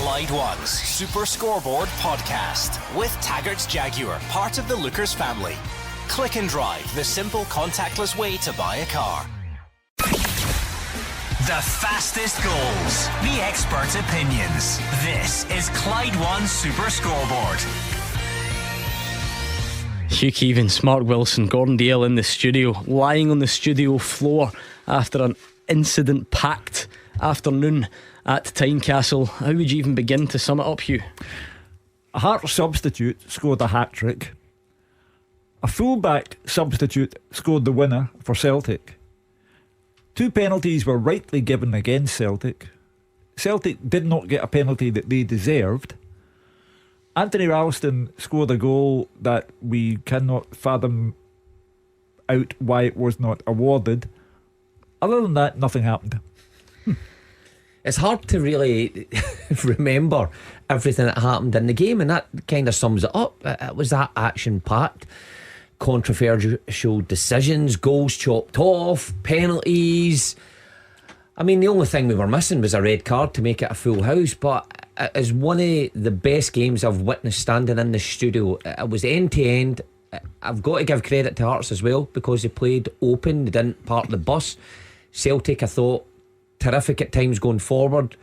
Clyde One's Super Scoreboard podcast with Taggart's Jaguar, part of the Lookers family. Click and Drive, the simple contactless way to buy a car. The fastest goals, the experts' opinions. This is Clyde One Super Scoreboard. Hugh Keevins, Mark Wilson, Gordon Dalziel in the studio, lying on the studio floor after an incident-packed afternoon at Tynecastle. How would you even begin to sum it up, Hugh? A Hearts substitute scored a hat-trick. A fullback substitute scored the winner for Celtic. 2 penalties were rightly given against Celtic. Celtic did not get a penalty that they deserved. Anthony Ralston scored a goal that we cannot fathom out why it was not awarded. Other than that, nothing happened. It's hard to really remember everything that happened in the game, and that kind of sums it up. It was that action-packed, controversial decisions, goals chopped off, penalties. I mean, the only thing we were missing was a red card to make it a full house, but it is one of the best games I've witnessed standing in the studio. It was end to end. I've got to give credit to Hearts as well, because they played open, they didn't park the bus. Celtic, I thought, terrific at times going forward,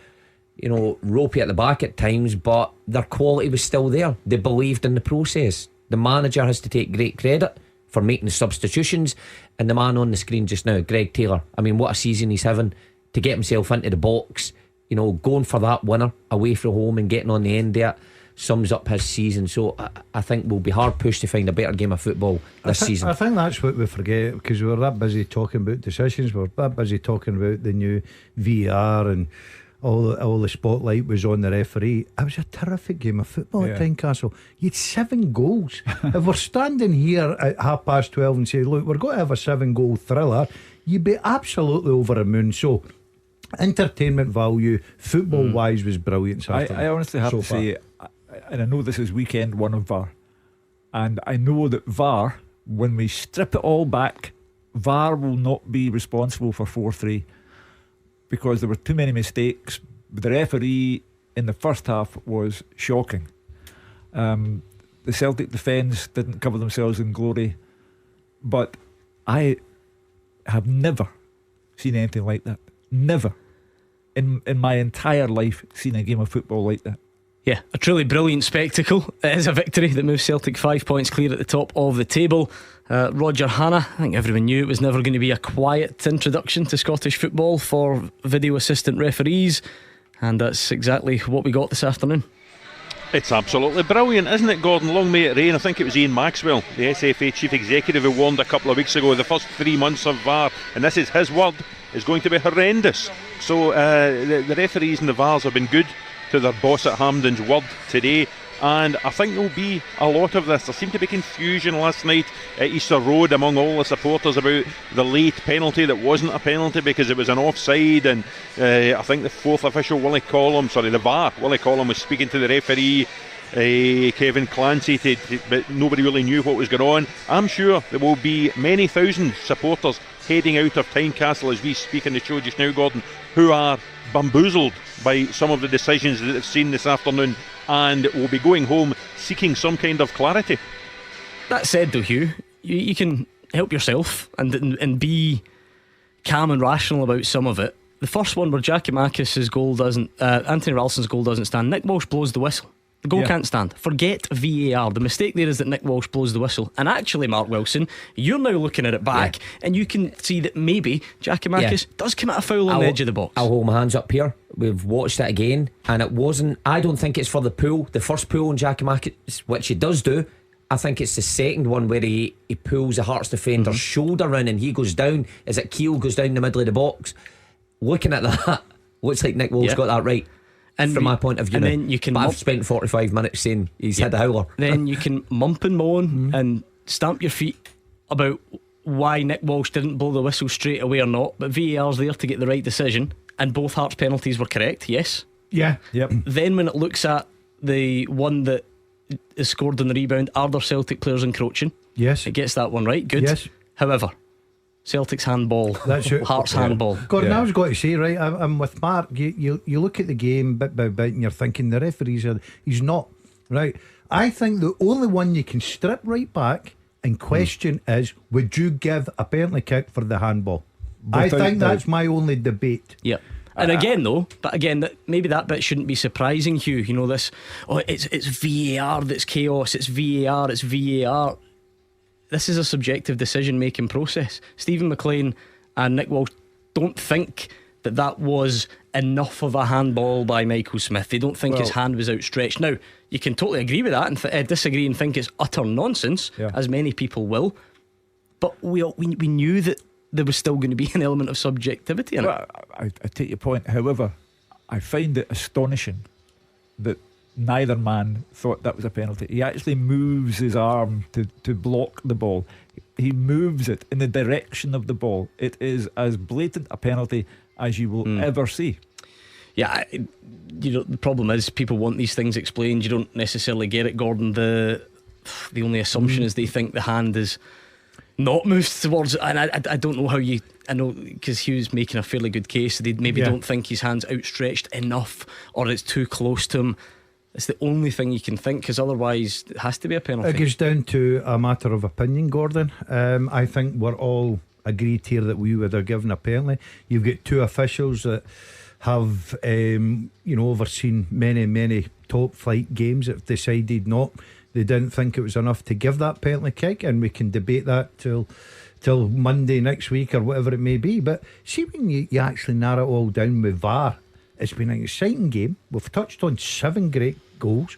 ropey at the back at times, but their quality was still there. They believed in the process. The manager has to take great credit for making the substitutions, and the man on the screen just now, Greg Taylor, I mean, what a season he's having to get himself into the box, going for that winner away from home and getting on the end there sums up his season. So I think we'll be hard pushed to find a better game of football this season. I think that's what we forget, because we're that busy talking about decisions, we're that busy talking about the new VAR, and all the spotlight was on the referee. It was a terrific game of football at Tynecastle. You had 7 goals. If we're standing here at 12:30 and say, look, we're going to have a 7-goal thriller, you'd be absolutely over the moon. So entertainment value football wise was brilliant. I honestly have to say, and I know this is weekend one of VAR, and I know that VAR, when we strip it all back, VAR will not be responsible for 4-3, because there were too many mistakes. The referee in the first half was shocking. The Celtic defence didn't cover themselves in glory, but I have never seen anything like that. Never in my entire life seen a game of football like that. Yeah, a truly brilliant spectacle. It is a victory that moves Celtic 5 points clear at the top of the table. Roger Hannah, I think everyone knew it was never going to be a quiet introduction to Scottish football for video assistant referees, and that's exactly what we got this afternoon. It's absolutely brilliant, isn't it, Gordon? Long may it rain. I think it was Ian Maxwell, the SFA chief executive, who warned a couple of weeks ago the first 3 months of VAR, and this is his word, is going to be horrendous. So the referees and the VARs have been good to their boss at Hampden's word today, and I think there'll be a lot of this. There seemed to be confusion last night at Easter Road among all the supporters about the late penalty that wasn't a penalty because it was an offside, and I think the fourth official, the VAR, Willie Collum, was speaking to the referee, Kevin Clancy, but nobody really knew what was going on. I'm sure there will be many thousand supporters heading out of Tynecastle as we speak in the show just now, Gordon, who are bamboozled by some of the decisions that they've seen this afternoon, and will be going home seeking some kind of clarity. That said though, Hugh, you can help yourself and be calm and rational about some of it. The first one where Giakoumakis' goal doesn't, Anthony Ralston's goal doesn't stand, Nick Walsh blows the whistle. The goal can't stand. Forget VAR. The mistake there is that Nick Walsh blows the whistle. And actually, Mark Wilson, you're now looking at it back, and you can see that maybe Giakoumakis does commit a foul on the edge of the box. I'll hold my hands up here. We've watched it again, and it wasn't. I don't think it's for the pull. The first pull on Giakoumakis, which he does do. I think it's the second one where he pulls the Hearts defender's shoulder in, and he goes down. Is it Keel goes down the middle of the box? Looking at that, looks like Nick Walsh got that right. And from my point of view, and then you can I've spent 45 minutes saying he's had a howler. Then you can mump and moan and stamp your feet about why Nick Walsh didn't blow the whistle straight away or not, but VAR's there to get the right decision, and both Hearts penalties were correct. Yes. Yeah. Yep. Then when it looks at the one that is scored on the rebound, are there Celtic players encroaching? Yes. It gets that one right. Good. Yes. However, Celtic's handball, That's it. Hearts handball. Gordon, I was going to say, right, I'm with Mark. You look at the game bit by bit and you're thinking the referees he's not right. I think the only one you can strip right back and question is, would you give a penalty kick for the handball? I think that's my only debate. Yeah. And again, maybe that bit shouldn't be surprising, Hugh. You know, this, it's VAR that's chaos, it's VAR. This is a subjective decision making process. Stephen McLean and Nick Walsh don't think that was enough of a handball by Michael Smith. They don't think his hand was outstretched. Now, you can totally agree with that and disagree and think it's utter nonsense, as many people will. But we knew that there was still going to be an element of subjectivity in it. I take your point. However, I find it astonishing that neither man thought that was a penalty. He actually moves his arm to block the ball. He moves it in the direction of the ball. It is as blatant a penalty as you will ever see. Yeah, the problem is people want these things explained. You don't necessarily get it, Gordon. The only assumption is they think the hand is not moved towards, and I don't know how you. I know because Hugh's making a fairly good case. They maybe don't think his hand's outstretched enough, or it's too close to him. It's the only thing you can think, because otherwise it has to be a penalty. It goes down to a matter of opinion, Gordon. I think we're all agreed here that we would have given a penalty. You've got two officials that have overseen many top flight games that have decided they didn't think it was enough to give that penalty kick, and we can debate that till Monday next week or whatever it may be. But see, when you actually narrow it all down with VAR, it's been an exciting game. We've touched on 7 great goals,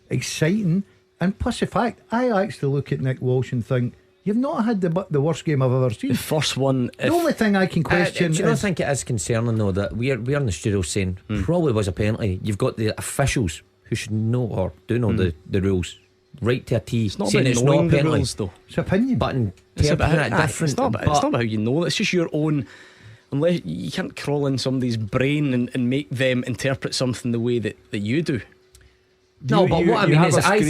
exciting, and plus the fact I actually look at Nick Walsh and think, you've not had the worst game I've ever seen. The first one. The only thing I can question do you not think it is concerning though that we're in the studio saying probably was a penalty? You've got the officials who should know or do know the rules right to a T. It's not saying about it's knowing not a the penalty. rules though. It's opinion. But It's about different. it's not about how you know. It's just your own. Unless you can't crawl in somebody's brain and make them interpret something the way that you do. No, but what I mean is, I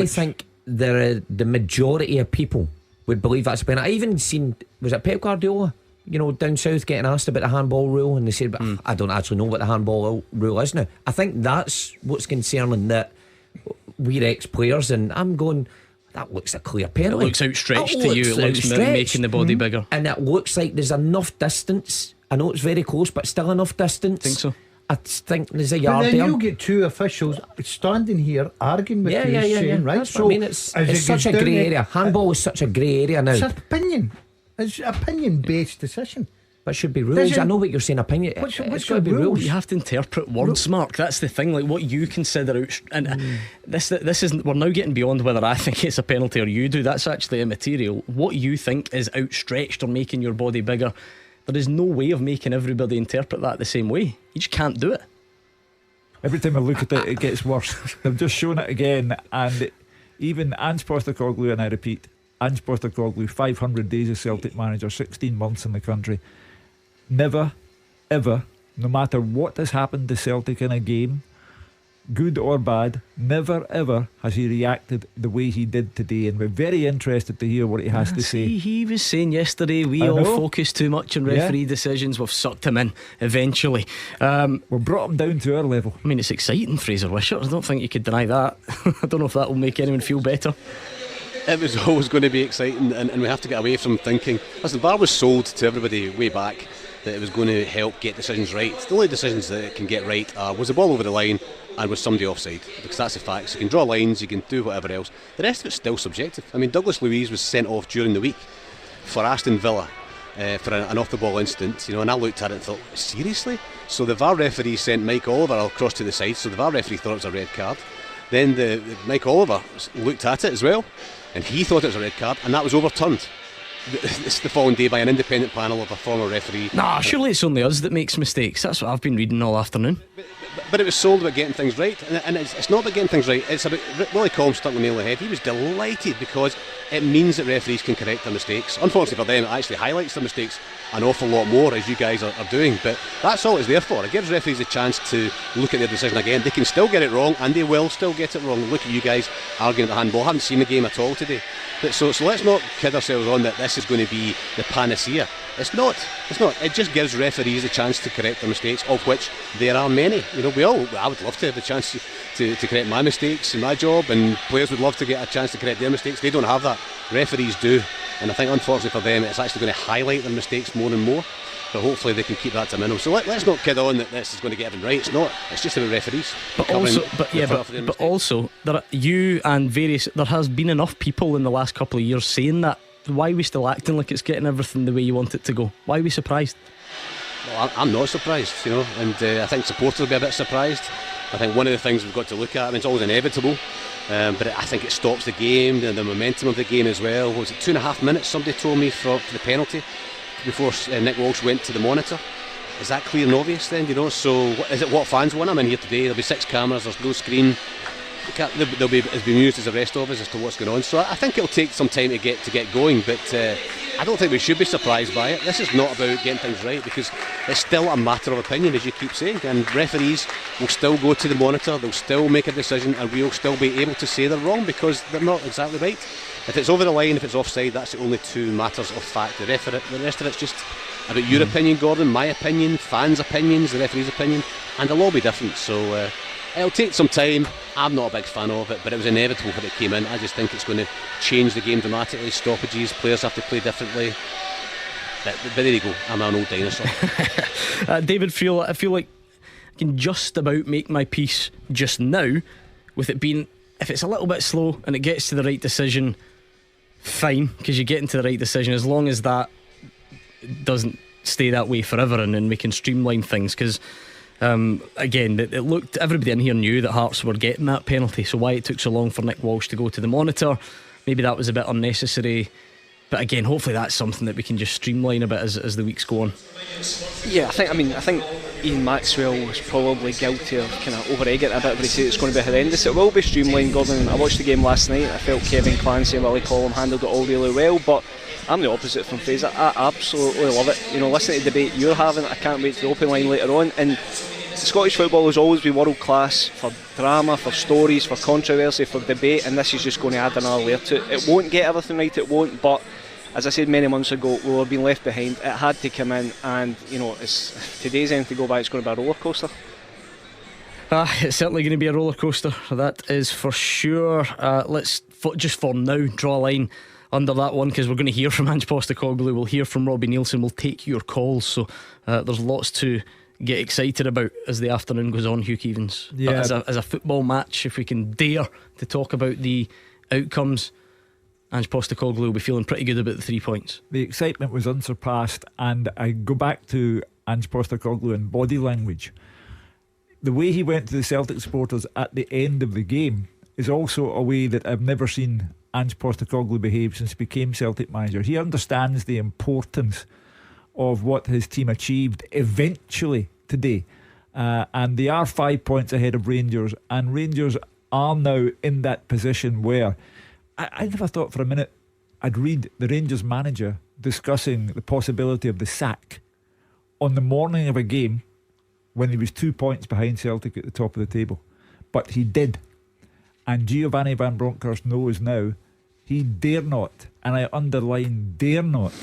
think the majority of people would believe that's a penalty. I even seen, was it Pep Guardiola, down south, getting asked about the handball rule, and they said, I don't actually know what the handball rule is now. I think that's what's concerning, that we're ex-players, and I'm going, that looks a clear penalty. It looks outstretched to you. It looks making the body bigger, and it looks like there's enough distance. I know it's very close, but still enough distance. Think so? I think there's a yard there. But then there. you get two officials standing here arguing with you, saying, right? That's what I mean. It's such a grey area. Handball is such a grey area now. It's opinion. It's opinion-based decision. But it should be rules. I know what you're saying. Opinion. It's got to be rules. You have to interpret words, Mark. That's the thing. Like what you consider out, and this isn't. We're now getting beyond whether I think it's a penalty or you do. That's actually immaterial. What you think is outstretched or making your body bigger, there is no way of making everybody interpret that the same way. You just can't do it. Every time I look at it gets worse. They've just shown it again, and even Ange Postecoglou, and I repeat, Ange Postecoglou, 500 days as Celtic manager, 16 months in the country, never, ever, no matter what has happened to Celtic in a game, good or bad, never ever has he reacted the way he did today, and we're very interested to hear what he has to say. He was saying yesterday we all focus too much on referee decisions. We've sucked him in eventually. We've brought him down to our level. I mean, it's exciting, Fraser Wishart. I don't think you could deny that. I don't know if that will make anyone feel better. It was always going to be exciting, and we have to get away from thinking, listen, VAR was sold to everybody way back that it was going to help get decisions right. The only decisions that it can get right are, was the ball over the line and was somebody offside, because that's the facts. You can draw lines, you can do whatever else. The rest of it's still subjective. I mean, Douglas Luiz was sent off during the week for Aston Villa for an off the ball incident, and I looked at it and thought, seriously? So the VAR referee sent Mike Oliver across to the side, so the VAR referee thought it was a red card. Then the Mike Oliver looked at it as well, and he thought it was a red card, and that was overturned. It's the following day by an independent panel of a former referee. Nah, surely it's only us that makes mistakes. That's what I've been reading all afternoon. but it was sold about getting things right, and it's not about getting things right. It's about Willie Collins stuck the nail on the head. He was delighted because it means that referees can correct their mistakes. Unfortunately for them, it actually highlights their mistakes an awful lot more, as you guys are doing. But that's all it's there for. It gives referees a chance to look at their decision again. They can still get it wrong, and they will still get it wrong. Look at you guys arguing at the handball. I haven't seen the game at all today. But so let's not kid ourselves on that this is going to be the panacea. It's not. It just gives referees a chance to correct their mistakes, of which there are many. You know, I would love to have the chance to correct my mistakes in my job, and players would love to get a chance to correct their mistakes. They don't have that. Referees do, and I think unfortunately for them, it's actually going to highlight their mistakes more and more. But hopefully they can keep that to a minimum. So let's not kid on that this is going to get everything right. It's not. It's just about referees. But also, there has been enough people in the last couple of years saying that. Why are we still acting like it's getting everything the way you want it to go? Why are we surprised? Well, I'm not surprised, and I think supporters will be a bit surprised. I think one of the things we've got to look at, it's always inevitable, but I think it stops the game, the momentum of the game as well. Was it 2.5 minutes, somebody told me, for the penalty before Nick Walsh went to the monitor? Is that clear and obvious then, So is it what fans want? I'm in here today, there'll be 6 cameras, there's no screen. They'll be as bemused as the rest of us as to what's going on. So I think it'll take some time to get going, but I don't think we should be surprised by it. This is not about getting things right, because it's still a matter of opinion, as you keep saying, and referees will still go to the monitor, they'll still make a decision, and we'll still be able to say they're wrong because they're not exactly right. If it's over the line, if it's offside, that's the only 2 matters of fact. The rest of it's just about your opinion, Gordon, my opinion, fans' opinions, the referee's opinion, and they'll all be different. So it'll take some time. I'm not a big fan of it, but it was inevitable when it came in. I just think it's going to change the game dramatically. Stoppages, players have to play differently. But there you go. I'm an old dinosaur. David Friel, I feel like I can just about make my peace just now with it being, if it's a little bit slow and it gets to the right decision, fine, because you get into the right decision, as long as that doesn't stay that way forever, and then we can streamline things. Because again, it looked, everybody in here knew that Hearts were getting that penalty, so why it took so long for Nick Walsh to go to the monitor, maybe that was a bit unnecessary. But again, hopefully that's something that we can just streamline a bit as the weeks go on. Yeah, I think Ian Maxwell was probably guilty of kind of over-egging it a bit, but he said it's going to be horrendous. It will be streamlined, Gordon. I watched the game last night. I felt Kevin Clancy and Willie Collins handled it all really well, but I'm the opposite from Fraser. I absolutely love it. Listening to the debate you're having, I can't wait to the open line later on. And Scottish football has always been world class for drama, for stories, for controversy, for debate, and this is just going to add another layer to it. It won't get everything right, it won't, but as I said many months ago, we'll have been left behind. It had to come in, and if today's anything to go by, it's going to be a roller coaster. It's certainly going to be a roller coaster, that is for sure. Let's just for now draw a line under that one, because we're going to hear from Ange Postecoglou, we'll hear from Robbie Nielsen, we'll take your calls, so there's lots to get excited about as the afternoon goes on, Hugh Keevins. Yeah. As a football match, if we can dare to talk about the outcomes, Ange Postecoglou will be feeling pretty good about the 3 points. The excitement was unsurpassed, and I go back to Ange Postecoglou and body language. The way he went to the Celtic supporters at the end of the game is also a way that I've never seen Ange Postecoglou behave since he became Celtic manager. He understands the importance of what his team achieved eventually today, and they are 5 points ahead of Rangers, and Rangers are now in that position where I never thought for a minute I'd read the Rangers manager discussing the possibility of the sack on the morning of a game when he was 2 points behind Celtic at the top of the table. But he did, and Giovanni Van Bronckhorst knows now he dare not, and I underline dare not,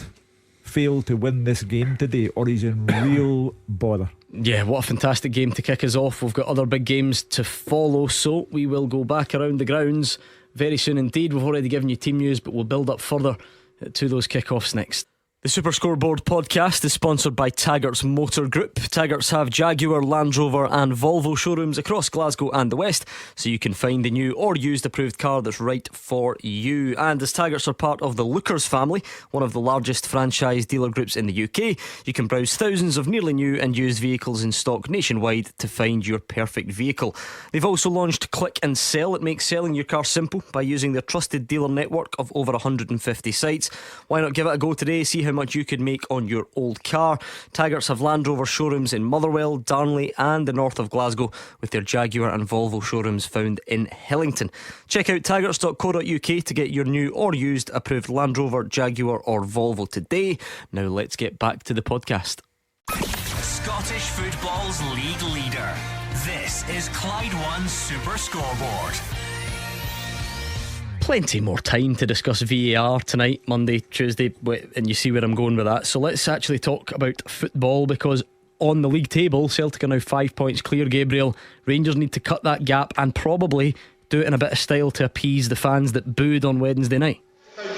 fail to win this game today, or he's in real bother. Yeah, what a fantastic game to kick us off. We've got other big games to follow, so we will go back around the grounds very soon indeed. We've already given you team news, but we'll build up further to those kickoffs next. The Super Scoreboard podcast is sponsored by Taggart's Motor Group. Taggart's have Jaguar, Land Rover and Volvo showrooms across Glasgow and the West, so you can find the new or used approved car that's right for you. And as Taggart's are part of the Lookers family, one of the largest franchise dealer groups in the UK, you can browse thousands of nearly new and used vehicles in stock nationwide to find your perfect vehicle. They've also launched Click and Sell. It makes selling your car simple by using their trusted dealer network of over 150 sites. Why not give it a go today? See how much you could make on your old car. Taggart's have Land Rover showrooms in Motherwell, Darnley and the north of Glasgow, with their Jaguar and Volvo showrooms found in Hillington. Check out taggarts.co.uk to get your new or used approved Land Rover, Jaguar or Volvo today. Now let's get back to the podcast. Scottish football's league leader. This is Clyde One Super Scoreboard. Plenty more time to discuss VAR tonight, Monday, Tuesday, and you see where I'm going with that. So let's actually talk about football, because on the league table, Celtic are now 5 points clear, Gabriel. Rangers need to cut that gap and probably do it in a bit of style to appease the fans that booed on Wednesday night.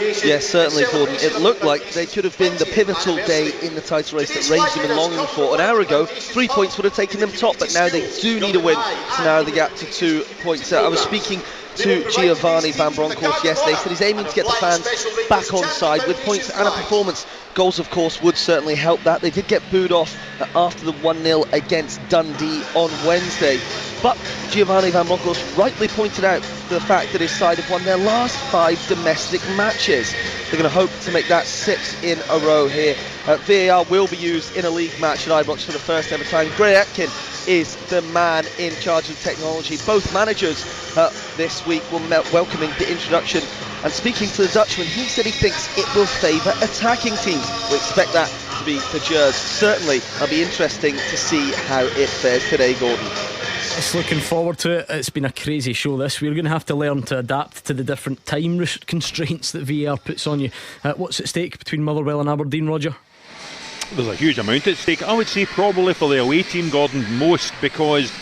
Yes, certainly, Gordon. It looked like they could have been the pivotal day in the title race that Rangers have been longing for. An hour ago, 3 points would have taken them top, but now they do need a win to narrow the gap to 2 points. I was speaking to Giovanni Van Bronckhorst yesterday. He said he's aiming to get the fans back on side with points and a performance. Goals, of course, would certainly help that. They did get booed off after the 1-0 against Dundee on Wednesday. But Giovanni Van Bronckhorst rightly pointed out the fact that his side have won their last 5 domestic matches. They're going to hope to make that 6 in a row here. VAR will be used in a league match at Ibrox for the first ever time. Gray Atkin is the man in charge of technology. Both managers this week were welcoming the introduction, and speaking to the Dutchman, he said he thinks it will favour attacking teams. We expect that to be the Gers. Certainly, it'll be interesting to see how it fares today, Gordon. Just looking forward to it. It's been a crazy show this. We're going to have to learn to adapt to the different time constraints that VAR puts on you. What's at stake between Motherwell and Aberdeen, Roger? There's a huge amount at stake. I would say probably for the away team, Gordon, most, because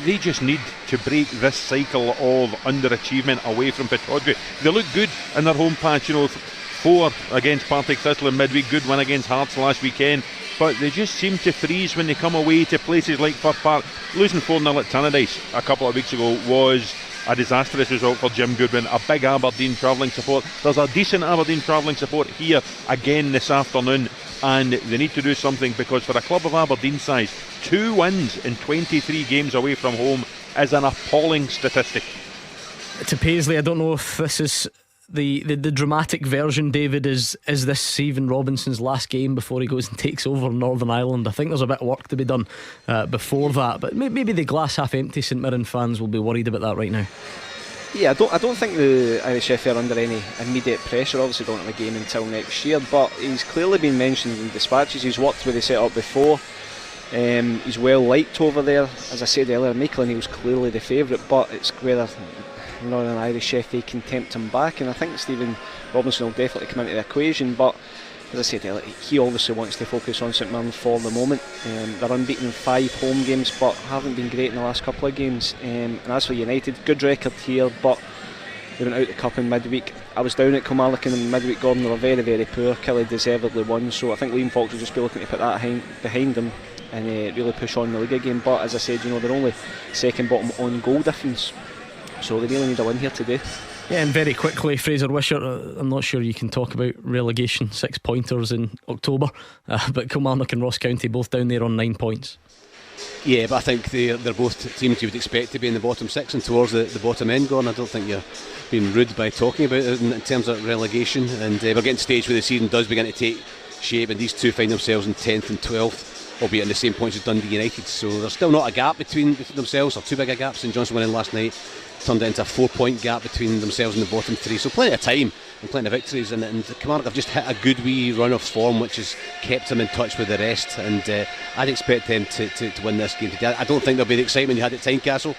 they just need to break this cycle of underachievement away from Pittodrie. They look good in their home patch, 4 against Partick Thistle in midweek, good win against Hearts last weekend, but they just seem to freeze when they come away to places like Fir Park. Losing 4-0 at Tannadice a couple of weeks ago was a disastrous result for Jim Goodwin. A big Aberdeen travelling support. There's a decent Aberdeen travelling support here again this afternoon, and they need to do something, because for a club of Aberdeen size, 2 wins in 23 games away from home is an appalling statistic. To Paisley, I don't know if this is the dramatic version, David. Is this Stephen Robinson's last game before he goes and takes over Northern Ireland? I think there's a bit of work to be done before that, but maybe the glass half empty St Mirren fans will be worried about that right now. Yeah, I don't think the Irish FA are under any immediate pressure. Obviously don't have a game until next year, but he's clearly been mentioned in dispatches. He's worked with the set-up before. He's well liked over there. As I said earlier, Michael O'Neill's clearly the favourite, but it's whether Northern Irish FA can tempt him back, and I think Stephen Robinson will definitely come into the equation. But as I said earlier, he obviously wants to focus on St Mirren for the moment. They're unbeaten in 5 home games, but haven't been great in the last couple of games. And as for United, good record here, but they went out the cup in midweek. I was down at Kilmarnock in midweek, Gordon. They were very, very poor. Kelly deservedly won, so I think Liam Fox will just be looking to put that behind them and really push on the league again. But as I said, they're only second bottom on goal difference, so they really need a win here today. Yeah, and very quickly, Fraser Wishart, I'm not sure you can talk about relegation 6-pointers in October, but Kilmarnock and Ross County both down there on 9 points. Yeah, but I think they're both teams you would expect to be in the bottom 6 and towards the bottom end, Gordon. I don't think you're being rude by talking about it in terms of relegation, and we're getting to the stage where the season does begin to take shape, and these two find themselves in 10th and 12th, albeit in the same points as Dundee United, so there's still not a gap between themselves, or too big a gap. St Johnstone winning last night turned it into a 4-point gap between themselves and the bottom 3, so plenty of time and plenty of victories, and Kilmarnock have just hit a good wee run of form which has kept them in touch with the rest, and I'd expect them to win this game today. I don't think there'll be the excitement you had at Tynecastle.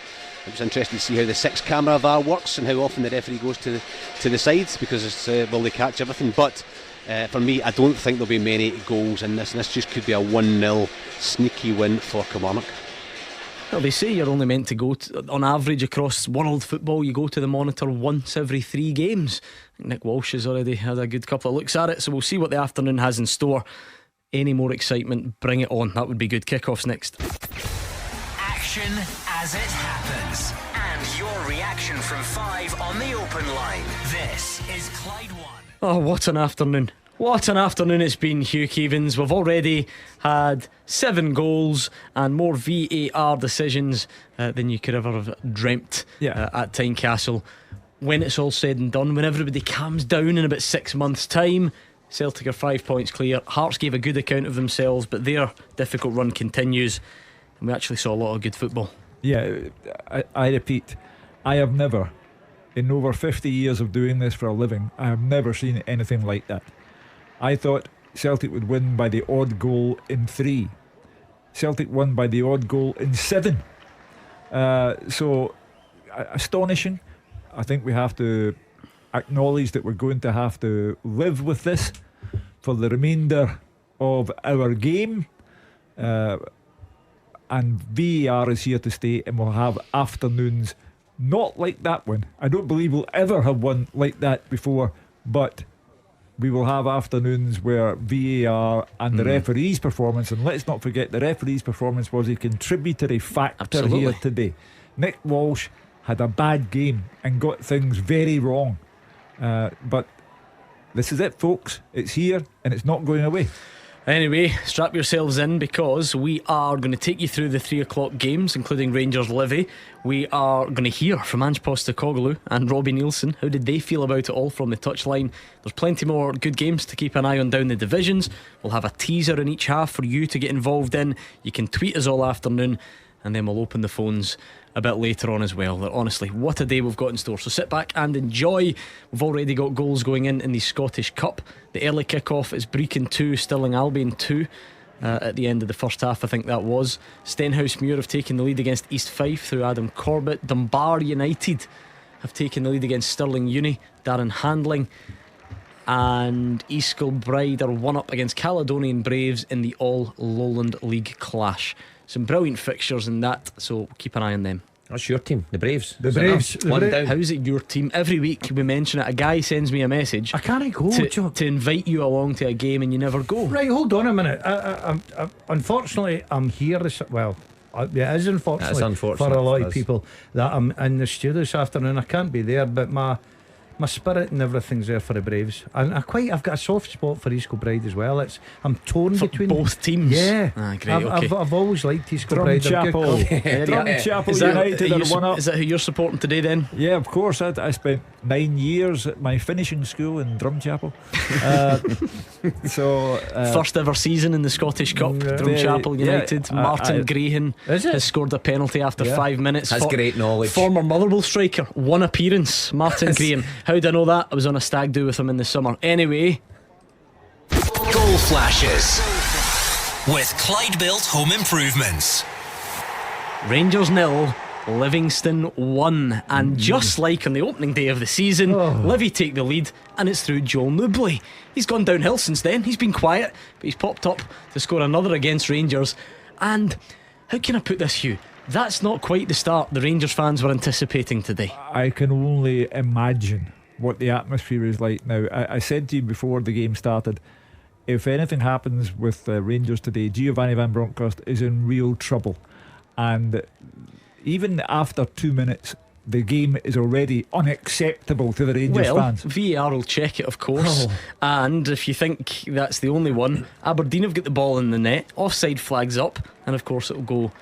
It was interesting to see how the 6-camera VAR works and how often the referee goes to the sides, because it's will they catch everything, but for me, I don't think there'll be many goals in this, and this just could be a 1-0 sneaky win for Kilmarnock. Well, they say you're only meant to go on average across world football, you go to the monitor once every 3 games. Nick Walsh has already had a good couple of looks at it, so we'll see what the afternoon has in store. Any more excitement, bring it on. That would be good. Kickoffs next. Action as it happens, and your reaction from 5 on the open line. This is Clyde One. Oh, what an afternoon. What an afternoon it's been, Hugh Keevins. We've already had 7 goals and more VAR decisions than you could ever have dreamt at Tynecastle. When it's all said and done, when everybody calms down in about 6 months' time, Celtic are 5 points clear. Hearts gave a good account of themselves, but their difficult run continues, and we actually saw a lot of good football. Yeah, I repeat, I have never, in over 50 years of doing this for a living, I have never seen anything like that. I thought Celtic would win by the odd goal in 3. Celtic won by the odd goal in 7. So astonishing. I think we have to acknowledge that we're going to have to live with this for the remainder of our game. And VAR is here to stay, and we'll have afternoons not like that one. I don't believe we'll ever have one like that before, but we will have afternoons where VAR and the referee's performance, and let's not forget the referee's performance was a contributory factor here today. Nick Walsh had a bad game and got things very wrong, but this is it, folks. It's here and it's not going away. Anyway, strap yourselves in, because we are going to take you through the 3 o'clock games, including Rangers Livy. We are going to hear from Ange Postecoglou and Robbie Nielsen. How did they feel about it all from the touchline? There's plenty more good games to keep an eye on down the divisions. We'll have a teaser in each half for you to get involved in. You can tweet us all afternoon, and then we'll open the phones a bit later on as well. Honestly, what a day we've got in store. So sit back and enjoy. We've already got goals going in the Scottish Cup. The early kick-off is Brecon 2, Stirling Albion 2 at the end of the first half, I think that was. Stenhousemuir have taken the lead against East Fife through Adam Corbett. Dunbar United have taken the lead against Stirling Uni, Darren Handling. And East Kilbride are 1-up against Caledonian Braves in the All Lowland League clash. Some brilliant fixtures in that, so keep an eye on them. That's your team, the Braves. The Braves. One down. How is it your team? Every week we mention it. A guy sends me a message. I can't go, to invite you along to a game, and you never go. Right, hold on a minute. Unfortunately, I'm here this. Well, it is unfortunate for a lot of people that I'm in the studio this afternoon. I can't be there, but my spirit and everything's there for the Braves, and I've got a soft spot for East Kilbride as well. I'm torn for between both teams. Yeah, great. I've always liked East Kilbride. Drumchapel United are 1-up. Is that who you're supporting today then? Yeah, of course. I spent 9 years at my finishing school in Drumchapel. First ever season in the Scottish Cup. Drumchapel United. Martin Graham has scored a penalty after 5 minutes. That's great knowledge. Former Motherwell striker, 1 appearance. Martin Graham. How do I know that? I was on a stag do with him in the summer. Anyway, Goal flashes with Clyde Built Home Improvements. Rangers 0, Livingston 1. And just like on the opening day of the season, Livy take the lead, and it's through Joel Nubley. He's gone downhill since then. He's been quiet, but he's popped up to score another against Rangers. And how can I put this, Hugh? That's not quite the start the Rangers fans were anticipating today. I can only imagine what the atmosphere is like now. I said to you before the game started, if anything happens with Rangers today, Giovanni Van Bronckhorst is in real trouble. And even after 2 minutes, the game is already unacceptable to the Rangers fans. VAR will check it, of course. And if you think that's the only one, Aberdeen have got the ball in the net, offside flags up, and of course it will go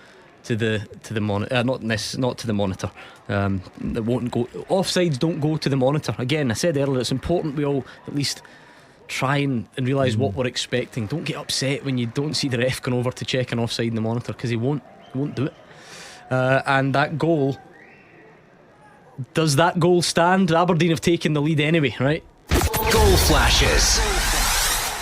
to the monitor, not to the monitor. It won't go. Offsides don't go to the monitor. Again, I said earlier, it's important we all at least try and realise what we're expecting. Don't get upset when you don't see the ref going over to check an offside in the monitor, because he won't do it. And that goal, does that goal stand? Aberdeen have taken the lead anyway, right? Goal flashes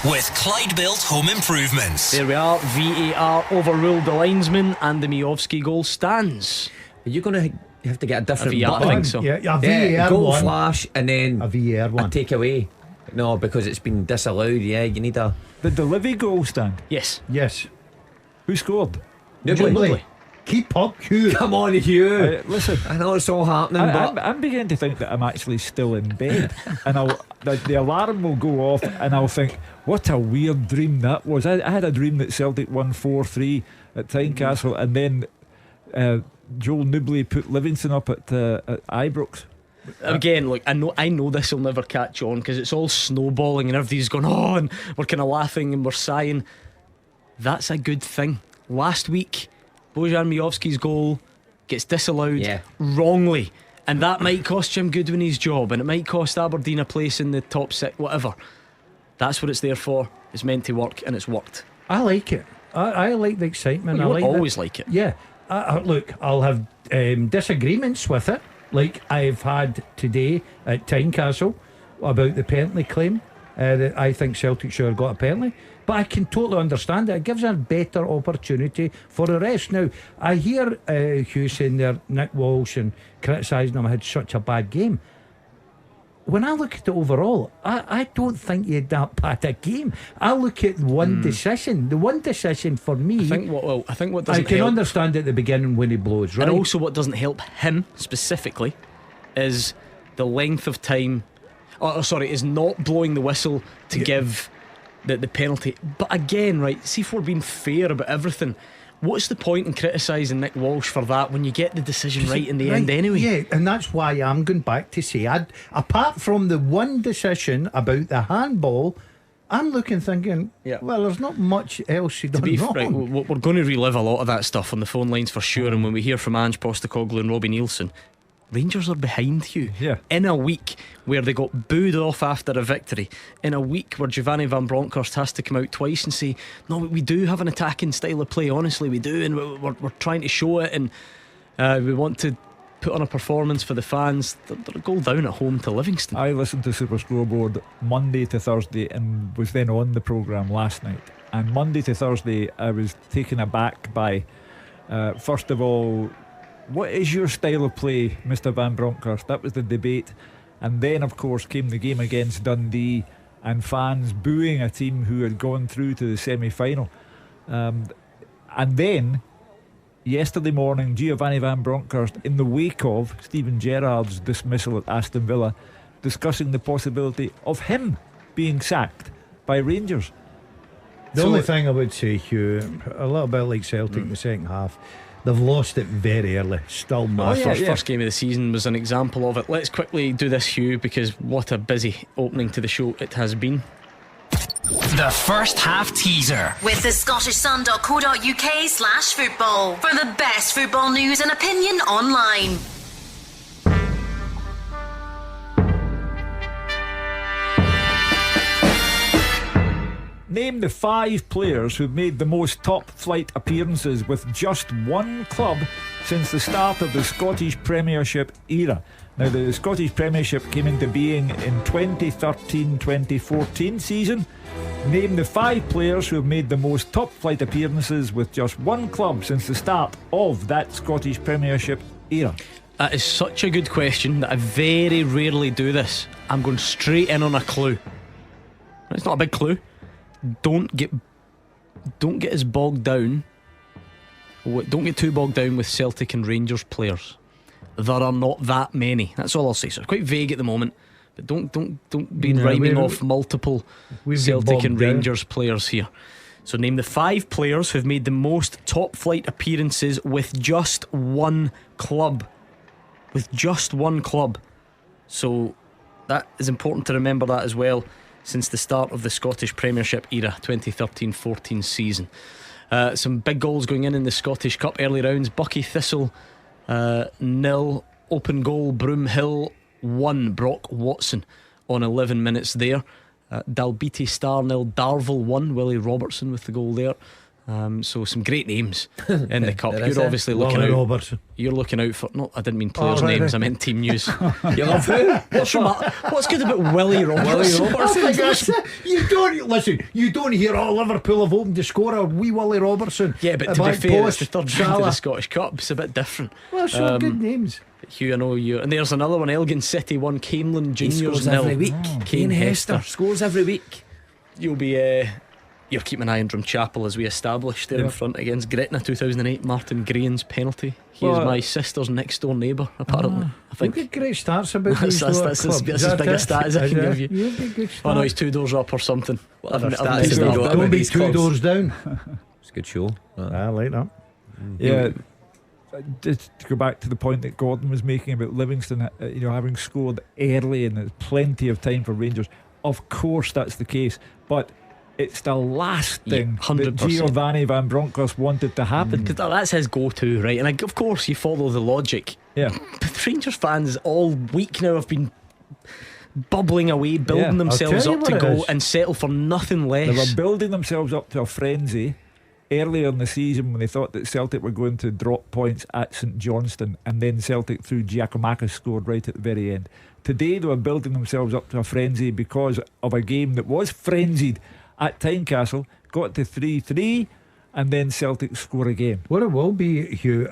with Clyde Built Home Improvements. There we are. VAR overruled the linesman, and the Miovski goal stands. Are you going to have to get a different VAR, button? I think so. Yeah, a VAR goal one. flash and then a VAR one. A take away. No, because it's been disallowed. Yeah, you need a. Did the Livy goal stand? Yes. Who scored? Nobody. Keep up, Hugh. Come on, Hugh. Listen, I know it's all happening, but I'm beginning to think that I'm actually still in bed, and the alarm will go off, and I'll think, what a weird dream that was. I had a dream that Celtic won 4-3 at Tynecastle, and then Joel Nubley put Livingston up at Ibrox. Again, look, I know this will never catch on because it's all snowballing and everybody's going, oh, and we're kind of laughing and we're sighing. That's a good thing. Last week, Bojan Miovski's goal gets disallowed wrongly, and that might cost Jim Goodwin his job, and it might cost Aberdeen a place in the top six, whatever. That's what it's there for. It's meant to work, and it's worked. I like it. I like the excitement. Well, you I like always like it. Yeah. Look, I'll have disagreements with it, like I've had today at Tynecastle about the penalty claim. That I think Celtic should have got a penalty, but I can totally understand it. It gives a better opportunity for the rest. Now, I hear Hugh saying there, Nick Walsh and criticising him had such a bad game. When I look at it overall, I don't think he had that bad a game. I look at one decision. The one decision for me, I think what doesn't I can help, understand at the beginning when he blows, right? and also what doesn't help him specifically is the length of time. Is not blowing the whistle to give the penalty. But again, right, see if we're being fair about everything, what's the point in criticising Nick Walsh for that when you get the decision right in the end anyway? Yeah, and that's why I'm going back to say, apart from the one decision about the handball, I'm thinking, well, there's not much else you done wrong. Right, we're going to relive a lot of that stuff on the phone lines for sure. And when we hear from Ange Postecoglou and Robbie Neilson, Rangers are behind you. In a week where they got booed off after a victory, in a week where Giovanni Van Bronckhorst has to come out twice and say, no, we do have an attacking style of play, honestly we do, and we're trying to show it, and we want to put on a performance for the fans. They're a goal down at home to Livingston. I listened to Super Scoreboard Monday to Thursday and was then on the programme last night, and Monday to Thursday I was taken aback by first of all, what is your style of play, Mr. Van Bronckhorst? That was the debate. And then of course came the game against Dundee and fans booing a team who had gone through to the semi-final, and then yesterday morning Giovanni Van Bronckhorst, in the wake of Steven Gerrard's dismissal at Aston Villa, discussing the possibility of him being sacked by Rangers. The only thing I would say, Hugh, a little bit like Celtic in the second half, they've lost it very early. Still mad. First game of the season was an example of it. Let's quickly do this, Hugh, because what a busy opening to the show it has been. The first half teaser with thescottishsun.co.uk/football for the best football news and opinion online. Name the 5 players who've made the most top flight appearances with just one club since the start of the Scottish Premiership era. Now, the Scottish Premiership came into being in 2013-2014 season. Name the 5 players who have made the most top flight appearances with just one club since the start of that Scottish Premiership era. That is such a good question that I very rarely do this. I'm going straight in on a clue. It's not a big clue. Don't get as bogged down. Don't get too bogged down with Celtic and Rangers players. There are not that many. That's all I'll say. So quite vague at the moment, but don't be rhyming off multiple Celtic and Rangers players here. So name the 5 players who've made the most top flight appearances with just one club. With just one club. So that is important to remember that as well. Since the start of the Scottish Premiership era, 2013-14 season. Some big goals going in the Scottish Cup early rounds. Buckie Thistle 0, open goal Broomhill 1, Brock Watson on 11 minutes there. Dalbeattie Star 0, Darvel 1, Willie Robertson with the goal there. So some great names in the cup. You're obviously looking out. Robertson. You're looking out for. No, I didn't mean players' names. I meant team news. You love who? What's good about Willie Robertson? You don't listen. You don't hear, Liverpool have opened to score a wee Willie Robertson. Yeah, but to be fair, it's the third round of the Scottish Cup. It's a bit different. Well, some good names. Hugh, I know you. And there's another one. Elgin City 1, Canelan Juniors 0. Every week. Kane Hester scores every week. You'll be. You're keeping an eye on Drumchapel as we established there in front against Gretna 2008. Martin Green's penalty. He is my sister's next door neighbour, apparently. I think you get great stats about these that's as big a stat as I can give you. Oh no, he's 2 doors up or something. Don't be 2 doors down. It's a good show. I like that. Yeah. Just to go back to the point that Gordon was making about Livingston, having scored early and there's plenty of time for Rangers. Of course, that's the case, but it's the last thing that Giovanni Van Bronckhorst wanted to happen, because that's his go-to, right? And of course you follow the logic. Yeah. But Rangers fans all week now have been bubbling away, building Yeah, themselves I'll tell up you to what it go is. and settle for nothing They less. were building themselves up to a frenzy earlier in the season when they thought that Celtic were going to drop points at St Johnstone, and then Celtic, through Giacomakis, scored right at the very end. Today they were building themselves up to a frenzy because of a game that was frenzied at Tynecastle, got to 3-3, and then Celtic score again. What it will be, Hugh,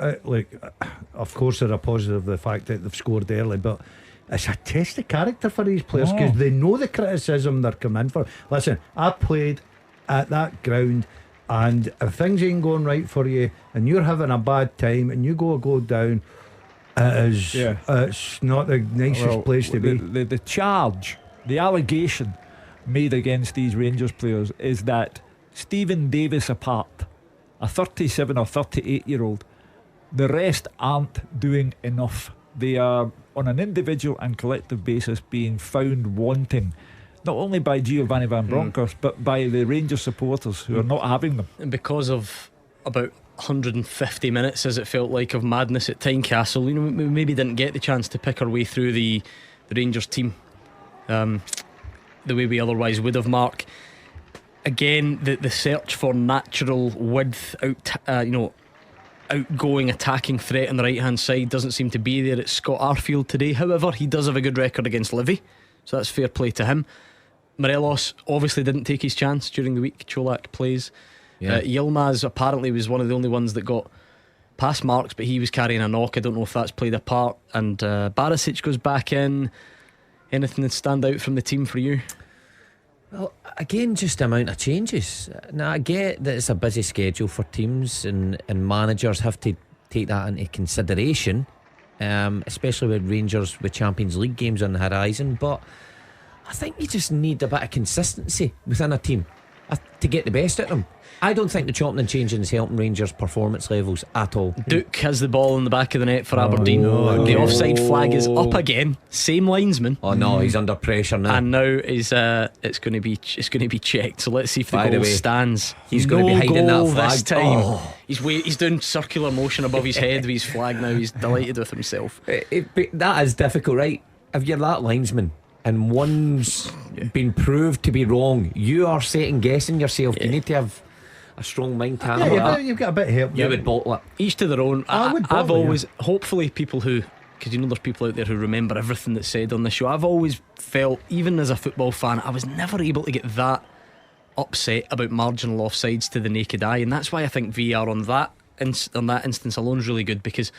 of course they're a positive, the fact that they've scored early, but it's a test of character for these players because they know the criticism they're coming in for. Listen, I played at that ground, and if things ain't going right for you and you're having a bad time and you go down, it's not the nicest place to be. The charge, the allegation made against these Rangers players is that Stephen Davis apart, a 37 or 38 year old, the rest aren't doing enough. They are, on an individual and collective basis, being found wanting, not only by Giovanni Van Bronckhorst but by the Rangers supporters who are not having them. And because of about 150 minutes, as it felt like, of madness at Tynecastle, we maybe didn't get the chance to pick our way through the Rangers team the way we otherwise would have. Mark, again, the search for natural width, outgoing attacking threat on the right hand side doesn't seem to be there at Scott Arfield today. However, he does have a good record against Livy, so that's fair play to him. Morelos obviously didn't take his chance during the week. Cholak plays. Yilmaz apparently was one of the only ones that got past marks, but he was carrying a knock. I don't know if that's played a part. And Barisic goes back in. Anything that stand out from the team for you? Well, again, just the amount of changes. Now, I get that it's a busy schedule for teams, and managers have to take that into consideration, especially with Rangers with Champions League games on the horizon. But I think you just need a bit of consistency within a team to get the best out of them. I don't think the chopping and changing is helping Rangers' performance levels at all. Duke has the ball in the back of the net for Aberdeen. The offside flag is up again. Same linesman. Oh no, he's under pressure now. And now is it's going to be checked. So let's see if the By the goal way, stands. he's going to be hiding that flag this time. Oh. He's doing circular motion above his head with his flag now. He's delighted with himself. That is difficult, right? If you're that linesman and one's been proved to be wrong, you are second guessing yourself. You need to have a strong mind to handle that. You've got a bit of help. You would bottle it. Each to their own. I've always, hopefully people who, because there's people out there who remember everything that's said on the show, I've always felt, even as a football fan, I was never able to get that upset about marginal offsides to the naked eye, and that's why I think VR on that instance alone is really good, because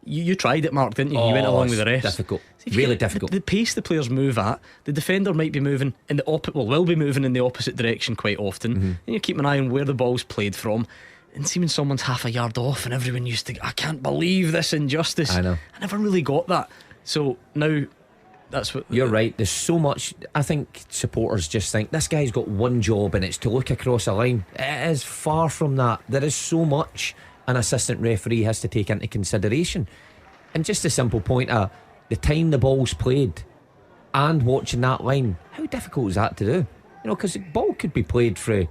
you tried it, Mark, didn't you? You went along with the refs. Difficult. Really difficult. The pace the players move at, the defender might be moving in the will be moving in the opposite direction quite often. And you keep an eye on where the ball's played from, and seeing someone's half a yard off, and everyone used to, I can't believe this injustice. I know. I never really got that. So now that's what You're right. There's so much. I think supporters just think this guy's got one job, and it's to look across a line. It is far from that. There is so much an assistant referee has to take into consideration, and just a simple point of the time the ball's played and watching that line. How difficult is that to do? You know, because the ball could be played for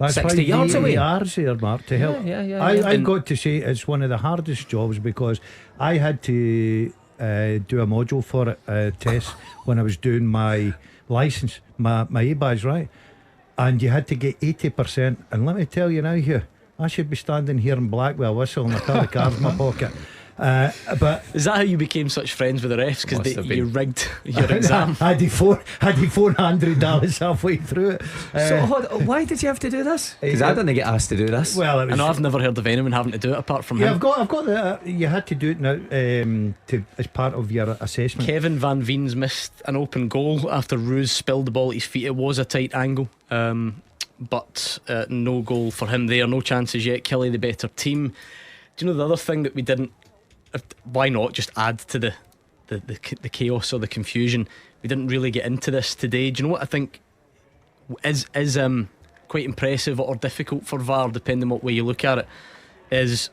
60 yards away. Yards here, Mark, to help. I've got to say it's one of the hardest jobs, because I had to do a module for it, test, when I was doing my licence, my A-badge, right? And you had to get 80%. And let me tell you now, here, I should be standing here in black with a whistle and a pair of cards in my pocket. But is that how you became such friends with the refs? Because you rigged your exam. I had $400 halfway through it. So why did you have to do this? Because I didn't get asked to do this. Well, I know I've never heard of anyone having to do it apart from him. I've got the. You had to do it now as part of your assessment. Kevin Van Veen's missed an open goal after Roos spilled the ball at his feet. It was a tight angle, but no goal for him there. No chances yet. Kelly the better team. Do you know the other thing that we didn't? Why not just add to the chaos or the confusion? We didn't really get into this today. Do you know what I think is quite impressive or difficult for VAR, depending on what way you look at it, is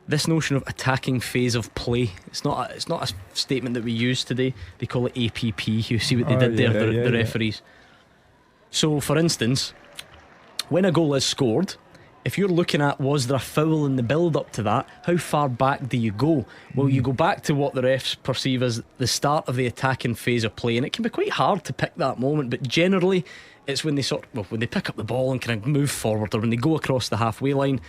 this notion of attacking phase of play. It's not a statement that we use today. They call it APP. You see what they did there, the referees. So for instance, when a goal is scored, if you're looking at was there a foul in the build up to that, how far back do you go? Well, you go back to what the refs perceive as the start of the attacking phase of play, and it can be quite hard to pick that moment, but generally it's when they when they pick up the ball and kind of move forward, or when they go across the halfway line.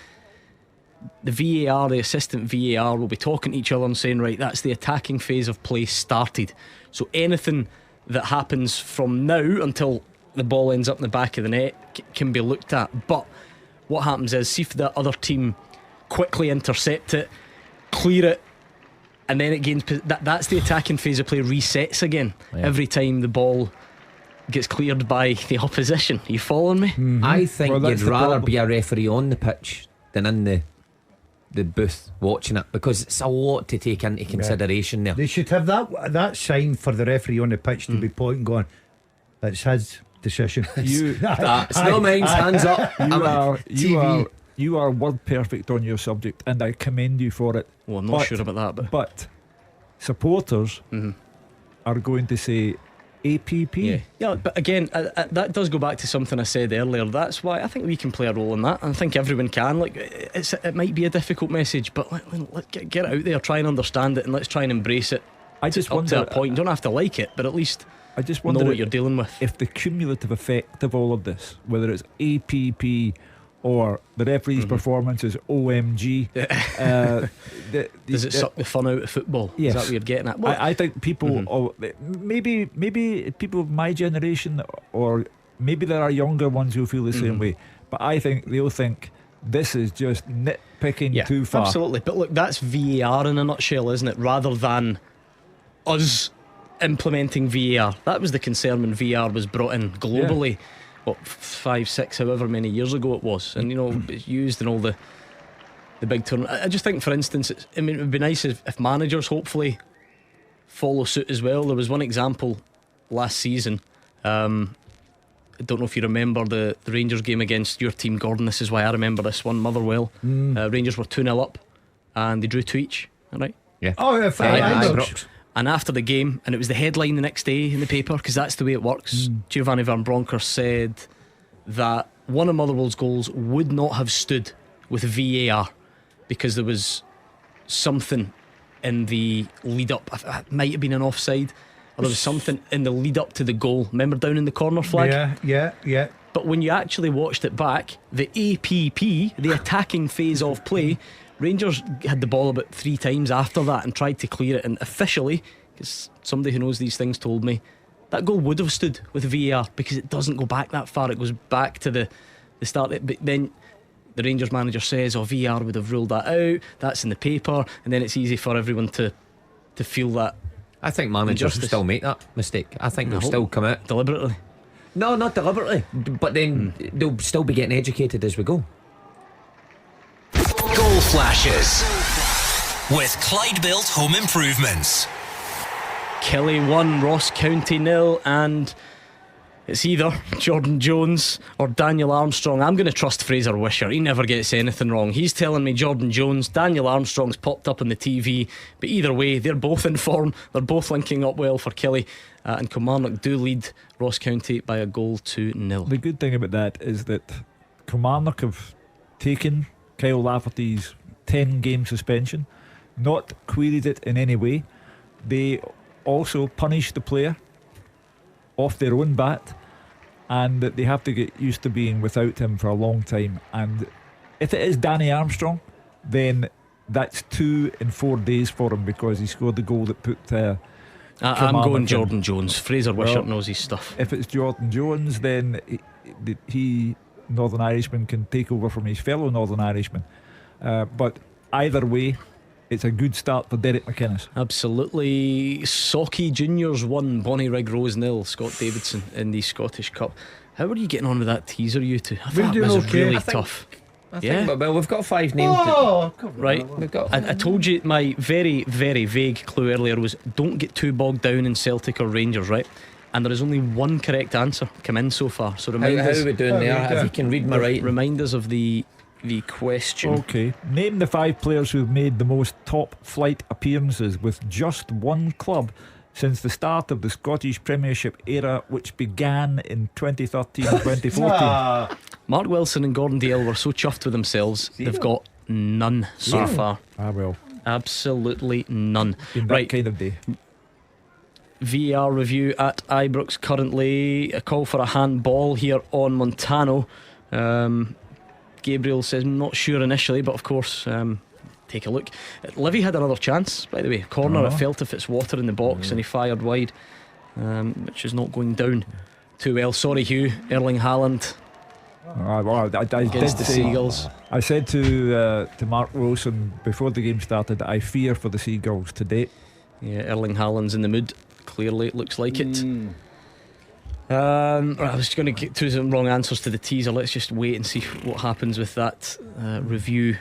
The VAR, the assistant VAR, will be talking to each other and saying, right, that's the attacking phase of play started. So anything that happens from now until the ball ends up in the back of the net can be looked at. But what happens is, see if the other team quickly intercept it, clear it, and then it gains that's the attacking phase of play resets again every time the ball gets cleared by the opposition. Are you following me? I think you'd rather be a referee on the pitch than in the booth watching it, because it's a lot to take into consideration there. They should have that sign for the referee on the pitch to be pointing, going, it's his decision. It's not mine. Hands up. You are word perfect on your subject, and I commend you for it. Well, I'm not sure about that, but supporters are going to say APP. Yeah, but again, that does go back to something I said earlier. That's why I think we can play a role in that. I think everyone can. Like, it might be a difficult message, but let's get out there, try and understand it, and let's try and embrace it. I just up wonder, to a point. You don't have to like it, but at least I just wonder know what you're dealing with. If the cumulative effect of all of this, whether it's APP or the referee's performance is OMG, does it suck the fun out of football? Yes. Is that what you're getting at? Well, I think people, maybe people of my generation, or maybe there are younger ones who feel the same way, but I think they'll think this is just nitpicking too far. Absolutely. But look, that's VAR in a nutshell, isn't it? Rather than us implementing VAR. That was the concern when VAR was brought in globally. What, 5, 6, however many years ago it was, and it's used in all the big tournaments. I just think, for instance, it would be nice if managers hopefully follow suit as well. There was one example last season. I don't know if you remember the Rangers game against your team, Gordon. This is why I remember this one, Motherwell. Rangers were 2-0 up and they drew 2 each. All right? Yeah. Oh, yeah. And after the game, and it was the headline the next day in the paper, because that's the way it works, Giovanni Van Bronckhorst said that one of Motherwell's goals would not have stood with VAR because there was something in the lead up. It might have been an offside, or there was something in the lead up to the goal. Remember down in the corner flag? Yeah. But when you actually watched it back, the APP, the attacking phase of play, Rangers had the ball about 3 times after that and tried to clear it, and officially, because somebody who knows these things told me, that goal would have stood with VAR because it doesn't go back that far. It goes back to the start. But then the Rangers manager says, VAR would have ruled that out, that's in the paper, and then it's easy for everyone to feel that. I think managers will still make that mistake. I think they'll still come out deliberately. No, not deliberately, but then they'll still be getting educated as we go. Goal flashes with Clyde Built Home Improvements. Kelly 1, Ross County 0, and it's either Jordan Jones or Daniel Armstrong. I'm going to trust Fraser Wisher. He never gets anything wrong. He's telling me Jordan Jones. Daniel Armstrong's popped up on the TV, but either way, they're both in form. They're both linking up well for Kelly, and Kilmarnock do lead Ross County by a goal to 0. The good thing about that is that Kilmarnock have taken Kyle Lafferty's 10-game suspension, not queried it in any way. They also punished the player off their own bat, and that they have to get used to being without him for a long time. And if it is Danny Armstrong, then that's 2 in 4 days for him, because he scored the goal that put I'm going Jordan Jones. Fraser Wishart knows his stuff. If it's Jordan Jones, then he Northern Irishman can take over from his fellow Northern Irishman. But either way, it's a good start for Derek McInnes. Absolutely. Socky Juniors 1, Bonnie Rig Rose 0. Scott Davidson in the Scottish Cup. How are you getting on with that teaser, you two? I thought it was really tough. I think, well, we've got 5 names. Right. I told you my very, very vague clue earlier was don't get too bogged down in Celtic or Rangers, right? And there is only one correct answer come in so far. So remind us. How are we doing there? If you can read my writing. Remind us of the question. Okay. Name the 5 players who've made the most top flight appearances with just one club since the start of the Scottish Premiership era, which began in 2013-2014. Mark Wilson and Gordon Dalziel were so chuffed with themselves. They've got none so far. Well, absolutely none. been that kind of day. VAR review at Ibrox currently. A call for a handball here on Montano. Gabriel says not sure initially, but of course take a look. Livy had another chance, by the way. Corner, it felt if it's water in the box, and he fired wide, which is not going down too well. Sorry, Hugh. Erling Haaland against the Seagulls. I said to Mark Wilson before the game started, I fear for the Seagulls today. Yeah, Erling Haaland's in the mood. Clearly, it looks like it. I was going to get to some wrong answers to the teaser. Let's just wait and see what happens with that review.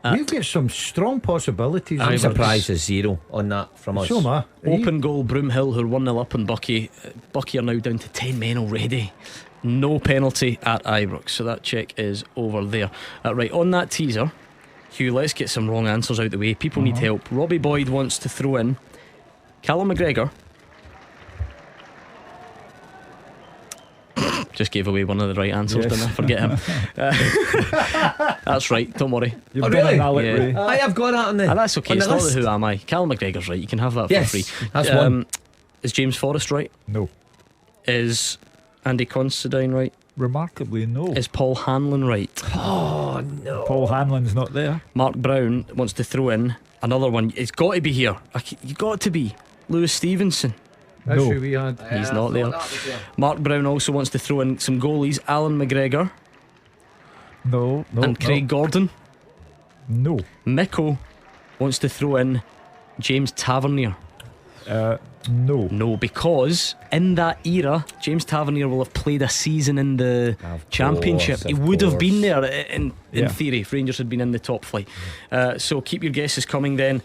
We've got some strong possibilities. I'm surprised there's 0 on that from us. So am I. Open goal, Broomhill, who are 1-0 up on Bucky. Bucky are now down to 10 men already. No penalty at Ibrox, so that check is over there. Right, on that teaser, Hugh, let's get some wrong answers out the way. People need help. Robbie Boyd wants to throw in Callum McGregor. Just gave away one of the right answers, didn't I? Forget him. That's right, don't worry. You've really? Yeah. I have got that on there. That's okay, it's not the who am I. Callum McGregor's right, you can have that for free. That's one. Is James Forrest right? No. Is Andy Considine right? Remarkably, no. Is Paul Hanlon right? Oh no, Paul Hanlon's not there. Mark Brown wants to throw in another one. It's got to be here. You got to be Lewis Stevenson. That's No. who we had. He's not there. Mark Brown also wants to throw in some goalies. Alan McGregor No. and Craig Gordon. No. Miko wants to throw in James Tavernier. No. No, because in that era James Tavernier will have played a season in the Championship. He would have been there in theory if Rangers had been in the top flight. So keep your guesses coming then.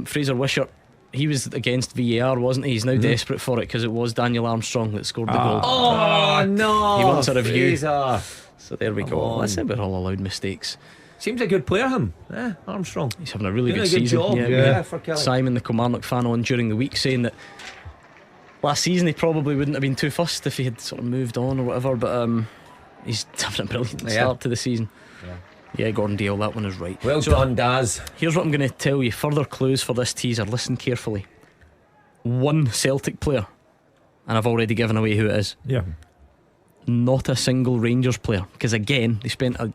Fraser Wishart, he was against VAR, wasn't he? He's now desperate for it because it was Daniel Armstrong that scored the goal. Oh no, He wants a review. Fraser. So there we go. on. Listen, we're all allowed mistakes. Seems a good player, him. Armstrong. He's having a really Doing good a good season. job. Yeah, for Kelly. Simon, the Kilmarnock fan, on during the week saying that last season he probably wouldn't have been too fussed if he had sort of moved on or whatever, but he's having a brilliant start to the season. Yeah, Gordon Dalziel, that one is right. Well done, Daz. Here's what I'm going to tell you. Further clues for this teaser. Listen carefully. One Celtic player, and I've already given away who it is. Yeah. Not a single Rangers player, because again they spent a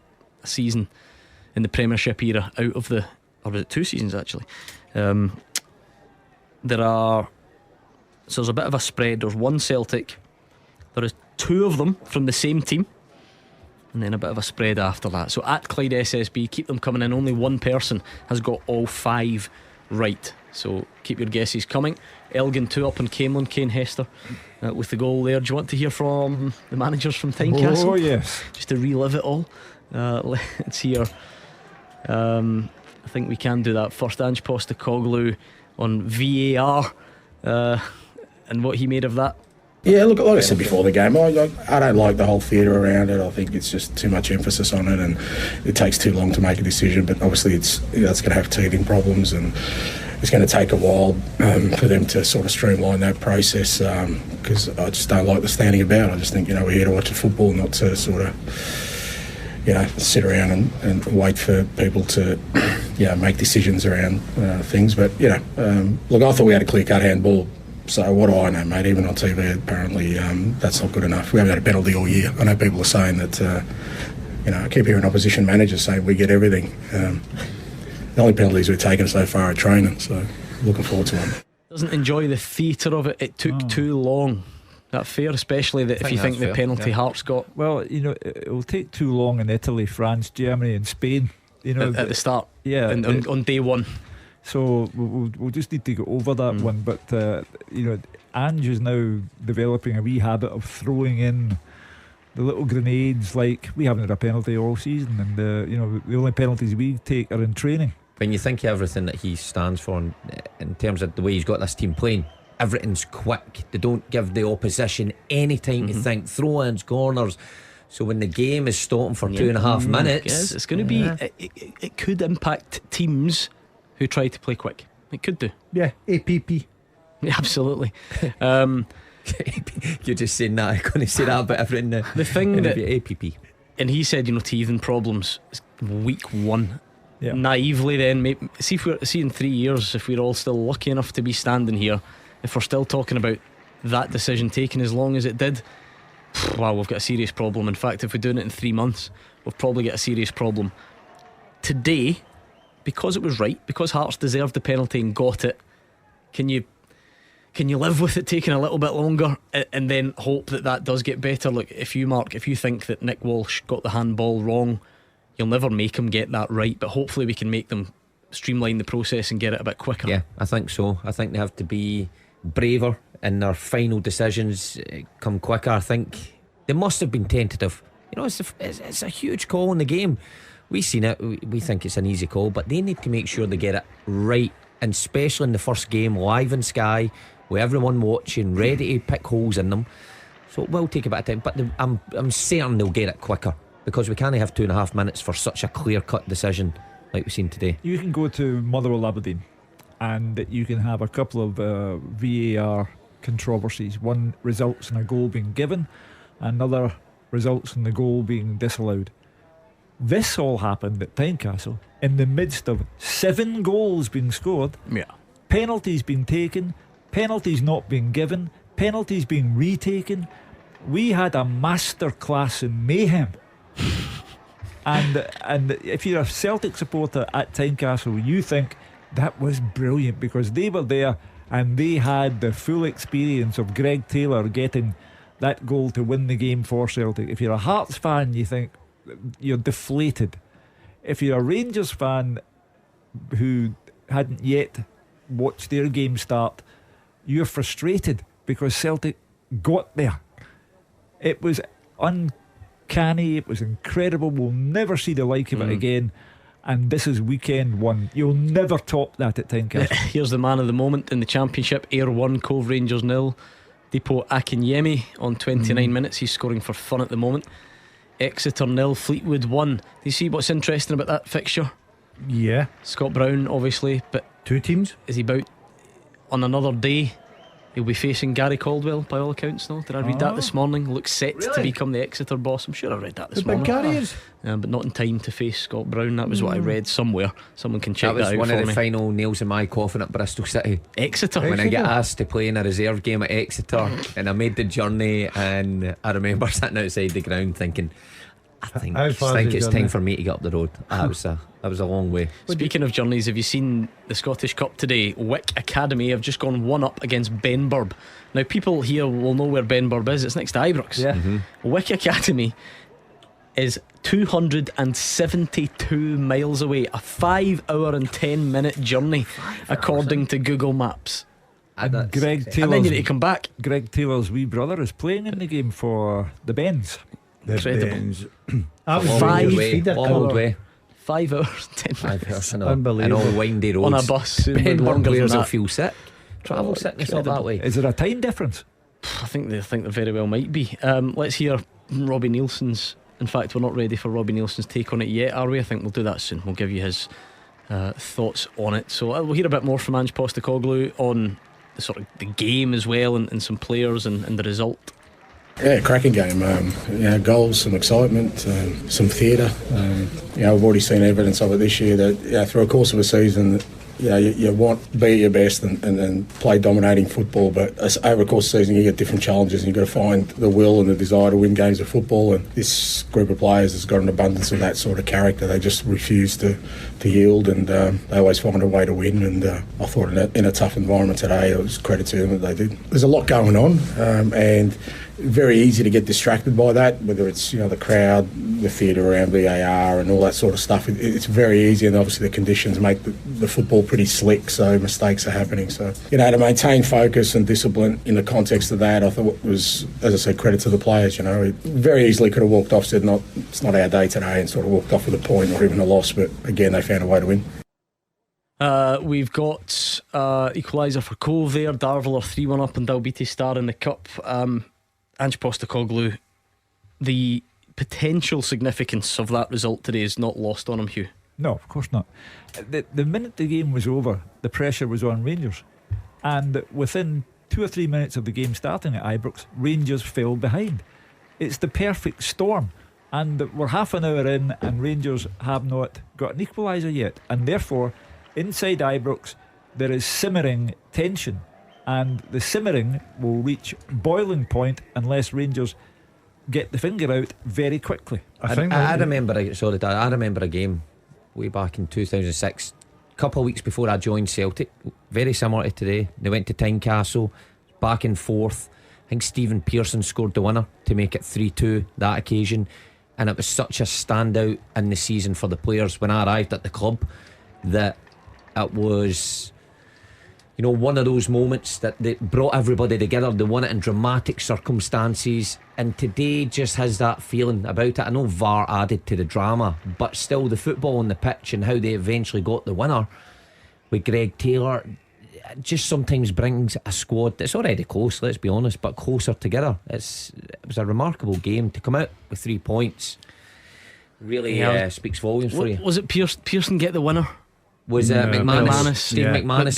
season in the Premiership era out of the, or was it 2 seasons actually? There's a bit of a spread. There's one Celtic, there is 2 of them from the same team, and then a bit of a spread after that. So at Clyde SSB, keep them coming in. Only one person has got all 5 right, so keep your guesses coming. Elgin 2 up on Camelon, Kane Hester with the goal there. Do you want to hear from the managers from Tynecastle? Oh yes. Just to relive it all. Let's hear. I think we can do that first. Ange Postecoglou on VAR and what he made of that. Yeah, look, like I said before the game, I don't like the whole theatre around it. I think it's just too much emphasis on it, and it takes too long to make a decision. But obviously, that's going to have teething problems, and it's going to take a while for them to sort of streamline that process. Because I just don't like the standing about. I just think we're here to watch a football, not to sort of sit around and wait for people to make decisions around things. But look, I thought we had a clear-cut handball. So what do I know, mate? Even on TV, apparently that's not good enough. We haven't had a penalty all year. I know people are saying that. I keep hearing opposition managers say we get everything. The only penalties we've taken so far are training. So looking forward to one. Doesn't enjoy the theatre of it. It took too long. That fair, especially that if you think the penalty Hearts got. Well, it will take too long in Italy, France, Germany, and Spain. At the start. Yeah, on day one. So we'll just need to get over that one. But Ange is now developing a wee habit of throwing in the little grenades. Like, we haven't had a penalty all season, and the only penalties we take are in training. When you think of everything that he stands for in terms of the way he's got this team playing, everything's quick. They don't give the opposition any time to think. Throw-ins, corners. So when the game is stopping for 2.5 minutes, yes, it's going to be. It could impact teams who try to play quick. It could do. Yeah, APP. Yeah, absolutely. You're just saying that. I'm going to say that about everything. The thing in that the APP. And he said, teething problems week 1. Yeah. Naively, then see in 3 years, if we're all still lucky enough to be standing here, if we're still talking about that decision taken as long as it did, wow, we've got a serious problem. In fact, if we're doing it in 3 months, we've probably got a serious problem. Today, because it was right, because Hearts deserved the penalty and got it, can you live with it taking a little bit longer and then hope that does get better? Look, if you think that Nick Walsh got the handball wrong, you'll never make him get that right, but hopefully we can make them streamline the process and get it a bit quicker. Yeah, I think so. I think they have to be braver in their final decisions, come quicker. I think they must have been tentative. It's a huge call in the game. We've seen it, we think it's an easy call, but they need to make sure they get it right, and especially in the first game, live in Sky, with everyone watching, ready to pick holes in them. So it will take a bit of time, but I'm certain they'll get it quicker, because we can't have 2.5 minutes for such a clear-cut decision like we've seen today. You can go to Motherwell Aberdeen and you can have a couple of VAR controversies. One results in a goal being given, another results in the goal being disallowed. This all happened at Tynecastle in the midst of 7 goals being scored, penalties being taken, penalties not being given, penalties being retaken. We had a masterclass in mayhem. and if you're a Celtic supporter at Tynecastle, you think that was brilliant, because they were there and they had the full experience of Greg Taylor getting that goal to win the game for Celtic. If you're a Hearts fan, you think you're deflated. If you're a Rangers fan who hadn't yet watched their game start, you're frustrated because Celtic got there. It was uncanny, it was incredible. We'll never see the like of it again. And this is weekend 1. You'll never top that at Tynecastle. Here's the man of the moment in the Championship. Ayr 1, Cove Rangers 0. Depot Akinyemi on 29 minutes. He's scoring for fun at the moment. Exeter 0, Fleetwood 1. Do you see what's interesting about that fixture? Yeah. Scott Brown, obviously, but 2 teams. Is he about on another day? He'll be facing Gary Caldwell by all accounts. No, did I read that this morning? Looks set to become the Exeter boss. I'm sure I read that this morning. Gary is, but not in time to face Scott Brown. That was what I read somewhere. Someone can check that out. That was one of the me. final nails in my coffin at Bristol City. Exeter. When I get asked to play in a reserve game at Exeter, and I made the journey, and I remember sitting outside the ground thinking, I think it's time for me to get up the road. That was a long way. Speaking of journeys, have you seen the Scottish Cup today? Wick Academy have just gone 1-up against Benburb. Now people here will know where Benburb is. It's next to Ibrox. Wick Academy is 272 miles away. A 5 hour and 10 minute journey according to Google Maps. And Greg Taylor's, and then you need to come back. Greg Taylor's wee brother is playing in the game for the Bens. Incredible. All the way. 5 hours, 10 minutes. Unbelievable. And all windy roads. On a bus. Benburb players will feel sick. Travel sickness not that way. Is there a time difference? I think there very well might be. Let's hear Robbie Nielsen's. In fact, we're not ready for Robbie Nielsen's take on it yet, are we? I think we'll do that soon. We'll give you his thoughts on it. So we'll hear a bit more from Ange Postecoglou on the sort of the game as well, and some players and the result. Yeah, cracking game. Goals, some excitement, some theatre. We've already seen evidence of it this year that through a course of a season, you want to be at your best and play dominating football, but over a course of the season you get different challenges and you've got to find the will and the desire to win games of football, and this group of players has got an abundance of that sort of character. They just refuse to yield, and they always find a way to win, and I thought in a tough environment today it was credit to them that they did. There's a lot going on, and very easy to get distracted by that, whether it's the crowd, the theatre around VAR and all that sort of stuff. It's very easy, and obviously the conditions make the football pretty slick, so mistakes are happening. So to maintain focus and discipline in the context of that, I thought was, as I said, credit to the players. It very easially could have walked off, said it's not our day today, and sort of walked off with a point or even a loss, but again they found a way to win. We've got equaliser for Cove there. Darvel are 3-1 up and Dalbeattie Star in the Cup. Ange Postecoglou, the potential significance of that result today is not lost on him, Hugh. No, of course not. The minute the game was over, the pressure was on Rangers. and within 2 or 3 minutes of the game starting at Ibrox, Rangers fell behind. It's the perfect storm, and we're half an hour in and Rangers have not got an equaliser yet, and therefore inside Ibrox there is simmering tension, and the simmering will reach boiling point unless Rangers get the finger out very quickly. I remember a game way back in 2006, a couple of weeks before I joined Celtic, very similar to today. They went to Tynecastle, back and forth. I think Stephen Pearson scored the winner to make it 3-2 that occasion, and it was such a standout in the season for the players when I arrived at the club that it was, you know, one of those moments that they brought everybody together. They won it in dramatic circumstances, and today just has that feeling about it. I know VAR added to the drama, but still the football on the pitch and how they eventually got the winner with Greg Taylor just sometimes brings a squad that's already close, let's be honest, but closer together. It was a remarkable game to come out with 3 points. Really speaks volumes for you. Was it Pearson get the winner? Was it McManus? Steve McManus.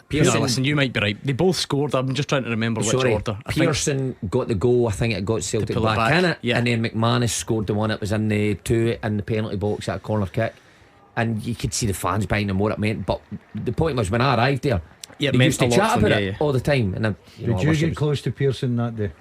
Pearson. Listen, you might be right. They both scored. I'm just trying to remember which order. Pearson got the goal. I think it got Celtic back in it, and then McManus scored the one. It was in the 2 in the penalty box at a corner kick, and you could see the fans behind him what it meant. But the point was, when I arrived there, they used to chat about it all the time. And did you get close to Pearson that day?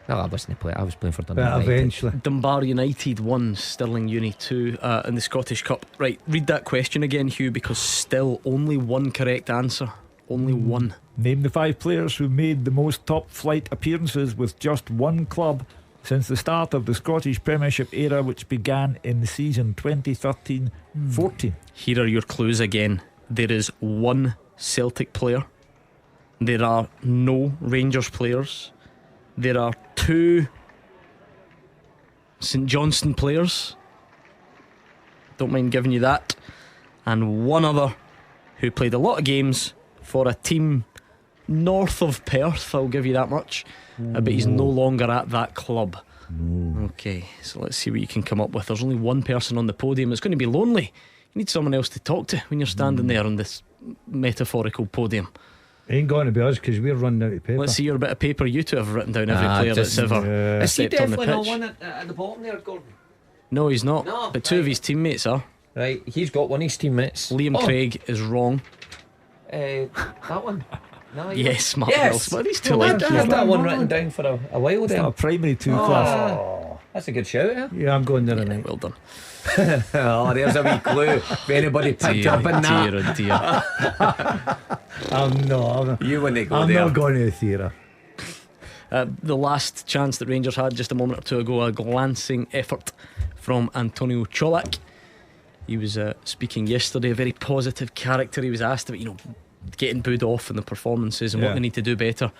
No, I wasn't playing. I was playing for Dunbar. But eventually, Dunbar United 1, Stirling Uni 2 in the Scottish Cup. Right, read that question again, Hugh, because still only one correct answer. Only one. Name the 5 players who made the most top flight appearances with just one club since the start of the Scottish Premiership era, which began in the season 2013-14. Here are your clues again. There is one Celtic player. There are no Rangers players. There are 2 St Johnstone players. Don't mind giving you that. And one other who played a lot of games for a team north of Perth, I'll give you that much. But he's no longer at that club. Okay, so let's see what you can come up with. There's only one person on the podium. It's going to be lonely. You need someone else to talk to when you're standing there on this metaphorical podium. Ain't going to be us because we're running out of paper. Let's see your bit of paper. You two have written down every player that's ever Is he stepped on the definitely not pitch. one at the bottom there, Gordon? No, he's not. No, but 2 of his teammates are. Right, he's got one of his teammates. Liam Craig is wrong. That one? No, yes, Mark yes. Wilson. Well, these two I like had that one written down for a while It's there. not a primary 2 class. That's a good shout, eh? Yeah, I'm going there tonight. Well done. Oh, there's a wee clue. If anybody picked up in that. Dear, oh dear. You wouldn't go I'm there. not going to the theatre. The last chance that Rangers had just a moment or two ago, a glancing effort from Antonio Colak. He was speaking yesterday, a very positive character. He was asked about, getting booed off in the performances and what they need to do better.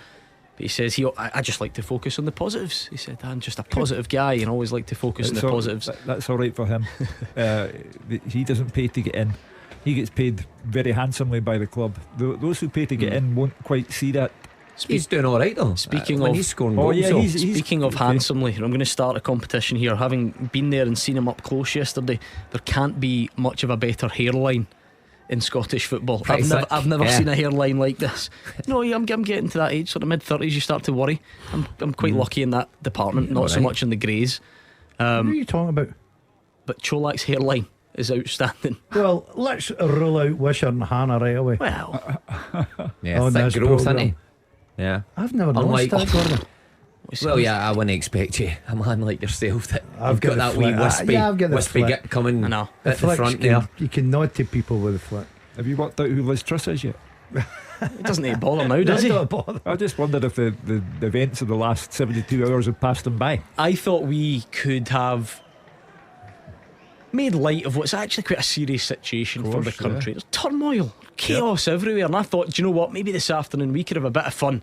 But he says, I just like to focus on the positives. He said, I'm just a positive guy and always like to focus on the positives. That's alright for him. He doesn't pay to get in. He gets paid very handsomely by the club. Those who pay to get in won't quite see that. He's doing alright though. Speaking when of he's scoring goals, speaking of handsomely, I'm going to start a competition here. Having been there and seen him up close yesterday, there can't be much of a better hairline in Scottish football. I've never seen a hairline like this. No, I'm getting to that age, sort of mid-30s. You start to worry. I'm quite lucky in that department, not so much in the greys. What are you talking about? But Cholak's hairline is outstanding. Well, let's rule out Wisher and Hannah right away. Well, thick growth, isn't he? Yeah, I've never noticed that, Gordon. Well, yeah, I wouldn't expect you, a man like yourself, that I've got that wee wispy git coming at the front there. You can nod to people with a flick. Have you worked out who Liz Truss is yet? It doesn't even bother now, does he? I just wondered if the events of the last 72 hours have passed him by. I thought we could have made light of what's actually quite a serious situation for the country. There's turmoil, chaos everywhere, and I thought, do you know what, maybe this afternoon we could have a bit of fun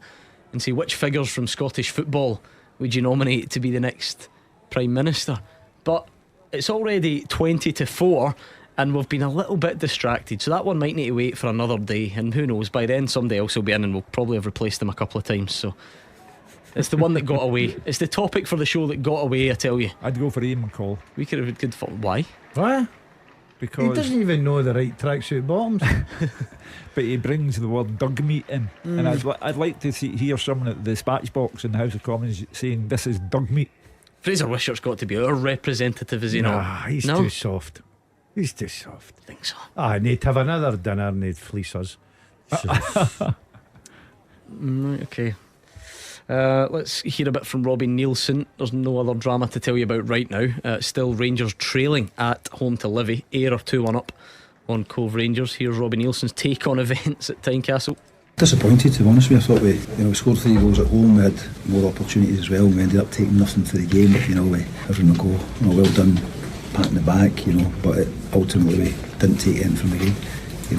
and see which figures from Scottish football would you nominate to be the next Prime Minister. But it's already 20-4 and we've been a little bit distracted, so that one might need to wait for another day, and who knows, by then somebody else will be in and we'll probably have replaced them a couple of times. So it's the one that got away. It's the topic for the show that got away, I tell you. I'd go for Ian McCall. We could have had good fun. Why? What? because he doesn't even know the right tracksuit bottoms. but he brings the word dug meat in, and I'd like to hear someone at the dispatch box in the House of Commons saying this is dug meat. Fraser Wishart's got to be our representative, is he not? He's too soft. He's too soft. I think so. Need to have another dinner and he'd fleece us. Okay. Let's hear a bit from Robbie Nielsen. There's no other drama to tell you about right now. Still Rangers trailing at home to Livy. Ayr are 2-1 up on Cove Rangers. Here's Robbie Nielsen's take on events at Tynecastle. Disappointed, to be honest with you. I thought we scored 3 goals at home. We had more opportunities as well. We ended up taking nothing to the game. We everyone will go, well done, pat in the back, but ultimately we didn't take anything from the game.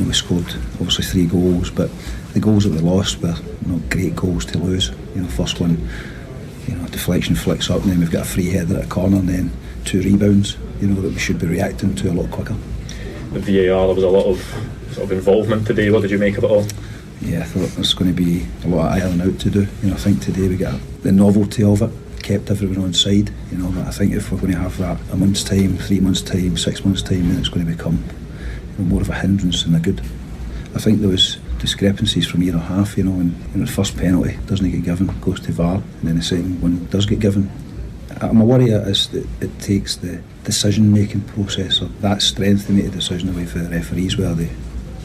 We scored obviously 3 goals, but the goals that we lost were not great goals to lose. First one, deflection flicks up, and then we've got a free header at a corner, and then 2 rebounds, that we should be reacting to a lot quicker. The VAR, there was a lot of sort of involvement today. What did you make of it all? Yeah, I thought there's going to be a lot of ironing out to do. I think today we got the novelty of it, kept everyone on side. But I think if we're going to have that a month's time, 3 months' time, 6 months' time, then it's going to become more of a hindrance than a good. I think there was discrepancies from year and a half, when the first penalty doesn't get given, goes to VAR, and then the second one does get given. My worry is that it takes the decision making process or that strength to make a decision away for the referees, where they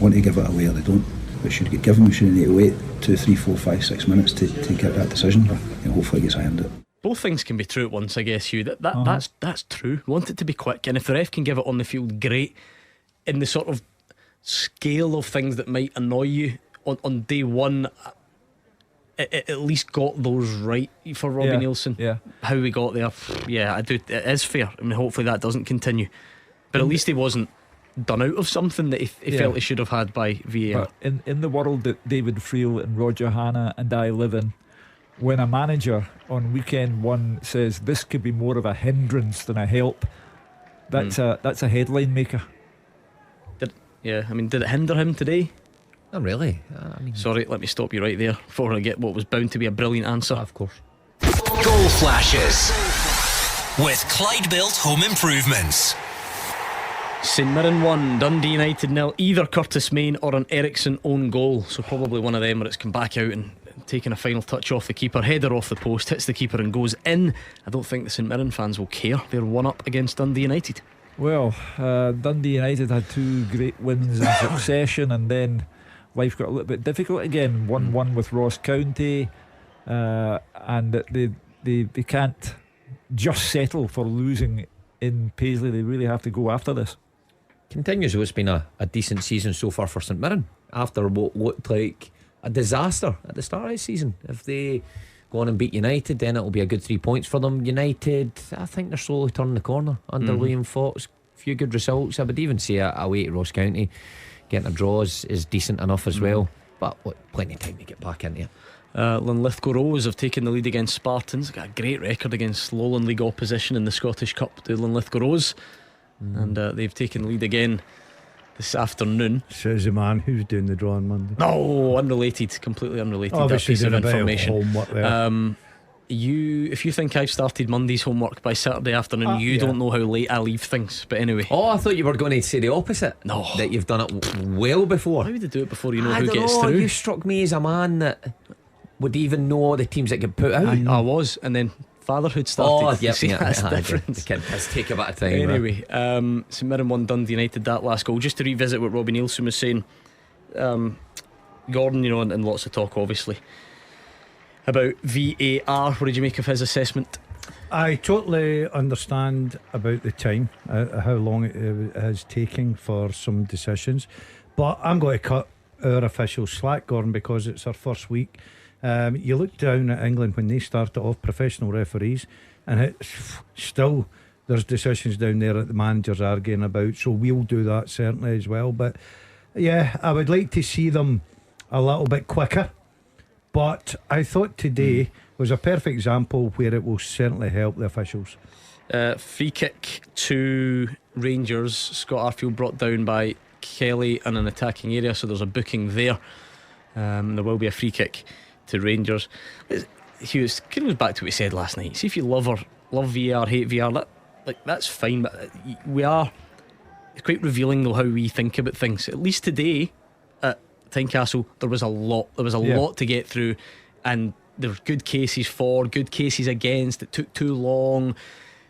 want to give it away or they don't. It should get given. We shouldn't need to wait 2, 3, 4, 5, 6 minutes to get that decision, but hopefully it gets ironed out. Both things can be true at once, I guess, Hugh. That's true. Want it to be quick, and if the ref can give it on the field, great. In the sort of scale of things that might annoy you on day one, it at least got those right for Robbie Nielsen. Yeah. How we got there, I do. It is fair. I mean, hopefully that doesn't continue, but at least he wasn't done out of something that he felt he should have had by VAR. But in the world that David Friel and Roger Hanna and I live in, when a manager on weekend one says this could be more of a hindrance than a help, that's a headline maker. Did it hinder him today? Not really. Sorry, let me stop you right there before I get what was bound to be a brilliant answer. Of course. Goal flashes with Clyde Built Home Improvements. St Mirren 1, Dundee United 0. Either Curtis Main or an Eriksson own goal, so probably one of them where it's come back out and taken a final touch off the keeper. Header off the post, hits the keeper and goes in. I don't think the St Mirren fans will care. They're 1 up against Dundee United. Well, Dundee United had 2 great wins in succession, and then life got a little bit difficult again. 1-1 with Ross County, and they can't just settle for losing in Paisley. They really have to go after this. Continues. It's been a decent season so far for St Mirren after what looked like a disaster at the start of the season. If they go on and beat United, then it'll be a good 3 points for them. United, I think they're slowly turning the corner under Liam Fox. A few good results. I would even say away to Ross County, getting a draw is decent enough as well. But plenty of time to get back into it. Linlithgow Rose have taken the lead against Spartans. Got a great record against Lowland League opposition in the Scottish Cup to Linlithgow Rose, and they've taken the lead again this afternoon. Says the man who's doing the draw on Monday. No, unrelated, completely unrelated. Obviously, that piece of information. Homework there. If you think I've started Monday's homework by Saturday afternoon, you don't know how late I leave things. But anyway. I thought you were going to say the opposite. No, that you've done it well before. How would they do it before you know who gets through? You struck me as a man that would even know the teams that get put out. I was, and then fatherhood started. That's the difference. The kid has taken a bit of time. Anyway, St Mirren 1, Dundee United, that last goal. Just to revisit what Robbie Nielsen was saying, Gordon, and lots of talk obviously about VAR. What did you make of his assessment? I totally understand about the time, how long it is taking for some decisions, but I'm going to cut our officials slack, Gordon, because it's our first week. You look down at England when they started off, professional referees, and it's still there's decisions down there that the managers arguing about, so we'll do that certainly as well. But yeah, I would like to see them a little bit quicker, but I thought today was a perfect example where it will certainly help the officials. Free kick to Rangers. Scott Arfield brought down by Kelly in an attacking area, so there's a booking there. There will be a free kick to Rangers. Hugh, it goes back to what we said last night. See, if you love VAR, hate VAR, that's fine, but we are It's quite revealing though how we think about things. At least today at Tynecastle there was a lot to get through, and there were good cases for, good cases against. It took too long.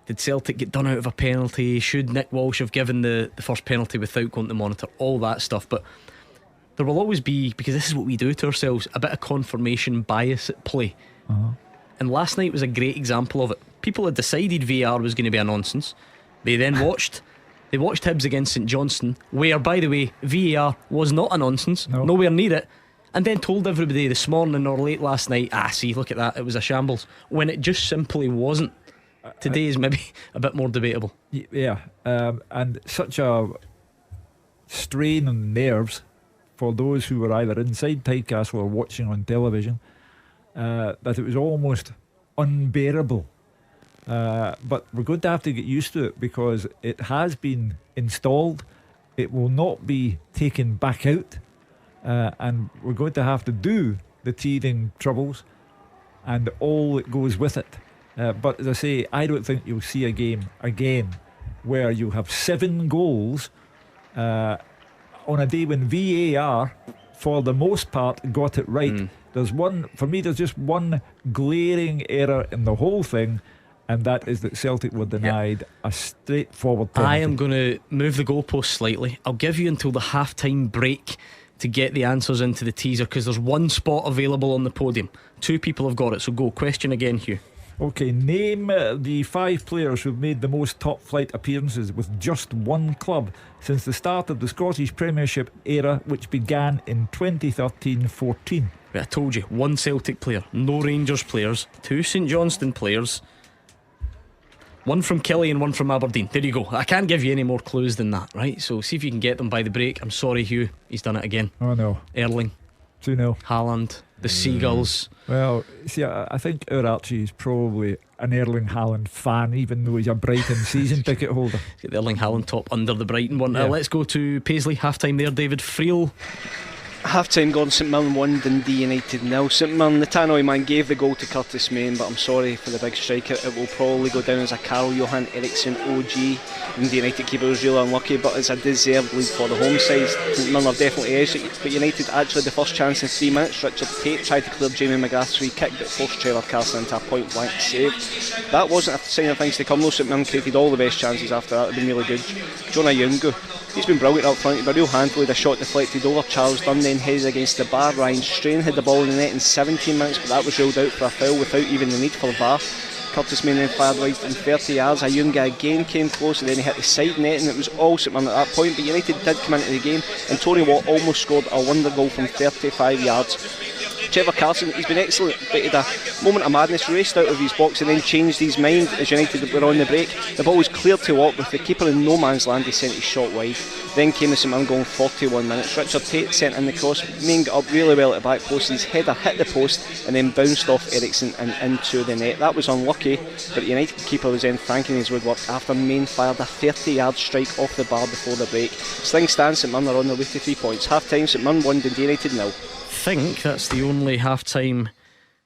Did Celtic get done out of a penalty? Should Nick Walsh have given the first penalty without going to monitor? All that stuff. But there will always be, because this is what we do to ourselves, a bit of confirmation bias at play. And last night was a great example of it. People had decided VAR was going to be a nonsense. They then watched Hibs against St Johnstone, where, by the way, VAR was not a nonsense, nowhere near it, and then told everybody this morning or late last night, see, look at that, it was a shambles, when it just simply wasn't. Today is maybe a bit more debatable. And such a strain on nerves for those who were either inside Tynecastle or watching on television, that it was almost unbearable. But we're going to have to get used to it, because it has been installed. It will not be taken back out, and we're going to have to do the teething troubles and all that goes with it. But as I say, I don't think you'll see a game again where you have 7 goals on a day when VAR, for the most part, got it right. There's just one glaring error in the whole thing, and that is that Celtic were denied a straightforward penalty. I am going to move the goalpost slightly. I'll give you until the half-time break to get the answers into the teaser, because there's one spot available on the podium. 2 people have got it, so go. Question again, Hugh. Okay, name the 5 players who've made the most top flight appearances with just one club since the start of the Scottish Premiership era, which began in 2013-14. I told you, 1 Celtic player, no Rangers players, 2 St Johnstone players, 1 from Killie and 1 from Aberdeen. There you go. I can't give you any more clues than that, right? So see if you can get them by the break. I'm sorry, Hugh, he's done it again. Oh no. Erling, 2-0. Haaland, the Seagulls. Well, see, I think our Archie is probably an Erling Haaland fan, even though he's a Brighton season ticket holder. Get the Erling Haaland top under the Brighton one. Let's go to Paisley. Half time there, David Friel. Half time gone, St Mirren 1, Dundee United 0. St Mirren, the Tannoy man gave the goal to Curtis Main, but I'm sorry for the big striker, it will probably go down as a Carl Johan Eriksson OG. The United keeper was really unlucky, but it's a deserved lead for the home side. St Mirren have definitely edged it, but United actually the first chance in 3 minutes. Richard Tate tried to clear Jamie McGrath's free kick, but forced Trevor Carson into a point blank save. That wasn't a sign of things to come though. St Mirren created all the best chances after that. It's been really good. Jonah Yungu, he's been brilliant up front. He's been a real handful. The shot deflected over Charles Dunn, then headed against the bar. Ryan Strain had the ball in the net in 17 minutes, but that was ruled out for a foul without even the need for VAR. Curtis Main then fired wide from 30 yards. Ayunga again came close, and then he hit the side net, and it was all St Mirren at that point. But United did come into the game, and Tony Watt almost scored a wonder goal from 35 yards. Trevor Carson, he's been excellent, but he had a moment of madness, raced out of his box and then changed his mind as United were on the break. The ball was cleared to Watt with the keeper in no man's land. He sent his shot wide. Then came the St Mirren goal in 41 minutes. Richard Tate sent in the cross. Main got up really well at the back post. His header hit the post and then bounced off Eriksson and into the net. That was unlucky, but the United keeper was then thanking his woodwork after Main fired a 30-yard strike off the bar before the break. As things stand, St Mirren are on their way to 3 points. Half time, St Mirren 1, Dundee United 0. I think that's the only half-time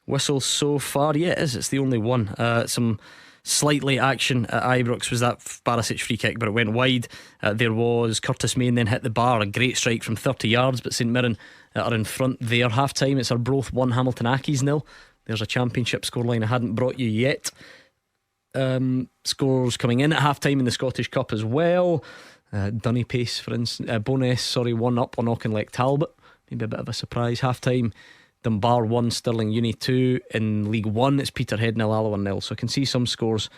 whistle so far. Yeah, it is. It's the only one. Some slight late action at Ibrox was that Barisic free kick, but it went wide. There was Curtis Main then hit the bar, a great strike from 30 yards, but St Mirren are in front there. Half-time, it's Arbroath 1, Hamilton Accies 0. There's a championship scoreline I hadn't brought you yet. Scores coming in at half-time in the Scottish Cup as well. Dunny Pace, for instance, Bowness 1 up on Auchinleck Talbot. Maybe a bit of a surprise. Half time, Dunbar 1, Stirling Uni 2. In League 1, it's Peterhead 0, Alloa 0. So I can see some scores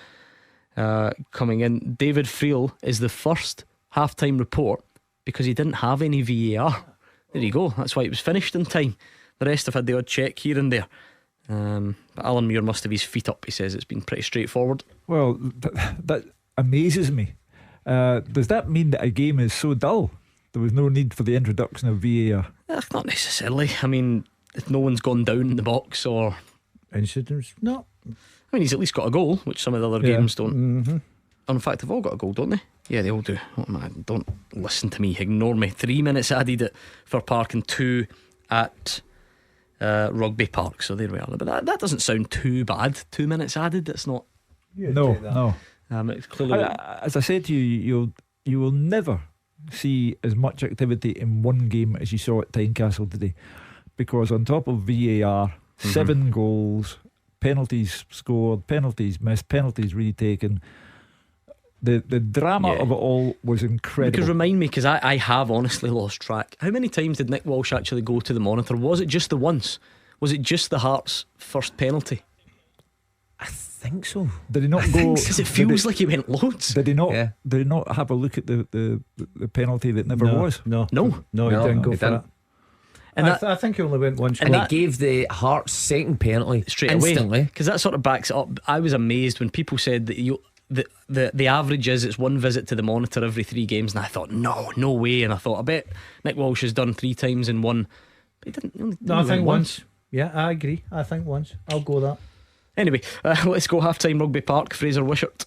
coming in. David Friel is the first half time report because he didn't have any VAR. There you go. That's why it was finished in time. The rest have had the odd check here and there. But Alan Muir must have his feet up. He says it's been pretty straightforward. Well, that amazes me. Does that mean that a game is so dull there was no need for the introduction of VAR? Not necessarily. I mean, if no one's gone down in the box or incidents, no. I mean, he's at least got a goal, which some of the other games don't. In fact, they've all got a goal, don't they? Yeah, they all do. Oh, man, don't listen to me, ignore me. 3 minutes added at Fir Park and 2 at Rugby Park. So there we are. But that doesn't sound too bad. 2 minutes added. That's not. No. It's clearly as I said to you, you will never see as much activity in one game as you saw at Tynecastle today, because on top of VAR, 7 goals, penalties scored, penalties missed, penalties retaken, the drama of it all was incredible. Because remind me, because I have honestly lost track. How many times did Nick Walsh actually go to the monitor? Was it just the once? Was it just the Hearts' first penalty? I think so. Did he not go? Because it feels like he went loads. Did he not? Yeah. Did he not have a look at the penalty that never was? No, he didn't go for it. And I think he only went once. And he gave the Hearts' second penalty straight instantly. Because that sort of backs it up. I was amazed when people said that the average is it's one visit to the monitor every 3 games, and I thought no way. And I thought, I bet Nick Walsh has done 3 times in one. But he didn't. No, I think once. Yeah, I agree. I think once. I'll go that. Anyway, let's go half-time. Rugby Park, Fraser Wishart.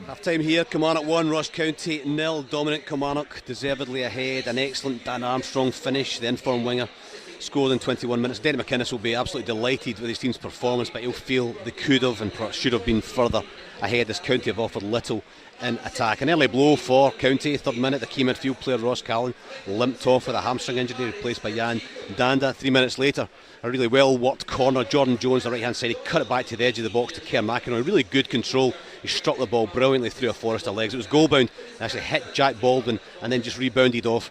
Half-time here, Kilmarnock 1, Ross County 0. Dominic Kilmarnock deservedly ahead. An excellent Dan Armstrong finish. The informed winger scored in 21 minutes. Denny McInnes will be absolutely delighted with his team's performance, but he'll feel they could have and should have been further ahead, as County have offered little in attack. An early blow for County. 3rd minute, the key midfield player Ross Callan limped off with a hamstring injury, replaced by Jan Danda. 3 minutes later, a really well worked corner. Jordan Jones, the right hand side, he cut it back to the edge of the box to Kerr McInroy. Really good control. He struck the ball brilliantly through a forest of legs. It was goal bound, actually hit Jack Baldwin and then just rebounded off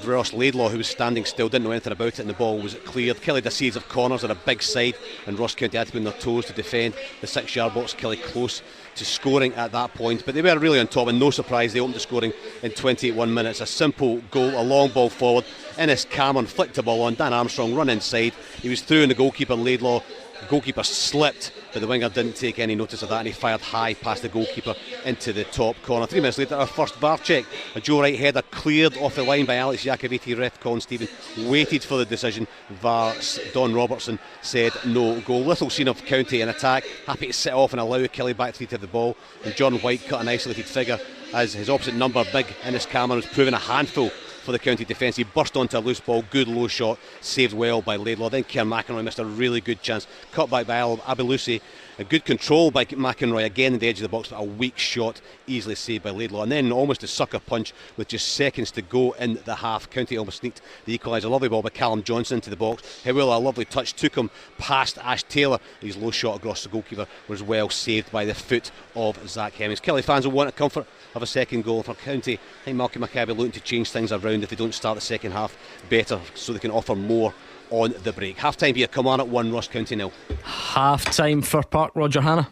Ross Laidlaw, who was standing still, didn't know anything about it, and the ball was cleared. Kelly did a series of corners on a big side, and Ross County had to be on their toes to defend the 6-yard box. Kelly close to scoring at that point, but they were really on top, and no surprise they opened the scoring in 28 minutes. A simple goal, a long ball forward. Innes Cameron flicked the ball on. Dan Armstrong run inside. He was through in the goalkeeper Laidlaw. The goalkeeper slipped, but the winger didn't take any notice of that, and he fired high past the goalkeeper into the top corner. 3 minutes later, our first VAR check. A Joe Wright header cleared off the line by Alex Iacoviti. Ref Colin Stephen waited for the decision. VAR Don Robertson said no goal. Little scene of County in attack, happy to sit off and allow Kelly back to the ball, and John White cut an isolated figure as his opposite number, big Innes Cameron, was proving a handful for the County defence. He burst onto a loose ball, good low shot, saved well by Laidlaw. Then Kerr McInroy missed a really good chance, cut back by Abelusi. A good control by McInroy again in the edge of the box, but a weak shot easily saved by Laidlaw. And then almost a sucker punch with just seconds to go in the half. County almost sneaked the equaliser. A lovely ball by Callum Johnson into the box. However, a lovely touch took him past Ash Taylor. His low shot across the goalkeeper was well saved by the foot of Zach Hemmings. Kelly fans will want a comfort of a second goal for County. I think Malcolm Maccabi looking to change things around if they don't start the second half better, so they can offer more on the break. Half time here, Kilmarnock 1, Ross County 0. Half time for Park, Roger Hanna.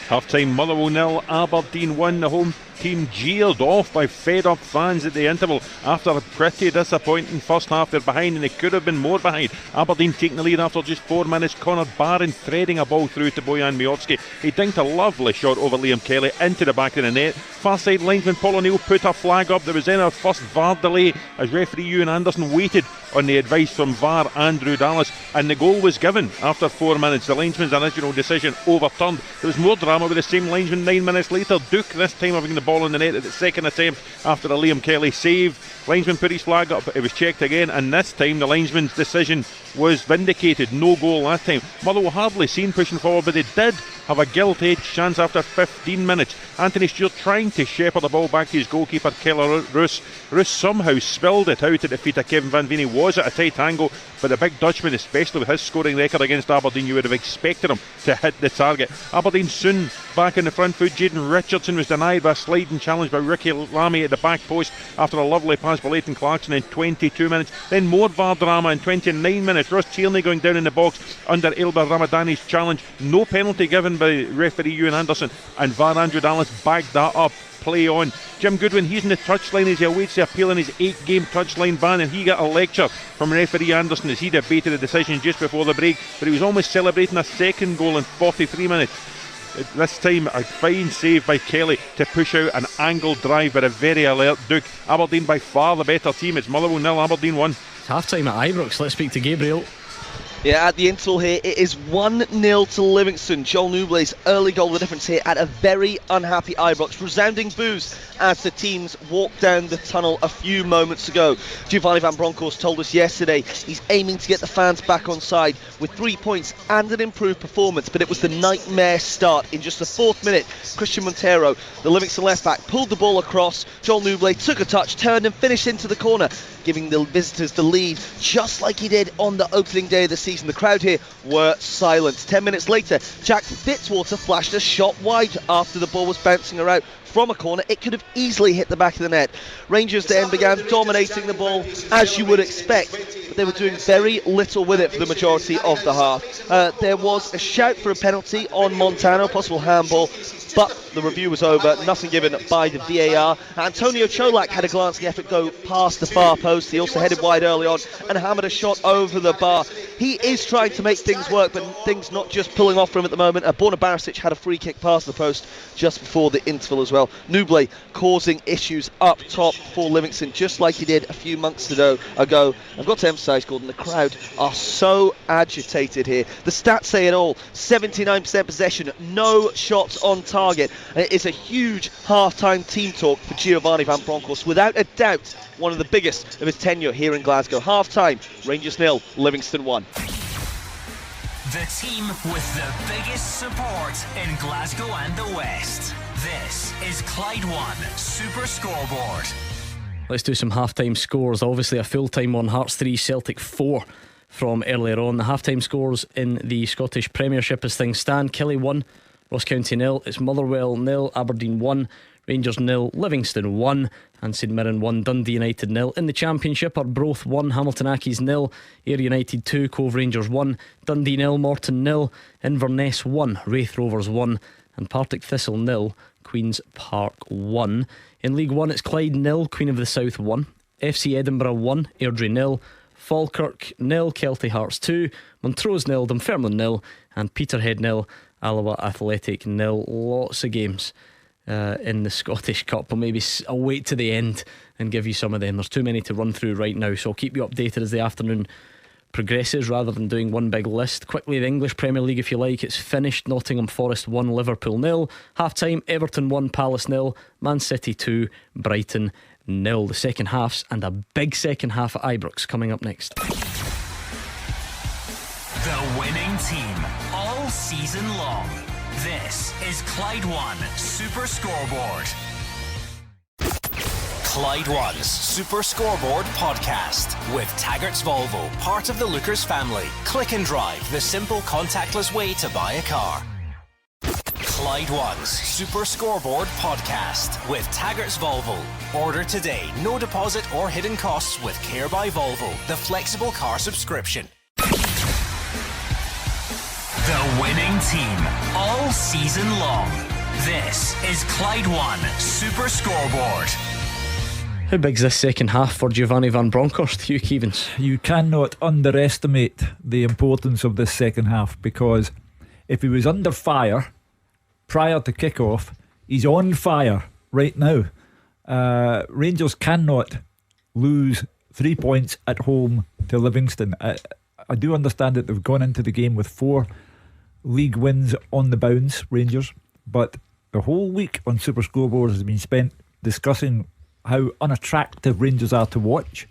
Half time, Motherwell 0, Aberdeen 1. The home team jeered off by fed up fans at the interval after a pretty disappointing first half. They're behind and they could have been more behind. Aberdeen taking the lead after just 4 minutes. Conor Barron threading a ball through to Bojan Miovski. He dinked a lovely shot over Liam Kelly into the back of the net. Far side linesman Paul O'Neill put a flag up. There was then our first VAR delay as referee Ewan Anderson waited on the advice from VAR Andrew Dallas, and the goal was given after 4 minutes. The linesman's original decision overturned. There was more drama with the same linesman 9 minutes later. Duke this time having the ball in the net at the second attempt after a Liam Kelly save. Linesman put his flag up, it was checked again, and this time the linesman's decision was vindicated. No goal last time. Motherwell hardly seen pushing forward, but they did have a gilt-edged chance after 15 minutes. Anthony Stewart trying to shepherd the ball back to his goalkeeper Keller Roos. Roos somehow spilled it out at the feet of Kevin Van Veen. Was at a tight angle, but the big Dutchman, especially with his scoring record against Aberdeen, you would have expected him to hit the target. Aberdeen soon back in the front foot. Jaden Richardson was denied by a sliding challenge by Ricky Lamy at the back post after a lovely pass by Leighton Clarkson in 22 minutes. Then more VAR drama in 29 minutes. Ross Tierney going down in the box under Elba Ramadani's challenge. No penalty given by referee Ewan Anderson, and VAR Andrew Dallas bagged that up. Play on. Jim Goodwin, he's in the touchline as he awaits the appeal in his 8-game touchline ban, and he got a lecture from referee Anderson as he debated the decision just before the break, but he was almost celebrating a second goal in 43 minutes. This time a fine save by Kelly to push out an angled drive by a very alert Duke. Aberdeen by far the better team. It's Motherwell 0, Aberdeen 1. Half time at Ibrox. Let's speak to Gabriel. Yeah, at the interval here, it is 1-0 to Livingston. Joel Newblay's early goal, the difference here at a very unhappy Ibrox. Resounding boos as the teams walked down the tunnel a few moments ago. Giovanni Van Bronckhorst told us yesterday he's aiming to get the fans back on side with 3 points and an improved performance, but it was the nightmare start. In just the 4th minute, Christian Montero, the Livingston left-back, pulled the ball across. Joel Newblay took a touch, turned and finished into the corner, giving the visitors the lead, just like he did on the opening day of the season. The crowd here were silent. 10 minutes later, Jack Fitzwater flashed a shot wide after the ball was bouncing around from a corner. It could have easily hit the back of the net. Rangers then began dominating the ball, as you would expect, but they were doing very little with it for the majority of the half. There was a shout for a penalty on Montano, possible handball, but the review was over, nothing given by the VAR. Antonio Cholak had a glancing effort go past the far post. He also headed wide early on and hammered a shot over the bar. He is trying to make things work, but things not just pulling off for him at the moment. Borna Barisic had a free kick past the post just before the interval as well. Newblay causing issues up top for Livingston, just like he did a few months ago. I've got to emphasise, Gordon, the crowd are so agitated here. The stats say it all. 79% possession, no shots on target. And it is a huge half-time team talk for Giovanni Van Bronckhorst. Without a doubt, one of the biggest of his tenure here in Glasgow. Half-time, Rangers 0, Livingston 1. The team with the biggest support in Glasgow and the West. This is Clyde One Super Scoreboard. Let's do some half-time scores. Obviously a full-time one. Hearts 3, Celtic 4 from earlier on. The half-time scores in the Scottish Premiership as things stand: Killie 1, Ross County 0, it's Motherwell 0, Aberdeen 1, Rangers 0, Livingston 1, and St Mirren 1, Dundee United 0. In the Championship, Arbroath 1, Hamilton Accies 0, Ayr United 2, Cove Rangers 1, Dundee 0, Morton 0, Inverness 1, Wraith Rovers 1, and Partick Thistle 0, Queen's Park 1. In League 1, it's Clyde 0, Queen of the South 1, FC Edinburgh 1, Airdrie 0, Falkirk 0, Kelty Hearts 2, Montrose 0, Dunfermline 0, and Peterhead 0, Alloa Athletic 0. Lots of games in the Scottish Cup. I'll maybe I'll wait to the end and give you some of them. There's too many to run through right now, so I'll keep you updated as the afternoon progresses rather than doing one big list. Quickly, the English Premier League, if you like. It's finished. Nottingham Forest 1, Liverpool 0. Half time, Everton 1, Palace 0, Man City 2, Brighton 0. The second halves, and a big second half at Ibrox coming up next. The winning team all season long. This is Clyde One Super Scoreboard. Clyde One's Super Scoreboard podcast with Taggart's Volvo, part of the Lookers family. Click and drive, the simple contactless way to buy a car. Clyde One's Super Scoreboard podcast with Taggart's Volvo. Order today, no deposit or hidden costs with Care by Volvo, the flexible car subscription. The winning team all season long. This is Clyde One Super Scoreboard. How big's this second half for Giovanni Van Bronckhorst, Hugh Keevins? You cannot underestimate the importance of this second half, because if he was under fire prior to kick-off, he's on fire right now. Rangers cannot lose 3 points at home to Livingston. I do understand that they've gone into the game with 4 league wins on the bounce, Rangers, but the whole week on Super Scoreboard has been spent discussing how unattractive Rangers are to watch.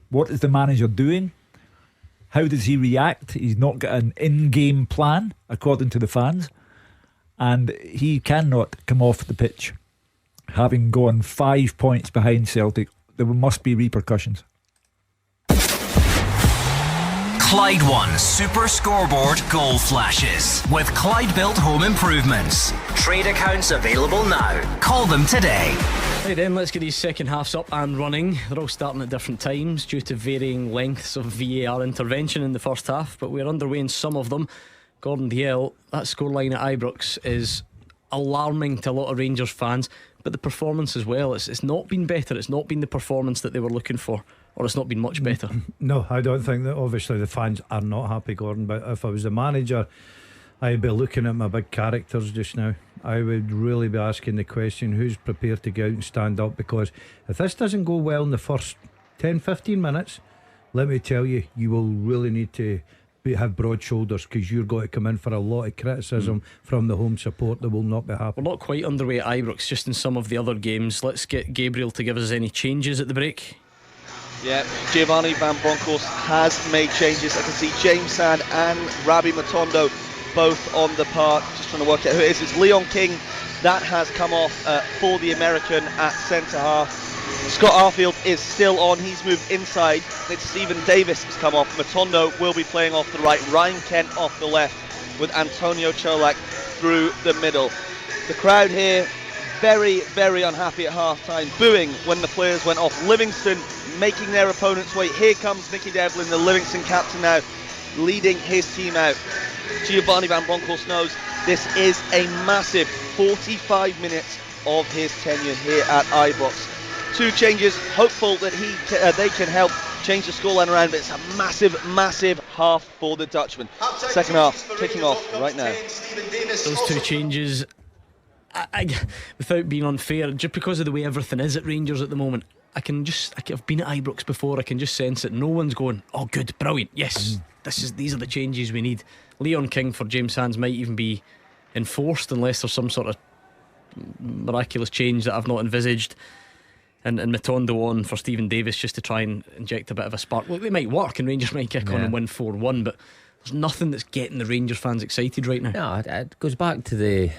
What is the manager doing? How does he react? He's not got an in-game plan, according to the fans, and he cannot come off the pitch having gone 5 points behind Celtic. There must be repercussions. Clyde One Super Scoreboard goal flashes with Clyde Built Home Improvements. Trade accounts available now. Call them today. Right then, let's get these second halves up and running. They're all starting at different times due to varying lengths of VAR intervention in the first half, but we're underway in some of them. Gordon DL, that scoreline at Ibrox is alarming to a lot of Rangers fans, but the performance as well, it's not been better. It's not been the performance that they were looking for, or it's not been much better. No, I don't think that. Obviously the fans are not happy, Gordon, but if I was the manager, I'd be looking at my big characters just now. I would really be asking the question, who's prepared to go out and stand up? Because if this doesn't go well in the first 10-15 minutes, let me tell you, you will really need to have broad shoulders, because you're going to come in for a lot of criticism from the home support that will not be happy. We're not quite underway at Ibrox, just in some of the other games. Let's get Gabriel to give us any changes at the break. Yeah, Giovanni Van Bronckhorst has made changes. I can see James Sand and Rabbi Matondo both on the park. Just trying to work out who it is. It's Leon King that has come off for the American at centre half. Scott Arfield is still on. He's moved inside. It's Stephen Davis has come off. Matondo will be playing off the right. Ryan Kent off the left with Antonio Cholak through the middle. The crowd here very, very unhappy at half-time, booing when the players went off. Livingston making their opponents wait. Here comes Nicky Devlin, the Livingston captain now, leading his team out. Giovanni Van Bronckhorst knows this is a massive 45 minutes of his tenure here at Ibrox. 2 changes, hopeful that they can help change the scoreline around, but it's a massive, massive half for the Dutchman. Second half kicking off right now. Those 2 changes, I, without being unfair, just because of the way everything is at Rangers at the moment, I've been at Ibrox before. I can just sense it. No one's going, oh good, brilliant, yes, these are the changes we need. Leon King for James Sands might even be enforced unless there's some sort of miraculous change that I've not envisaged. And Matondo on for Stephen Davis just to try and inject a bit of a spark. Look, they might work and Rangers might kick on and win 4-1, but there's nothing that's getting the Rangers fans excited right now. No, it goes back to the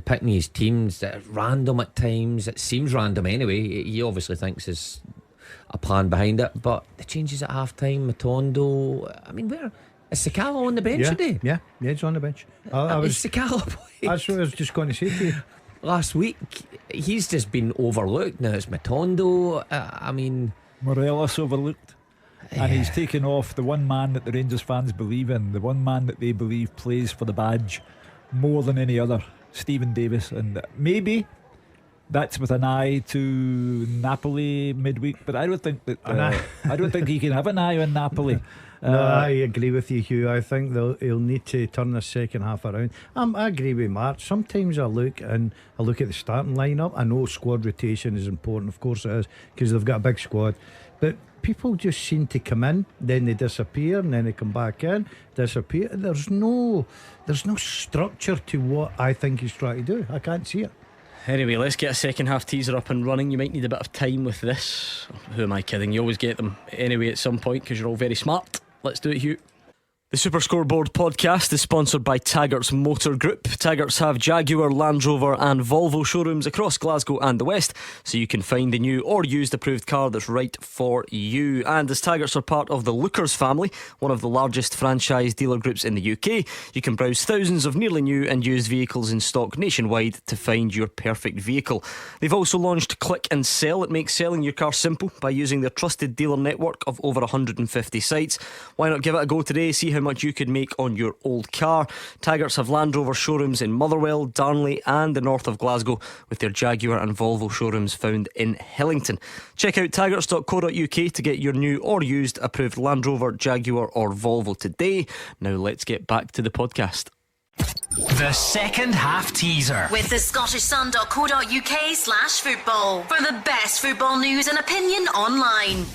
picking these teams that are random at times. It seems random anyway. He obviously thinks there's a plan behind it, but the changes at half time, Matondo, I mean, where is Sakala on the bench today? Yeah, he's on the bench. Is Sakala playing? That's what I was just going to say to you. Last week he's just been overlooked. Now it's Matondo. I mean, Morelos overlooked, and he's taken off the one man that the Rangers fans believe in, the one man that they believe plays for the badge more than any other, Stephen Davis. And maybe that's with an eye to Napoli midweek, but I don't think that I don't think he can have an eye on Napoli. No, I agree with you, Hugh. I think he'll need to turn the second half around. I agree with Mark. Sometimes I look at the starting lineup. I know squad rotation is important, of course it is, because they've got a big squad, but people just seem to come in, then they disappear, and then they come back in, disappear. There's no structure to what I think he's trying to do. I can't see it. Anyway, let's get a second half teaser up and running. You might need a bit of time with this. Who am I kidding? You always get them anyway at some point because you're all very smart. Let's do it, Hugh. The Super Scoreboard podcast is sponsored by Taggart's Motor Group. Taggart's have Jaguar, Land Rover and Volvo showrooms across Glasgow and the West, so you can find the new or used approved car that's right for you. And as Taggart's are part of the Lookers family, one of the largest franchise dealer groups in the UK, you can browse thousands of nearly new and used vehicles in stock nationwide to find your perfect vehicle. They've also launched Click and Sell. It makes selling your car simple by using their trusted dealer network of over 150 sites. Why not give it a go today? See how much you could make on your old car. Taggart's have Land Rover showrooms in Motherwell, Darnley and the north of Glasgow, with their Jaguar and Volvo showrooms found in Hillington. Check out taggarts.co.uk to get your new or used approved Land Rover, Jaguar or Volvo today. Now let's get back to the podcast. The second half teaser with the scottishsun.co.uk/football for the best football news and opinion online.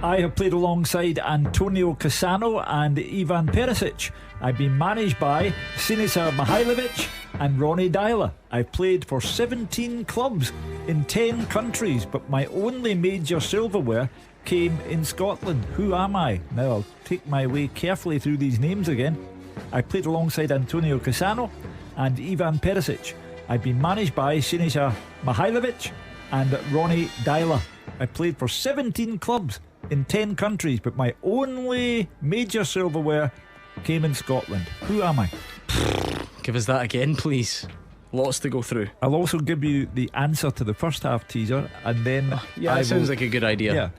I have played alongside Antonio Cassano and Ivan Perisic. I've been managed by Sinisa Mihailovic and Ronnie Dyler. I've played for 17 clubs in 10 countries, but my only major silverware came in Scotland. Who am I? Now I'll take my way carefully through these names again. I played alongside Antonio Cassano and Ivan Perisic. I've been managed by Sinisa Mihailovic and Ronnie Dyler. I played for 17 clubs in 10 countries, but my only major silverware came in Scotland. Who am I? Give us that again, please. Lots to go through. I'll also give you the answer to the first half teaser, and then that sounds like a good idea. Yeah.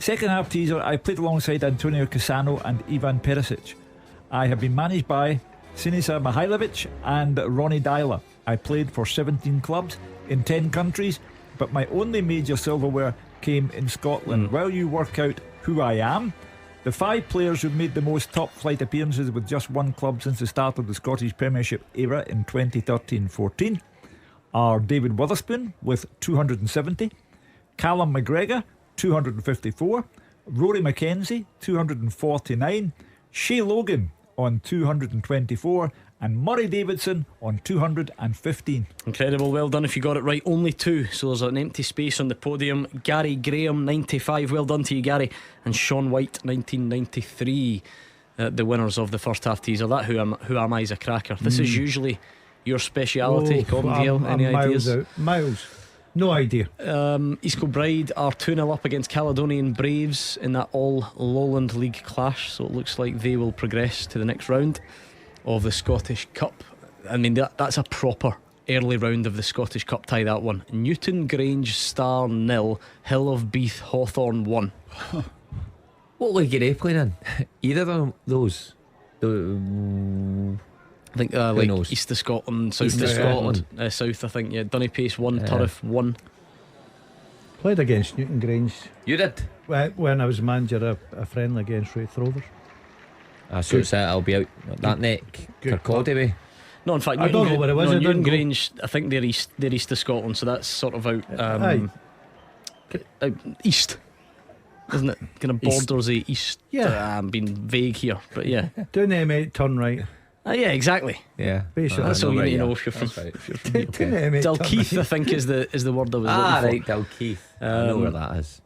Second half teaser, I played alongside Antonio Cassano and Ivan Perisic. I have been managed by Sinisa Mihailovic and Ronnie Dyler. I played for 17 clubs in 10 countries, but my only major silverware came in Scotland. While you work out who I am, the 5 players who've made the most top flight appearances with just one club since the start of the Scottish Premiership era in 2013-14 are David Witherspoon with 270, Callum McGregor 254, Rory McKenzie 249, Shea Logan on 224, and Murray Davidson on 215. Incredible, well done if you got it right. Only 2, so there's an empty space on the podium. Gary Graham 95, well done to you, Gary. And Sean White 1993, the winners of the first half teaser. That Who Am I's a cracker. This is usually your speciality. Gordon, any ideas? Miles. No idea. East Kilbride are 2-0 up against Caledonian Braves in that all Lowland League clash, so it looks like they will progress to the next round of the Scottish Cup. I mean, that's a proper early round of the Scottish Cup tie, that one. Newton Grange Star 0, Hill of Beath Hawthorn 1. What league are they playing in? Either of those? I think like East of Scotland, South of Scotland, South I think, yeah. Dunny-Pace 1, Turriff 1. Played against Newton Grange. You did? When I was manager, a friendly against Wraith Rovers. So it's I'll be out that neck Kirkcaldy way. No, in fact, I don't know what it was. Newton Grange, I think they're east of Scotland, so that's sort of out east, isn't it? Kind of borders the east. Yeah, I'm being vague here, but yeah. Down there, mate, turn right. Yeah, exactly. Yeah, basically that's all you need to know if you're from. Dalkeith, I think is the word I was looking for. Right, Dalkeith. I know where that is.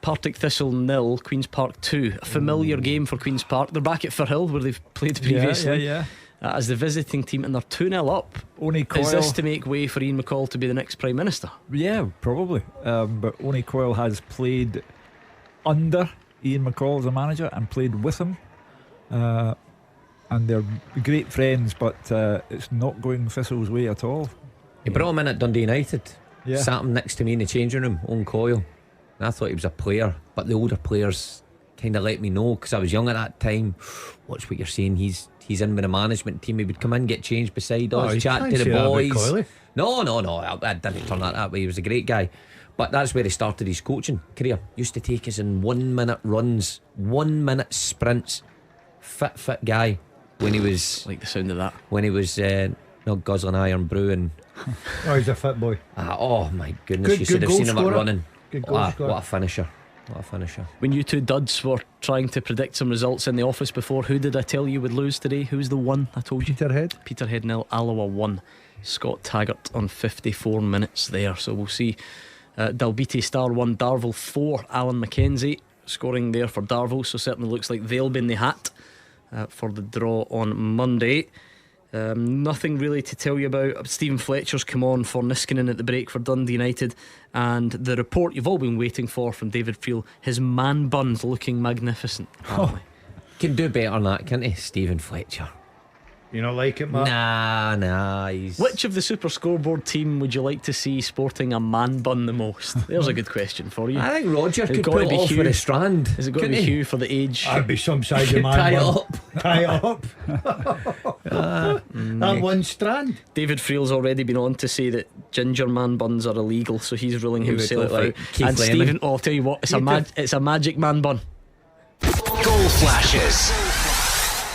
Partick Thistle 0, Queen's Park 2. A familiar game for Queen's Park. They're back at Firhill where they've played previously. As the visiting team, and they're 2-0 up. Is this to make way for Ian McCall to be the next Prime Minister? Yeah, probably. But Oney Coyle has played under Ian McCall as a manager and played with him. And they're great friends, but it's not going Thistle's way at all. He brought him in at Dundee United. Sat him next to me in the changing room, Owen Coyle. And I thought he was a player, but the older players kind of let me know, because I was young at that time. Watch what you're saying. He's in with the management team. He would come in, get changed beside us, chat to the boys. No, I didn't turn that way. He was a great guy. But that's where he started his coaching career. Used to take us in 1 minute runs, 1 minute sprints. Fit guy. When he was like the sound of that. When he was not guzzling iron brew and he's a fit boy. Oh my goodness, you should have seen him at running. What a finisher. When you two duds were trying to predict some results in the office before, who did I tell you would lose today? Who's the one I told you? Peterhead 0, Alloa 1. Scott Taggart on 54 minutes there. So we'll see. Dalbeattie Star 1, Darvel 4. Alan McKenzie scoring there for Darvel, so certainly looks like they'll be in the hat for the draw on Monday. Nothing really to tell you about. Stephen Fletcher's come on for Niskanen at the break for Dundee United, and the report you've all been waiting for from David Friel, his man bun's looking magnificent. Can do better than that, can't he, Stephen Fletcher? You not like it, Matt? Nah. Which of the Super Scoreboard team would you like to see sporting a man bun the most? There's a good question for you. I think Roger could pull it off with a strand. Is it got to be Hugh for the age? I'd be some size of man bun. Tie it up. That one strand. David Friel's already been on to say that ginger man buns are illegal, so he's ruling himself out. And Stephen, I'll tell you what, it's a magic man bun. Goal flashes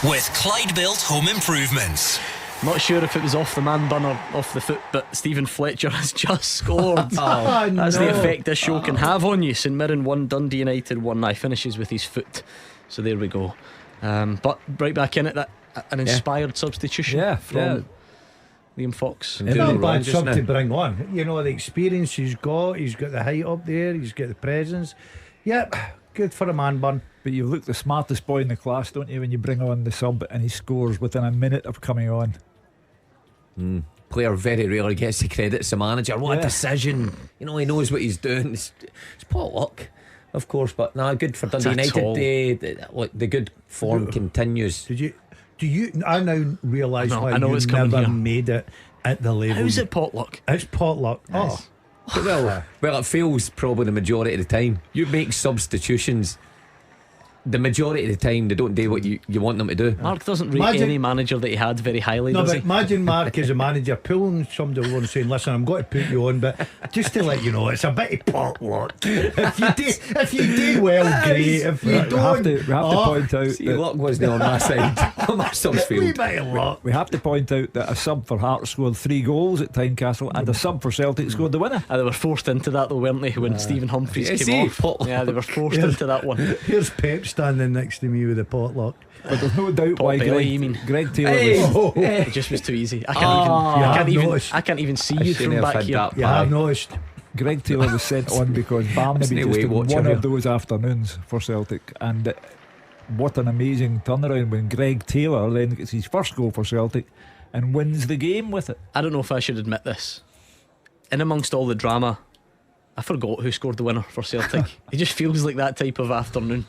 with Clyde Built Home Improvements. Not sure if it was off the man bun or off the foot, but Stephen Fletcher has just scored. That's the effect this show can have on you. St Mirren 1, Dundee United 1. Finishes with his foot. So there we go. But right back in it, an inspired substitution from Liam Fox. Not a bad sub to bring on. You know, the experience he's got the height up there, he's got the presence. Yep, good for a man bun. But you look the smartest boy in the class, don't you, when you bring on the sub and he scores within a minute of coming on. Player very rarely gets the credit as a manager. What a decision. You know, he knows what he's doing. It's pot luck, of course, but good for Dundee United. The good form continues. Do you I now realise why you never made it at the level. How's it pot luck? It's pot luck. Yes. Well, it feels probably the majority of the time. You make substitutions the majority of the time they don't do what you want them to do. Mark doesn't rate any manager that he had very highly, No, does but he? imagine Mark as a manager pulling somebody over and saying, listen, I'm going to put you on, but just to let you know, it's a bit of pot luck. If you do well, great. If you don't, we have to point out See, luck wasn't on my side. On my son's we field. bit of luck. we have to point out that a sub for Hearts scored 3 goals at Tynecastle and a sub for Celtic scored the winner. They were forced into that though, weren't they, when Stephen Humphreys Yes, came he- off? Yeah, they were forced into that one. Here's Pep standing next to me with a potluck. But there's no doubt Pot why belly, you mean? Greg Taylor Hey. was. It just was too easy. I can't even see you shouldn't from have back had here. that. You have noticed. Greg Taylor was sent on because Barnaby Isn't he just Weight had Watcher one here? of those afternoons for Celtic, and what an amazing turnaround when Greg Taylor then gets his first goal for Celtic and wins the game with it. I don't know if I should admit this. In amongst all the drama, I forgot who scored the winner for Celtic. It just feels like that type of afternoon.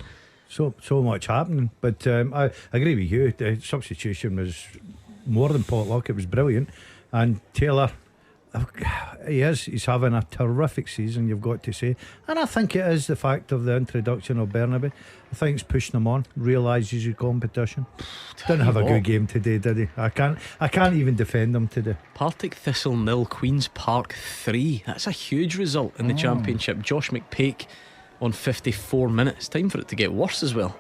So much happening. But I agree with you. The substitution was more than potluck. It was brilliant. And Taylor, he's having a terrific season, you've got to say. And I think it is the fact of the introduction of Burnaby. I think it's pushing him on, realises his competition. Didn't have a good game today, did he? I can't even defend him today. Partick Thistle 0, Queen's Park 3. That's a huge result in the Championship. Josh McPake on 54 minutes. Time for it to get worse as well.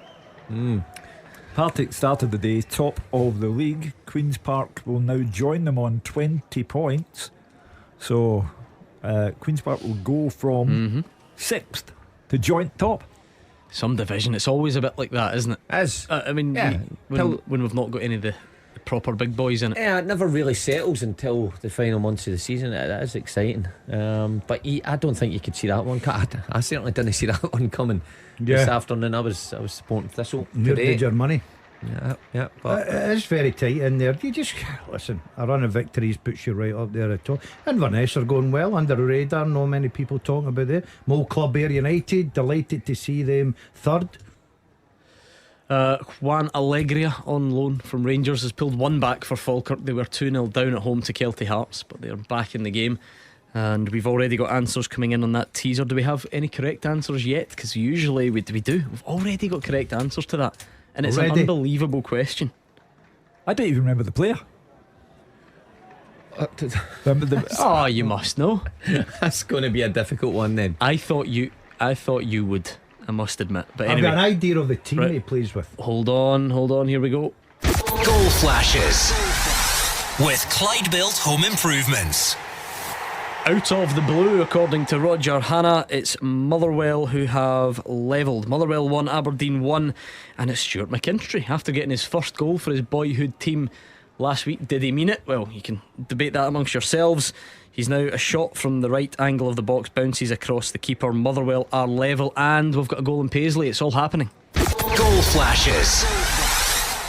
Partick started the day top of the league. Queen's Park will now join them on 20 points. So Queen's Park will go from 6th to joint top. Some division, it's always a bit like that, isn't it? As I mean, yeah, when we've not got any of the proper big boys in it. Yeah, it never really settles until the final months of the season. That is exciting. But I don't think you could see that one. I certainly didn't see that one coming this afternoon. I was supporting Thistle You today. did your money. Yeah. But It is very tight in there. You just listen. A run of victories puts you right up there at top. Inverness are going well under the radar. Not many people talking about it. Mull Club Air United, delighted to see them third. Juan Alegria on loan from Rangers has pulled one back for Falkirk. They were 2-0 down at home to Kelty Hearts, but they're back in the game. And we've already got answers coming in on that teaser. Do we have any correct answers yet? Because usually we do. We've already got correct answers to that. And it's an unbelievable question. I don't even remember the player. Oh, you must know. That's going to be a difficult one then. I thought you would, I must admit. But I've anyway, got an idea of the team right. he plays with. Hold on, here we go. Goal flashes with Clyde Built Home Improvements. Out of the blue, according to Roger Hanna, it's Motherwell who have levelled. Motherwell 1, Aberdeen 1, and it's Stuart McKinstry after getting his first goal for his boyhood team last week. Did he mean it? Well, you can debate that amongst yourselves. He's now a shot from the right angle of the box, bounces across the keeper. Motherwell are level, and we've got a goal in Paisley. It's all happening. Goal flashes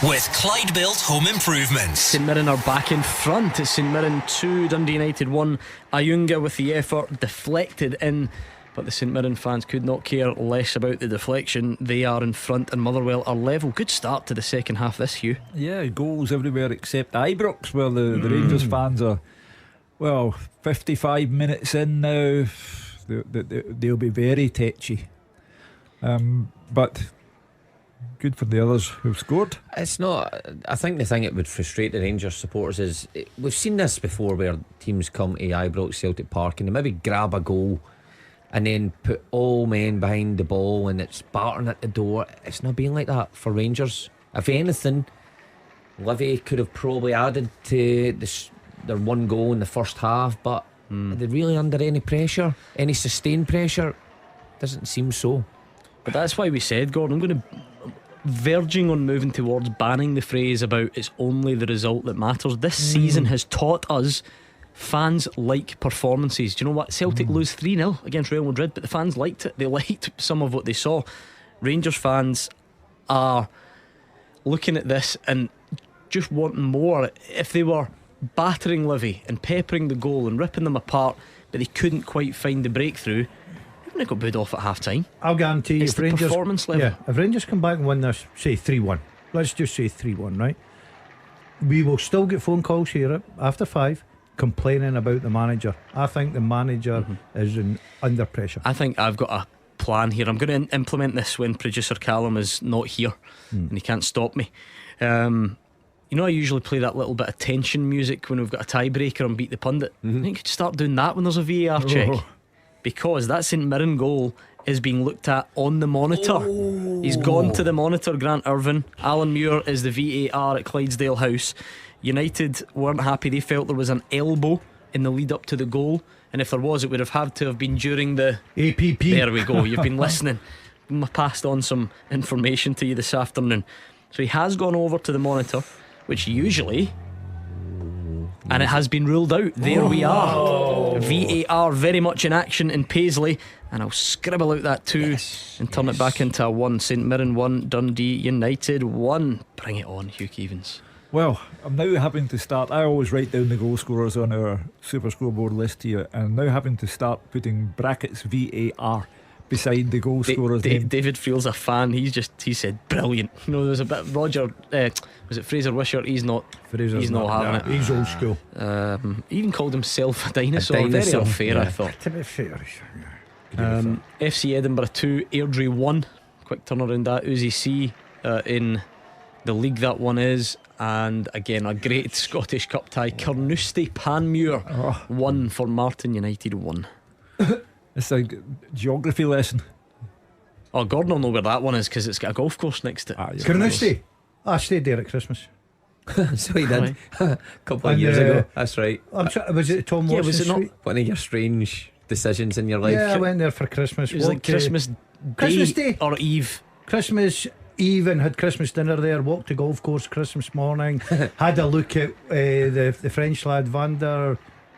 with Clyde Built Home Improvements. St Mirren are back in front. It's St Mirren 2, Dundee United 1. Ayunga with the effort deflected in, but the St Mirren fans could not care less about the deflection. They are in front and Motherwell are level. Good start to the second half this, Hugh. Yeah, goals everywhere except Ibrox, where the Rangers fans are, 55 minutes in now. They'll be very tetchy. But good for the others who've scored. It's not. I think the thing that would frustrate the Rangers supporters is we've seen this before, where teams come to Ibrox, Celtic Park, and they maybe grab a goal and then put all men behind the ball and it's battering at the door. It's not been like that for Rangers. If anything, Livy could have probably added to their one goal in the first half, but are they really under any pressure? Any sustained pressure? Doesn't seem so. But that's why we said, Gordon, I'm going to verging on moving towards banning the phrase about it's only the result that matters. This season has taught us fans like performances. Do you know what? Celtic lose 3-0 against Real Madrid, but the fans liked it. They liked some of what they saw. Rangers fans are looking at this and just wanting more. If they were battering Livy and peppering the goal and ripping them apart, but they couldn't quite find the breakthrough, they got booed off at half time. I'll guarantee you, it's if the Rangers, performance level. Yeah, if Rangers come back and win this, say 3-1, let's just say 3-1, right? We will still get phone calls here after 5 complaining about the manager. I think the manager is under pressure. I think I've got a plan here. I'm going to implement this when producer Callum is not here and he can't stop me. You know, I usually play that little bit of tension music when we've got a tiebreaker on Beat the Pundit. I think you could start doing that when there's a VAR check, because that St Mirren goal is being looked at on the monitor. He's gone to the monitor, Grant Irvin. Alan Muir is the VAR at Clydesdale House. United weren't happy. They felt there was an elbow in the lead up to the goal, and if there was, it would have had to have been during the APP. There we go. You've been listening. I passed on some information to you this afternoon. So he has gone over to the monitor, which usually, and it has been ruled out. There we are. VAR very much in action in Paisley, and I'll scribble out that 2 and turn it back into a 1. St Mirren 1, Dundee United 1. Bring it on, Hugh Keevins. Well, I'm now having to start. I always write down the goal scorers on our Super Scoreboard list here, and I'm now having to start putting brackets VAR beside the goal scorers' name. David feels a fan. He said brilliant. You know, there's a bit. Roger, was it Fraser Wishart? He's not having it. He's old school. He even called himself a dinosaur. Very unfair, I thought. To be fair, FC Edinburgh 2, Airdrie 1. Quick turnaround that. Uzi C in the league, that one is. And again, a great Scottish Cup tie. Carnoustie Panmure 1 for Martin United 1. It's a geography lesson. Oh, Gordon will know where that one is, because it's got a golf course next to it. Carnoustie. I stayed there at Christmas. So he did a couple of years ago. That's right. Was it Tom Watson? Was it not one of your strange decisions in your life? Yeah, I went there for Christmas. It was like Christmas Day or Eve. Christmas Eve, and had Christmas dinner there. Walked the golf course Christmas morning. Had a look at the French lad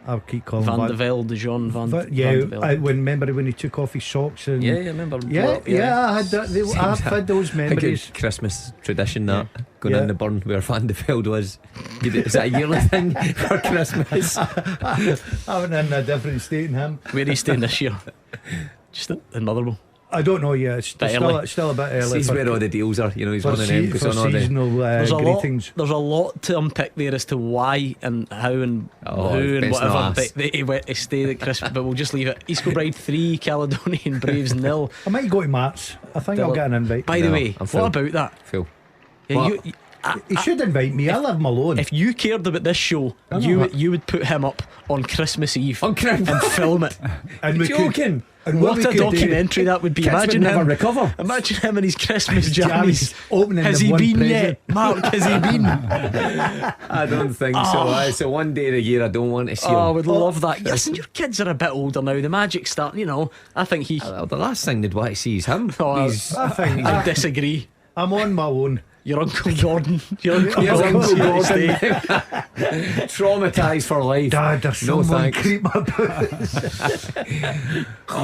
I'll keep calling Van de Velde, de Jean Van de Velde. I remember when he took off his socks and I remember. I had that. I've had those memories. A good Christmas tradition, that going in the burn where Van de Velde was. Is that a yearly thing for Christmas? I went in a different state than him. Where are you staying this year? Just in Motherwell. I don't know yet. It's still a bit early. He's where all the deals are. You know, he's one of them. For seasonal greetings. There's a lot to unpick there as to why and how and who and whatever they stayed at Christmas. But we'll just leave it. East Kilbride 3, Caledonian Braves 0. I might go to Matt's. I think I'll get an invite. By the way, what about that? Phil. Yeah, he should invite me. I live him alone. If you cared about this show, you would put him up on Christmas Eve and film it. And we joking. And what a documentary that would be. Imagine him recover. Imagine him and his Christmas jammies opening. Has he been yet? Mark, has he been? I don't think so. So one day of the year I don't want to see him. I would love that. Yes, and your kids are a bit older now. The magic's starting. You know, I think he. The last thing they'd want to see is him. I disagree. I'm on my own. Your Uncle Gordon. Your Uncle Gordon. Traumatised for life. Dad, there's someone creeping about.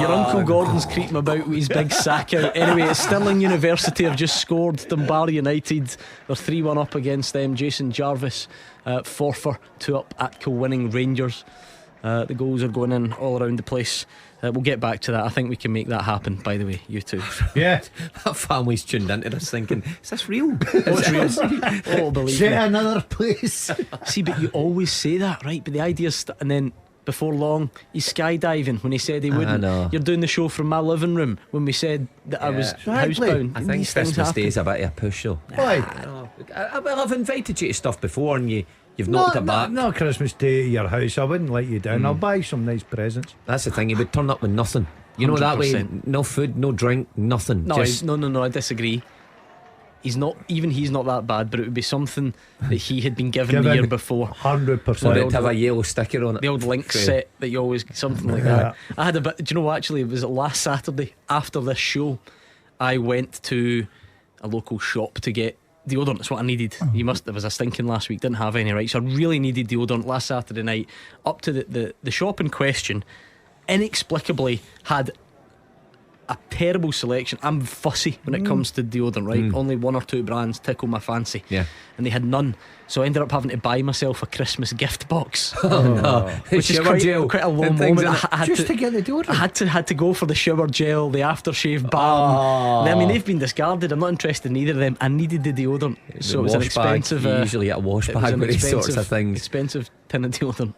Your Uncle Gordon's creeping about with his big sack out. Anyway, it's Stirling University have just scored. Dunbar United, they're 3-1 up against them. Jason Jarvis, Forfar 2 up at winning Rangers. The goals are going in all around the place. We'll get back to that. I think we can make that happen, by the way, you two. Yeah. That family's tuned into this thinking, is this real? What's real? Oh, believe Set me. another place. See, but you always say that, right? But the idea's and then before long he's skydiving when he said he wouldn't. You're doing the show from my living room when we said that I was housebound. I think Christmas Day is a bit of a push though. Why? I've invited you to stuff before and you've knocked it back. No Christmas Day at your house. I wouldn't let you down. I'll buy some nice presents. That's the thing. He would turn up with nothing. You know, that way, no food, no drink, nothing. No, I disagree. He's not that bad, but it would be something that he had been given the year before. 100%. It'd have a yellow sticker on it. The old link set that you always, something like that. I had a bit. Do you know what? Actually, it was last Saturday after this show. I went to a local shop to get deodorant. That's what I needed. There was a stinking last week, didn't have any, right? So I really needed deodorant last Saturday night. Up to the shop in question, inexplicably had a terrible selection. I'm fussy when it comes to deodorant, right? Only 1 or 2 brands tickle my fancy. Yeah. And they had none. So I ended up having to buy myself a Christmas gift box. Which is quite a low moment. Just to get the deodorant. I had to go for the shower gel, the aftershave balm. I mean, they've been discarded. I'm not interested in either of them. I needed the deodorant. So it was an expensive you usually get a wash bag with these sorts of things. Expensive tin of deodorant.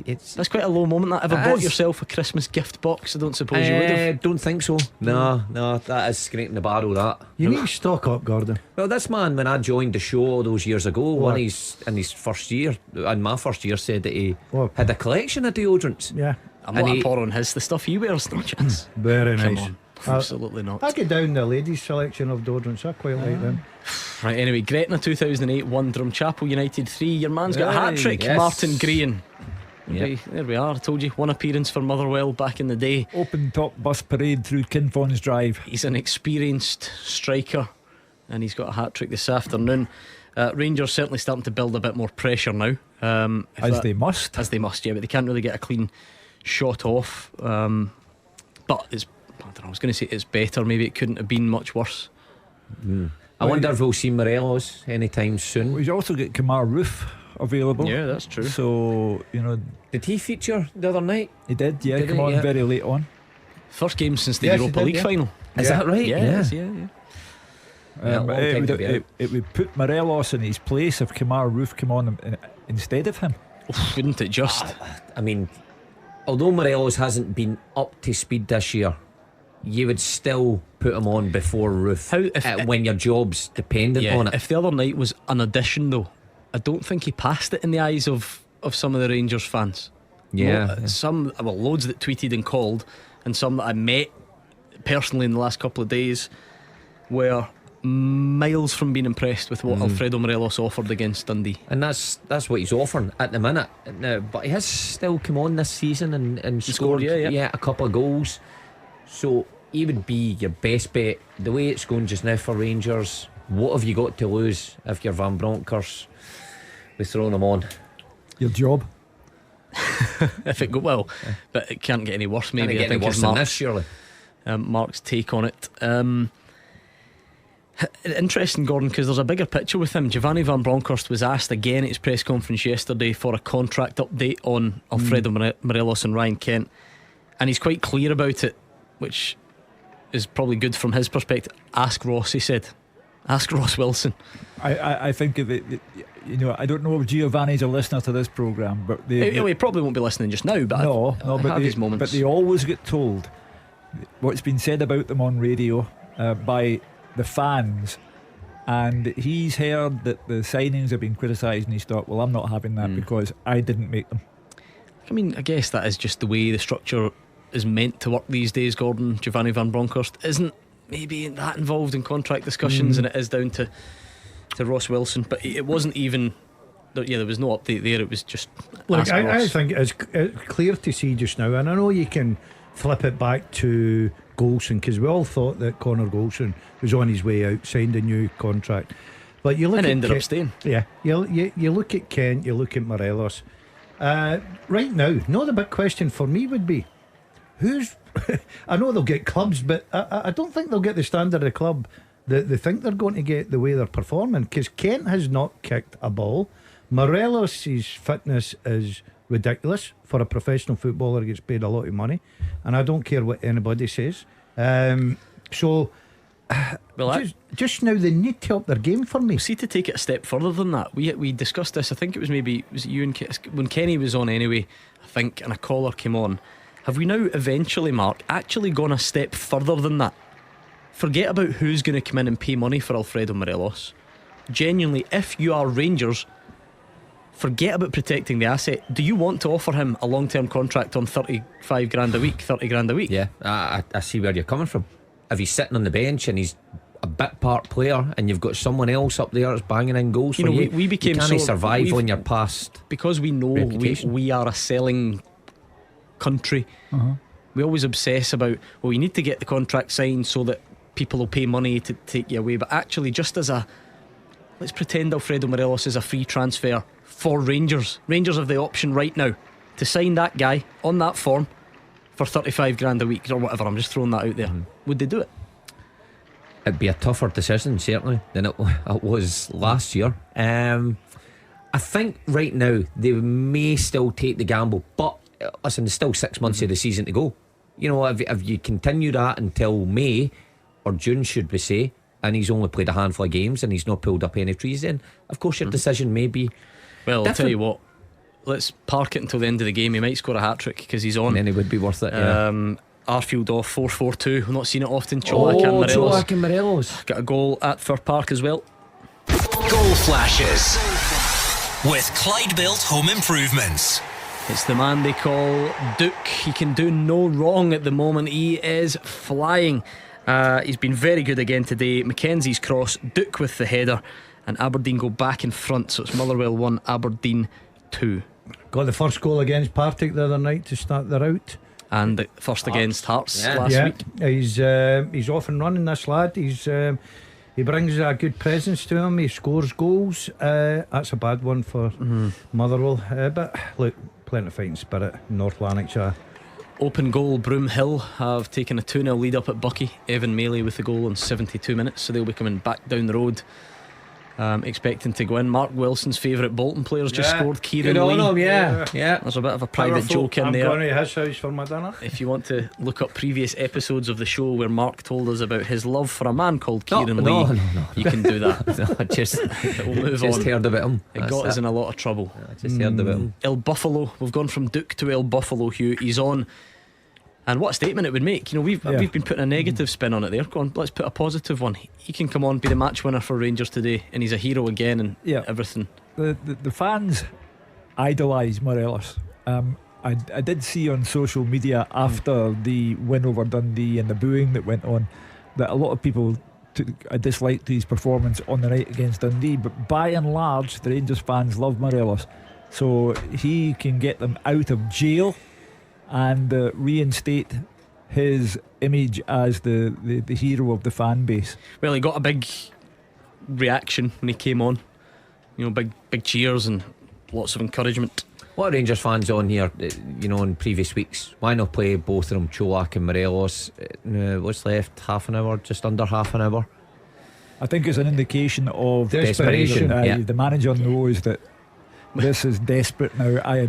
That's quite a low moment. That ever It bought is. yourself a Christmas gift box? I don't suppose you would have. Don't think so. No, that is scraping the barrel. That You need to stock up, Gordon. Well, this man, when I joined the show all those years ago, in his first year, in my first year, said that he had a collection of deodorants. Yeah. I'm not pouring his. The stuff he wears, no chance. Very Come nice. on. Absolutely not. I get down the ladies' selection of deodorants. I quite like them. Right, anyway, Gretna 2008 1, Drumchapel United 3. Your man's got a hat trick, yes. Martin Green. Yep. There we are. I told you, one appearance for Motherwell back in the day. Open top bus parade through Kinfons Drive. He's an experienced striker, and he's got a hat trick this afternoon. Rangers certainly starting to build a bit more pressure now. They must. As they must, yeah, but they can't really get a clean shot off. But it's, I don't know, I was going to say it's better. Maybe it couldn't have been much worse. I wonder if we'll see Morelos anytime soon. We've also got Kamar Roof available. Yeah, that's true. So, did he feature the other night? He did, yeah. Did Come he? on, Yeah. very late on. First game since the Yes, he Europa did, League yeah. final. Is that right? Yeah. Long time to be out. It would put Morelos in his place if Kamar Roof came on instead of him. Wouldn't it just? I mean, although Morelos hasn't been up to speed this year, you would still put him on before Roof when your job's dependent on it. If the other night was an addition, though, I don't think he passed it in the eyes of some of the Rangers fans. Yeah. Loads that tweeted and called, and some that I met personally in the last couple of days were miles from being impressed with what Alfredo Morelos offered against Dundee. And that's what he's offering at the minute now. But he has still come on this season and scored a couple of goals. So he would be your best bet. The way it's going just now for Rangers, what have you got to lose if you're Van Bronckhorst with throwing him on? Your job. If it go well, but it can't get any worse. Maybe Can't I think get any worse is than Mark's, this, surely. Mark's take on it. Interesting, Gordon, because there's a bigger picture with him. Giovanni Van Bronckhorst was asked again at his press conference yesterday for a contract update on Alfredo Morelos and Ryan Kent, and he's quite clear about it, which is probably good from his perspective. Ask Ross, he said. Ask Ross Wilson. I think I don't know if Giovanni's a listener to this programme, but he probably won't be listening just now, but but his moments. But they always get told what's been said about them on radio by the fans, and he's heard that the signings have been criticised, and he's thought, well, I'm not having that because I didn't make them. I mean, I guess that is just the way the structure is meant to work these days, Gordon. Giovanni Van Bronckhorst isn't maybe that involved in contract discussions, and it is down to Ross Wilson. But it wasn't even there was no update there. It was just Look, I think it's clear to see just now, and I know you can flip it back to Golson, because we all thought that Connor Golson was on his way out, signed a new contract, but you look and at ended up staying. Yeah, you look at Kent, you look at Morelos. Right now, the big question for me would be who's I know they'll get clubs, but I don't think they'll get the standard of club that they think they're going to get the way they're performing, because Kent has not kicked a ball. Morelos' fitness is ridiculous for a professional footballer who gets paid a lot of money, and I don't care what anybody says. Just now they need to up their game for me. See, to take it a step further than that, we discussed this. I think it was you and when Kenny was on anyway, I think, and a caller came on. Have we now eventually, Mark, actually gone a step further than that? Forget about who's going to come in and pay money for Alfredo Morelos. Genuinely, if you are Rangers, forget about protecting the asset. Do you want to offer him a long-term contract on 35 grand a week, 30 grand a week? Yeah, I see where you're coming from. If he's sitting on the bench and he's a bit part player, and you've got someone else up there that's banging in goals for you, we became you can't survive on your past, because we know we are a selling country. We always obsess about, well, we need to get the contract signed so that people will pay money to take you away. But actually, just as let's pretend Alfredo Morelos is a free transfer for Rangers. Rangers have the option right now to sign that guy on that form for 35 grand a week or whatever. I'm just throwing that out there. Would they do it? It'd be a tougher decision, certainly, than it was last year. I think right now they may still take the gamble, but listen, there's still 6 months of the season to go. If you continue that until May or June, should we say, and he's only played a handful of games and he's not pulled up any trees, then of course your decision may be well, different. I'll tell you what, let's park it until the end of the game. He might score a hat-trick because he's on. And then it would be worth it. Arfield off 4-4-2. We've not seen it often. Cholak and Morelos got a goal at Fir Park as well. Goal flashes with Clyde Built Home Improvements. It's the man they call Duke. He can do no wrong at the moment. He is flying. He's been very good again today. Mackenzie's cross, Duke with the header, and Aberdeen go back in front. So it's Motherwell 1, Aberdeen 2. Got the first goal against Partick the other night to start their out. And the first against Hearts last week. He's off and running, this lad. He brings a good presence to him. He scores goals. That's a bad one for Motherwell. But look, plenty of fighting spirit in North Lanarkshire. Open goal, Broomhill have taken a 2-0 lead up at Bucky. Evan Maley with the goal in 72 minutes, so they'll be coming back down the road, expecting to go in. Mark Wilson's favourite Bolton players just scored. Kieran Lee. There's a bit of a private joke in there. I'm going to his house for my dinner. If you want to look up previous episodes of the show where Mark told us about his love for a man called Kieran Lee, you can do that. We'll move on. Heard about him. It got us in a lot of trouble. I just heard about him. El Buffalo, we've gone from Duke to El Buffalo. Hugh, he's on. And what a statement it would make. We've been putting a negative spin on it there. Go on, let's put a positive one. He can come on, be the match winner for Rangers today, and he's a hero again, and everything. The fans idolise Morelos. I did see on social media after the win over Dundee and the booing that went on that a lot of people disliked his performance on the night against Dundee, but by and large the Rangers fans love Morelos, so he can get them out of jail and reinstate his image as the hero of the fan base. Well, he got a big reaction when he came on. Big cheers and lots of encouragement. What are Rangers fans on here, in previous weeks? Why not play both of them, Cholak and Morelos? What's left? Half an hour, just under half an hour. I think it's an indication of desperation. The manager knows that this is desperate now. I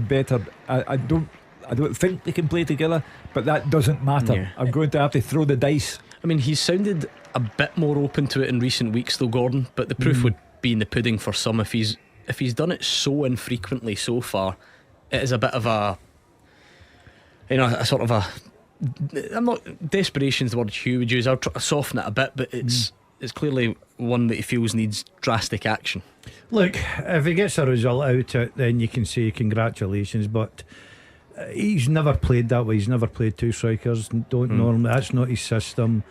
don't think they can play together, but that doesn't matter. I'm going to have to throw the dice. I mean, he's sounded a bit more open to it in recent weeks though, Gordon, but the proof would be in the pudding for some. If he's done it so infrequently so far, it is a bit of a sort of a, I'm not, desperation's the word Hugh would use. I'll try to soften it a bit, but it's clearly one that he feels needs drastic action. Look, if he gets a result out of it, then you can say congratulations, but he's never played that way. He's never played two strikers. Normally, that's not his system.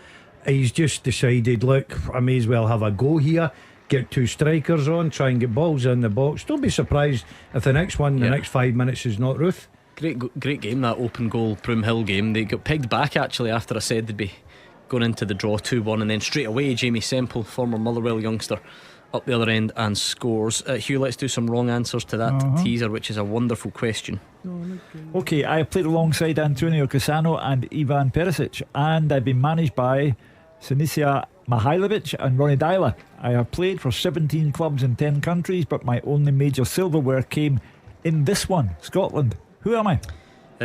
He's just decided, look, I may as well have a go here, get two strikers on, try and get balls in the box. Don't be surprised if the next one, the next 5 minutes is not Ruth. Great game, that open goal Broomhill game. They got pegged back actually after I said they'd be going into the draw 2-1, and then straight away Jamie Semple, former Motherwell youngster, up the other end and scores. Hugh, let's do some wrong answers to that teaser, which is a wonderful question. Okay, I played alongside Antonio Cassano and Ivan Perisic, and I've been managed by Sinisa Mihailovic and Ronnie Dyla. I have played for 17 clubs in 10 countries, but my only major silverware came in this one, Scotland. Who am I?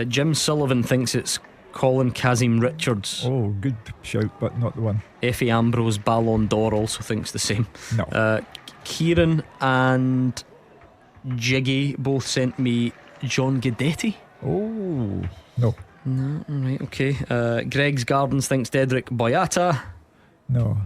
Jim Sullivan thinks it's Colin Kazim Richards. Oh, good shout, but not the one. Effie Ambrose Ballon d'Or also thinks the same. No. Kieran and Jiggy both sent me John Guidetti. Oh, no. Right, okay. Greg's Gardens thinks Dedrick Boyata. No.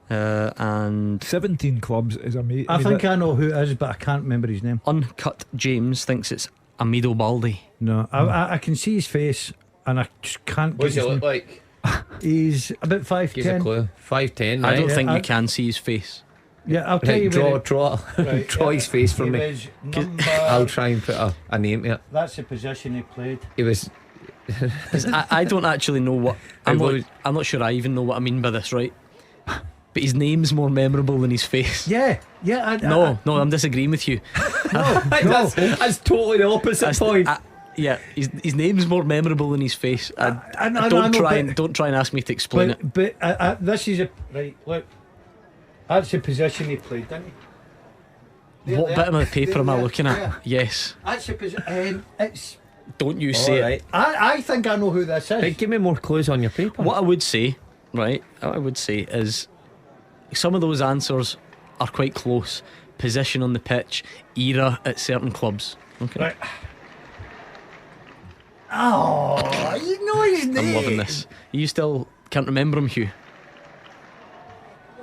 And 17 clubs is amazing. I think I know who it is, but I can't remember his name. Uncut James thinks it's Amido Baldi. No, I can see his face and I just can't. What does he look like? He's about 5'10". Give us a clue. 5'10". I don't think you can see his face. Yeah, I'll tell you. Draw his face for me. I'll try and put a name to it. That's the position he played. He was. I don't actually know what. I'm not sure I even know what I mean by this, right? But his name's more memorable than his face. Yeah. No, I'm disagreeing with you. No. That's totally the opposite point. His name's more memorable than his face. Don't try and ask me to explain it. But this is right. Look, that's the position he played, didn't he? What bit of my paper am I looking at? Yeah. Yes. That's the position. It's. Don't you say it. I think I know who this is. Hey, give me more clues on your paper. What I would say is some of those answers are quite close. Position on the pitch, era at certain clubs. Okay. Right. Oh, you know his name. I'm loving this. You still can't remember him, Hugh?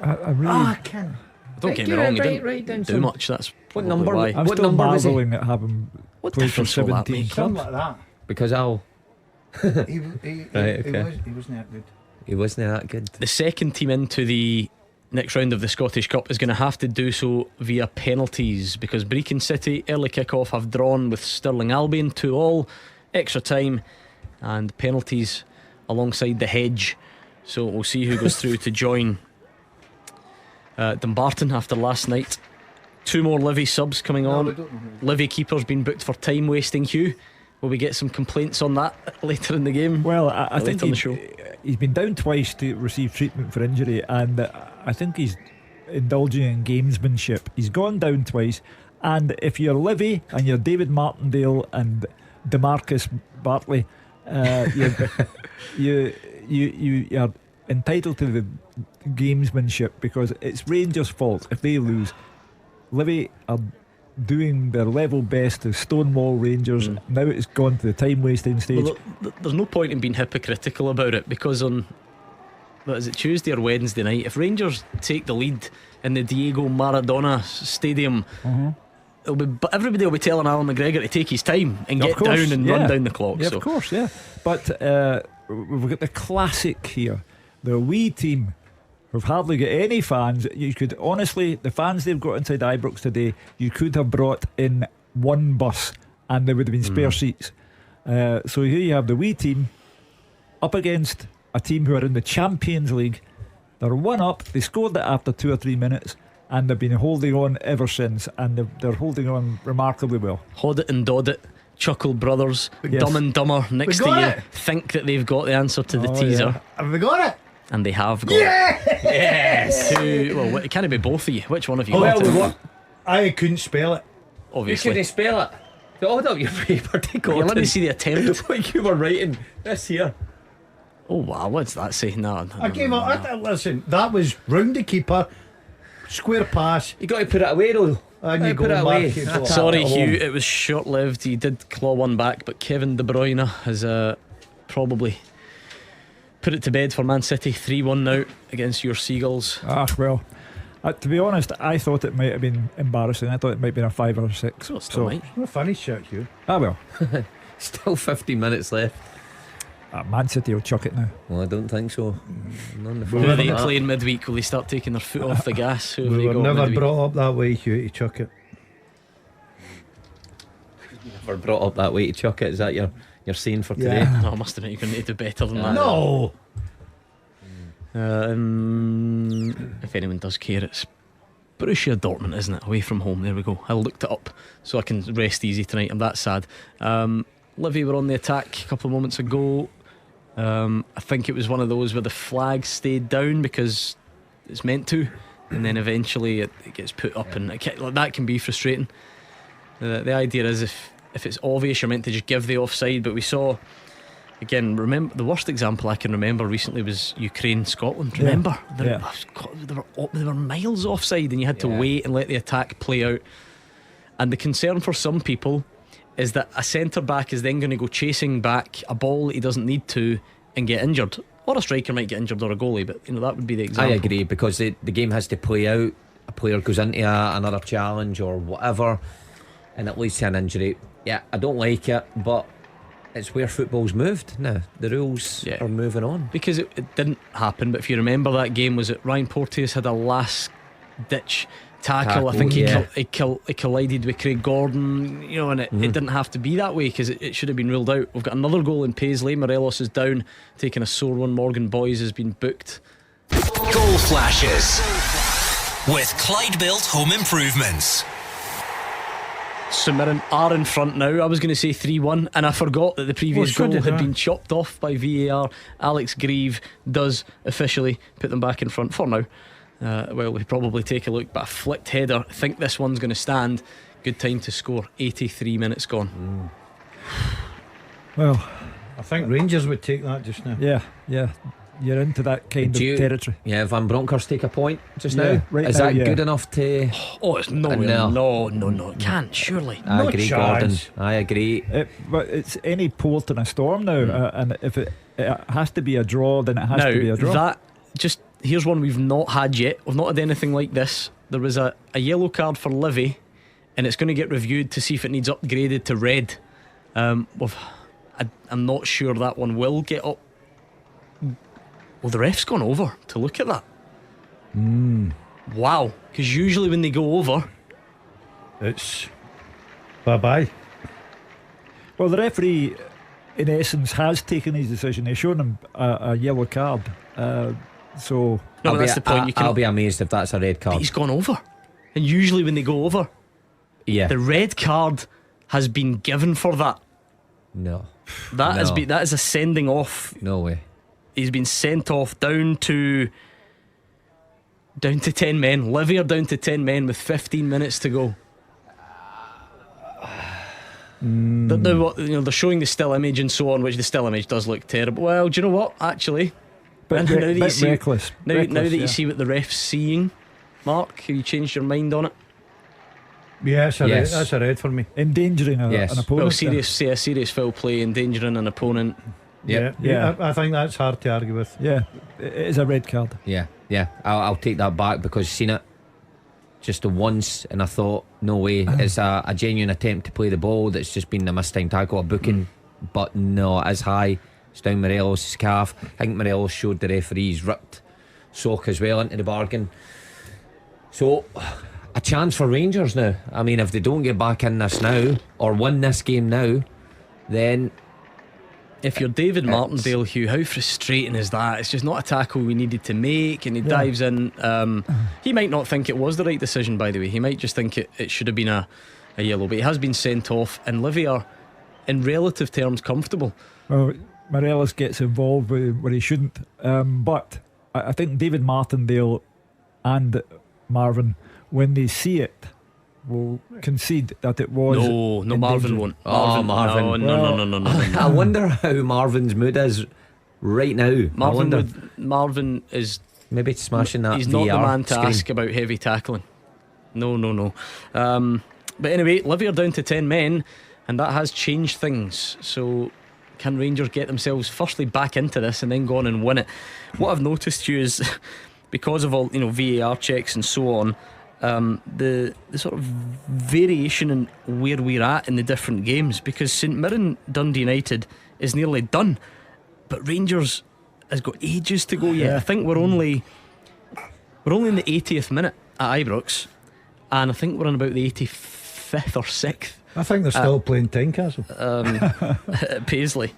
I really. I can. Don't get me wrong, he didn't do much. That's what probably number? why. I'm What still number was he? marvelling at having What played for difference will that 17 make? Something clubs. like that. Because He wasn't that good. he wasn't that good. The second team into the next round of the Scottish Cup is going to have to do so via penalties, because Brecon City early kick-off have drawn with Stirling Albion 2-2, extra time and penalties alongside the hedge. So we'll see who goes through to join Dumbarton after last night. 2 more Livy subs coming on. Livy keeper's been booked for time wasting. Hugh, will we get some complaints on that later in the game? Well, I think on the show. He's been down twice to receive treatment for injury, and I think he's indulging in gamesmanship. He's gone down twice, and if you're Livy and you're David Martindale and DeMarcus Bartley, you are entitled to the gamesmanship, because it's Rangers' fault if they lose. Livy are doing their level best to stonewall Rangers. Now it's gone to the time wasting stage. Well, there's no point in being hypocritical about it, because on, what is it, Tuesday or Wednesday night, if Rangers take the lead in the Diego Maradona Stadium, everybody will be telling Alan McGregor to take his time and get down and run down the clock. Yeah, of course, yeah. But we've got the classic here, the wee team who've hardly got any fans. You could honestly, the fans they've got inside Ibrox today, you could have brought in one bus and there would have been spare seats. So here you have the wee team up against a team who are in the Champions League. They're 1 up. They scored it after 2 or 3 minutes, and they've been holding on ever since, and they're holding on remarkably well. Hoddit and Doddit, Chuckle Brothers, Dumb and Dumber next to you, think that they've got the answer to the teaser. Yeah. Have we got it? And they have got it. Yes! Well, it can't be both of you. Which one of you? I couldn't spell it. Obviously. You couldn't spell it. Hold up your paper to go. Let me see the attempt. What you were writing. This here. Oh wow, what's that say? No, I gave it. Listen, that was round the keeper, square pass. You got to put it away though. And you put it away. Sorry, Hugh, it was short-lived. He did claw one back, but Kevin De Bruyne has probably put it to bed for Man City. 3-1 now against your Seagulls. Well, to be honest, I thought it might have been embarrassing. I thought it might have been a 5 or a 6. Well, still might. What a funny shot, Hugh. Well. Still 15 minutes left. Man City will chuck it now. Well, I don't think so. Who are they playing midweek? Will they start taking their foot off the gas? Who have We they were got never midweek? brought up that way, Hugh, to chuck it. Never brought up that way to chuck it. Is that your saying for today? No, I must admit you're going to do better than that. No. If anyone does care, it's Borussia Dortmund, isn't it? Away from home. There we go. I looked it up so I can rest easy tonight. I'm that sad. Livy were on the attack a couple of moments ago. I think it was one of those where the flag stayed down because it's meant to, and then eventually it gets put up, and that can be frustrating. The idea is if it's obvious, you're meant to just give the offside. But we saw, again, remember the worst example I can remember recently was Ukraine-Scotland. Remember, they were miles offside, and you had to wait and let the attack play out. And the concern for some people is that a centre back is then going to go chasing back a ball that he doesn't need to and get injured, or a striker might get injured, or a goalie. But that would be the example. I agree, because the game has to play out. A player goes into another challenge or whatever, and it leads to an injury. Yeah, I don't like it, but it's where football's moved now. The rules are moving on. Because it didn't happen, but if you remember, that game was that Ryan Porteous had a last ditch tackle. I think he collided with Craig Gordon, and it didn't have to be that way, because it should have been ruled out. We've got another goal in Paisley. Morelos is down, taking a sore one. Morgan Boys has been booked. Goal flashes with Clyde Built Home Improvements. St Mirren are in front now. I was going to say 3-1, and I forgot that the previous goal had been chopped off by VAR. Alex Grieve does officially put them back in front for now. Well, we probably take a look, but a flicked header. I think this one's going to stand. Good time to score. 83 minutes gone. Well, I think Rangers would take that just now. Yeah. you're into that kind of territory. Yeah, Van Bronckhorst take a point just now. Right Is now, that good enough to? Oh, it's nowhere. No, it can't, surely. I agree, Gordon. I agree. But it's any port in a storm now, and if it has to be a draw, then it has to be a draw. Here's one we've not had yet. We've not had anything like this. There was a yellow card for Livy, and it's going to get reviewed to see if it needs upgraded to red. I'm not sure that one will get up. Well, the ref's gone over to look at that. Wow, because usually when they go over, it's bye-bye. Well, the referee in essence has taken his decision. He's shown him a yellow card, so no, that's the point. I'll be amazed if that's a red card. But he's gone over, and usually when they go over, the red card has been given for that. No, that is a sending off. No way. He's been sent off down to 10 men. Livy are down to 10 men with 15 minutes to go. They're showing the still image and so on, which the still image does look terrible. Well, do you know what? Actually, now that you see what the ref's seeing, Mark, have you changed your mind on it? Yes, that's a red for me. Endangering an opponent. Well, serious foul play, endangering an opponent. Yeah. I think that's hard to argue with. Yeah, it is a red card. Yeah. I'll take that back because I've seen it just once and I thought, no way, it's a genuine attempt to play the ball that's just been a mistime tackle, a booking. But no, it is high. It's down Morelos' calf. I think Morelos showed the referees ripped sock as well into the bargain. So a chance for Rangers now. I mean, if they don't get back in this now or win this game now, then if you're David Martindale, Hugh, how frustrating is that? It's just not a tackle we needed to make, and he dives in. He might not think it was the right decision, by the way. He might just think it should have been a yellow, but he has been sent off, and Livy are in relative terms comfortable. Well, Morelos gets involved where he shouldn't, but I think David Martindale and Marvin, when they see it, will concede that it was. No, Marvin won't. Marvin. No. I wonder how Marvin's mood is right now. Marvin is maybe smashing that. He's VR not the man to screen. ask about heavy tackling. No. But anyway, Livy are down to 10 men, and that has changed things. So can Rangers get themselves firstly back into this and then go on and win it? What I've noticed, Hugh, is because of all VAR checks and so on, the sort of variation in where we're at in the different games, because St Mirren Dundee United is nearly done, but Rangers has got ages to go yet. I think we're only in the 80th minute at Ibrox, and I think we're on about the 85th or 6th. I think they're still playing Tynecastle at Paisley.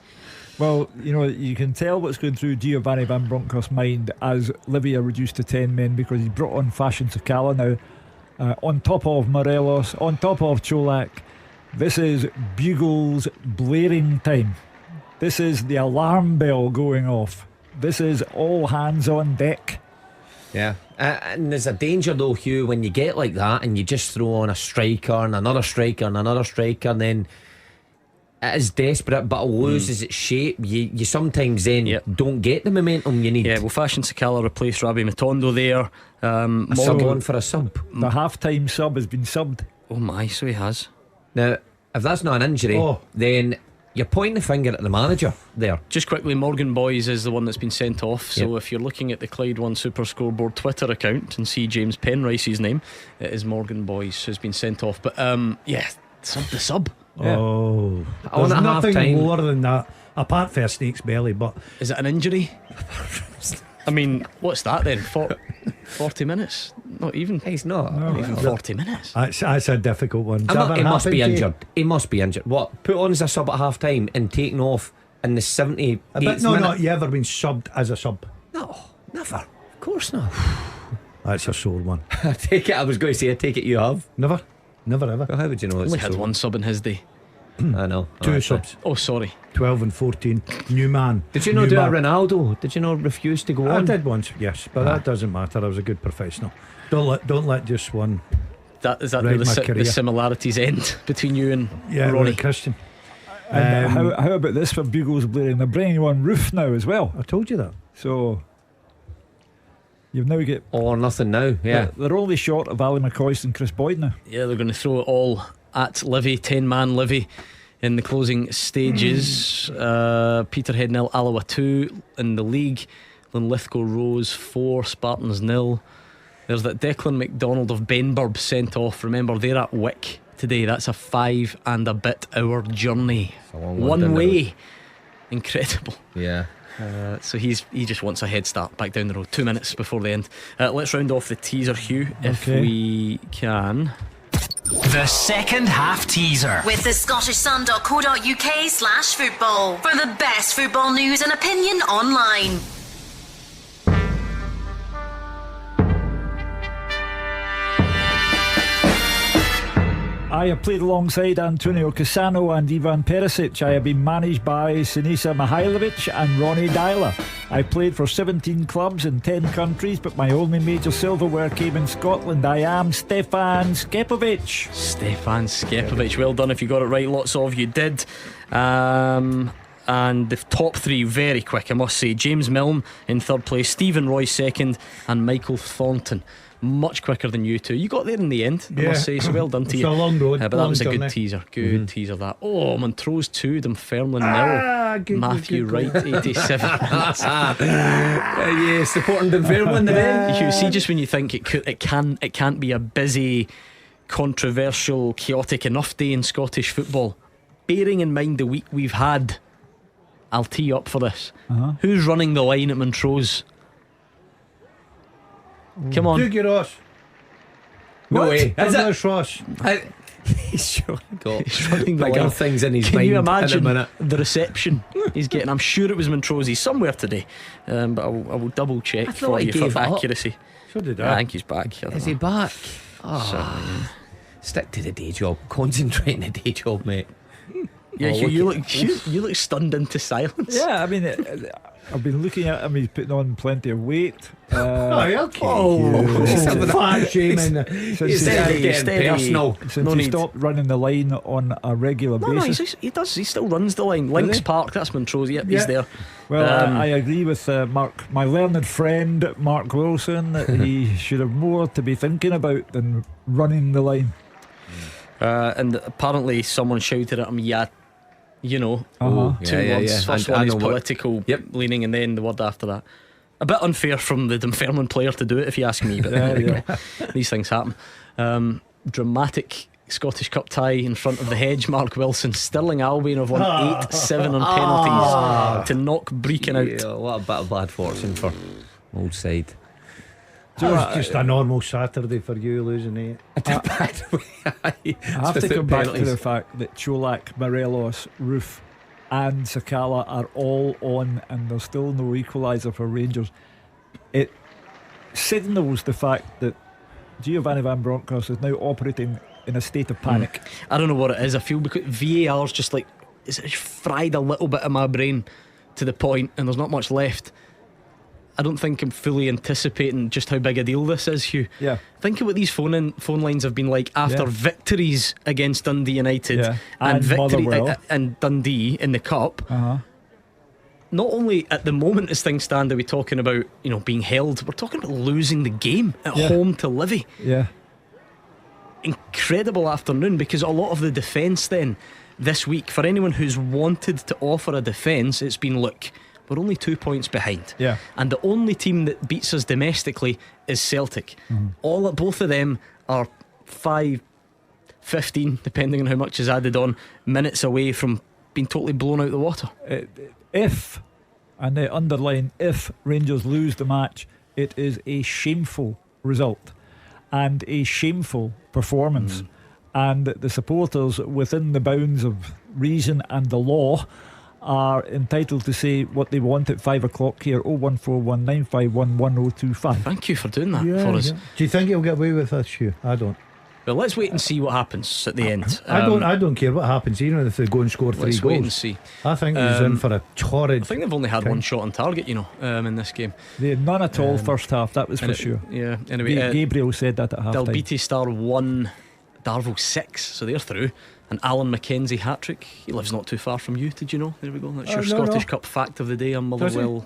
Well, you can tell what's going through Giovanni Van Bronckhorst's mind as Livy are reduced to 10 men, because he's brought on Fashion Sakala now, on top of Morelos, on top of Cholak. This is bugles blaring time. This is the alarm bell going off. This is all hands on deck. Yeah, and there's a danger though, Hugh, when you get like that and you just throw on a striker and another striker and another striker, and then it is desperate, but it loses its shape. You sometimes then don't get the momentum you need. Yeah, well, Fashion Sakala replaced Rabbi Matondo there. A sub on for a sub. The half-time sub has been subbed. Oh my, so he has. Now, if that's not an injury, then you're pointing the finger at the manager there. Just quickly, Morgan Boys is the one that's been sent off. So if you're looking at the Clyde One Super Scoreboard Twitter account and see James Penrice's name, it is Morgan Boys who's been sent off. But the sub. Yeah. Oh, there's nothing more than that apart from a snake's belly. But is it an injury? I mean, what's that then? 40 minutes? Not even. He's not even 40 minutes. That's a difficult one. He must be injured. He must be injured. What? Put on as a sub at half time and taken off in the 78th minute? No, you ever been subbed as a sub? No, never. Of course not. That's a sore one. I take it. I was going to say, I take it you have. Never ever. Well, how would you know? Only had one sub in his day. I know. Two subs. Oh, sorry. 12 and 14. New man. Did you not do a Ronaldo? Did you not refuse to go on? I did once, yes, but that doesn't matter. I was a good professional. Don't let just one. Is that where the similarities end between you and Ronnie Christian? And how about this for bugles blaring? They're bringing you on roof now as well. I told you that. So you've now got all or nothing now. Yeah, they're only short of Ali McCoist and Chris Boyd now. Yeah, they're going to throw it all at Livy, 10-man Livy in the closing stages. Peterhead 0, Alloa 2 in the league. Linlithgow Rose 4, Spartans 0. There's that Declan McDonald of Benburb sent off. Remember, they're at Wick today. That's a 5 and a bit hour journey, one way. Incredible. Yeah. So he just wants a head start back down the road. 2 minutes before the end. Let's round off the teaser, Hugh, if we can. The second half teaser with the scottishsun.co.uk/football for the best football news and opinion online. I have played alongside Antonio Cassano and Ivan Perisic. I have been managed by Sinisa Mihailovic and Ronnie Dyler. I played for 17 clubs in 10 countries, but my only major silverware came in Scotland. I am Stefan Skepovic. Stefan Skepovic, well done if you got it right. Lots of you did. And the top three very quick, I must say. James Milne in third place, Stephen Roy second, and Michael Thornton much quicker than you two. You got there in the end, I must say, so well done to you. It's a long road, but that was a good teaser. Good teaser that. Oh, Montrose 2, Dunfermline 0. Matthew Wright 87. Yeah, supporting Dunfermline today. You see, just when you think it can't be a busy, controversial, chaotic enough day in Scottish football, bearing in mind the week we've had, I'll tee you up for this. Who's running the line at Montrose? Come on. Dougie Ross. No way. Douglas Ross. He's sure he's running the line. Things in his Can mind. you imagine in a minute? the reception he's getting? I'm sure it was Montrose. He's somewhere today, but I will double check for you for accuracy. So did I think he's back. Is he back? Stick to the day job. Concentrate on the day job, mate. Yeah, you look stunned into silence. Yeah, I mean, I've been looking at him. He's putting on plenty of weight. Okay. Fat shaming. Since he stopped running the line on a regular basis. He does. He still runs the line. Links Park, that's Montrose. Yep, he's there. Well, I agree with Mark, my learned friend Mark Wilson, that he should have more to be thinking about than running the line. And apparently someone shouted at him, you know, two words. First one is political leaning, and then the word after that. A bit unfair from the Dunfermline player to do it, if you ask me, but there you go. These things happen. Dramatic Scottish Cup tie in front of the hedge. Mark Wilson. Stirling Albion have won 8-7 on penalties to knock Brecon out. Yeah, what a bit of bad fortune for old side. Just a normal Saturday for you, losing 8. I have to come back to the fact that Cholak, Morelos, Roof and Sakala are all on, and there's still no equaliser for Rangers. It signals the fact that Giovanni Van Bronckhorst is now operating in a state of panic. I don't know what it is. I feel because VAR's just like, it's fried a little bit of my brain to the point, and there's not much left. I don't think I'm fully anticipating just how big a deal this is, Hugh. Yeah. Think of what these phone lines have been like after victories against Dundee United and victory and Dundee in the Cup. Not only at the moment as things stand are we talking about, you know, being held, we're talking about losing the game at home to Livy. Incredible afternoon, because a lot of the defence then this week, for anyone who's wanted to offer a defence, it's been, look, we're only 2 points behind, and the only team that beats us domestically is Celtic. Both of them are 5-15, depending on how much is added on, minutes away from being totally blown out the water. If, and they underline, if Rangers lose the match, it is a shameful result and a shameful performance, and the supporters, within the bounds of reason and the law, are entitled to say what they want at 5 o'clock here. 01419511025. Thank you for doing that for us. Do you think he'll get away with this, Hugh? I don't. Well, let's wait and see what happens at the end. I don't care what happens, even if they go and score 3 goals. Let's wait and see. I think he's in for a torrid. I think they've only had one shot on target, you know, in this game. They had none at all first half, that was for sure. Anyway, Gabriel said that at half time. Dalbeattie Star 1, Darvel 6, so they're through. And Alan McKenzie hat-trick. He lives not too far from you, did you know? There we go, that's your Scottish Cup fact of the day. I'm Motherwell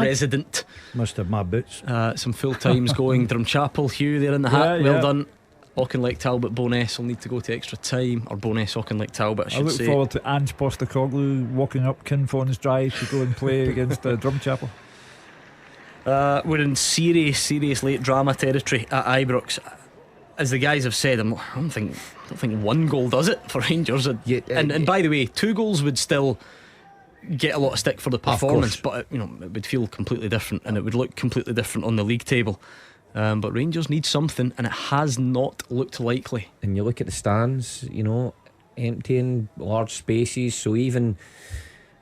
resident. Must have my boots. Some full times going. Drumchapel, Hugh there in the hat, well done. Auchinleck Talbot, Bo'ness will need to go to extra time. Or Bo'ness, Auchinleck Talbot, I should say. I look forward to Ange Postecoglou walking up Kinfon's Drive to go and play against Drumchapel. We're in serious late drama territory at Ibrox. As the guys have said, I don't think one goal does it for Rangers. And by the way, 2 goals would still get a lot of stick for the performance, but it would feel completely different, and it would look completely different on the league table. But Rangers need something, and it has not looked likely. And you look at the stands, emptying large spaces, so even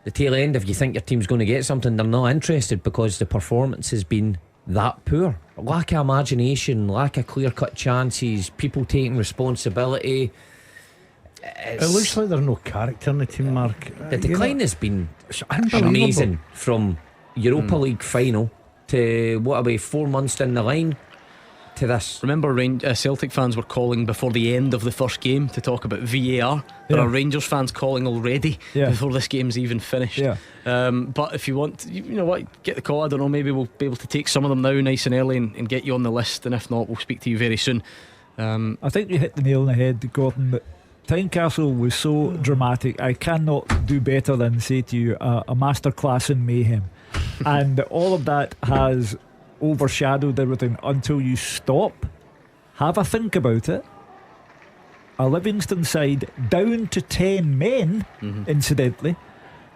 the tail end, if you think your team's going to get something, they're not interested because the performance has been that poor. Lack of imagination, lack of clear-cut chances, people taking responsibility. It looks like there's no character in the team, Mark. The decline has been amazing. From Europa League final to 4 months down the line to this. Remember, Celtic fans were calling before the end of the first game to talk about VAR. There are Rangers fans calling already before this game's even finished. But if you want, get the call. I don't know, maybe we'll be able to take some of them now nice and early and get you on the list, and if not, we'll speak to you very soon. I think you hit the nail on the head, Gordon, but Tynecastle was so dramatic. I cannot do better than say to you a masterclass in mayhem. And all of that has overshadowed everything until you stop, have a think about it. A Livingston side down to 10 men, incidentally,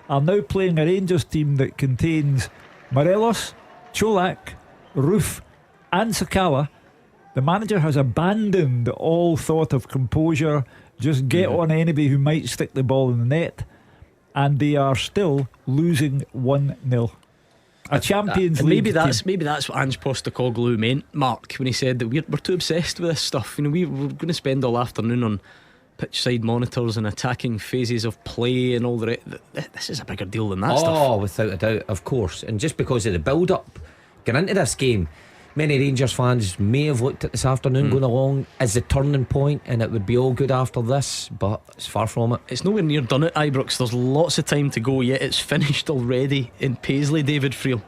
are now playing a Rangers team that contains Morelos, Cholak, Roof and Sakala. The manager has abandoned all thought of composure, just get on anybody who might stick the ball in the net, and they are still losing 1-0. A Champions League maybe that's what Ange Postecoglou meant, Mark, when he said that we're too obsessed with this stuff. We're going to spend all afternoon on pitch side monitors and attacking phases of play and all the rest. This is a bigger deal than that stuff. Oh, without a doubt, of course. And just because of the build up going into this game, many Rangers fans may have looked at this afternoon going along as the turning point, and it would be all good after this, but it's far from it. It's nowhere near done at Ibrox. There's lots of time to go, yet it's finished already in Paisley. David Friel.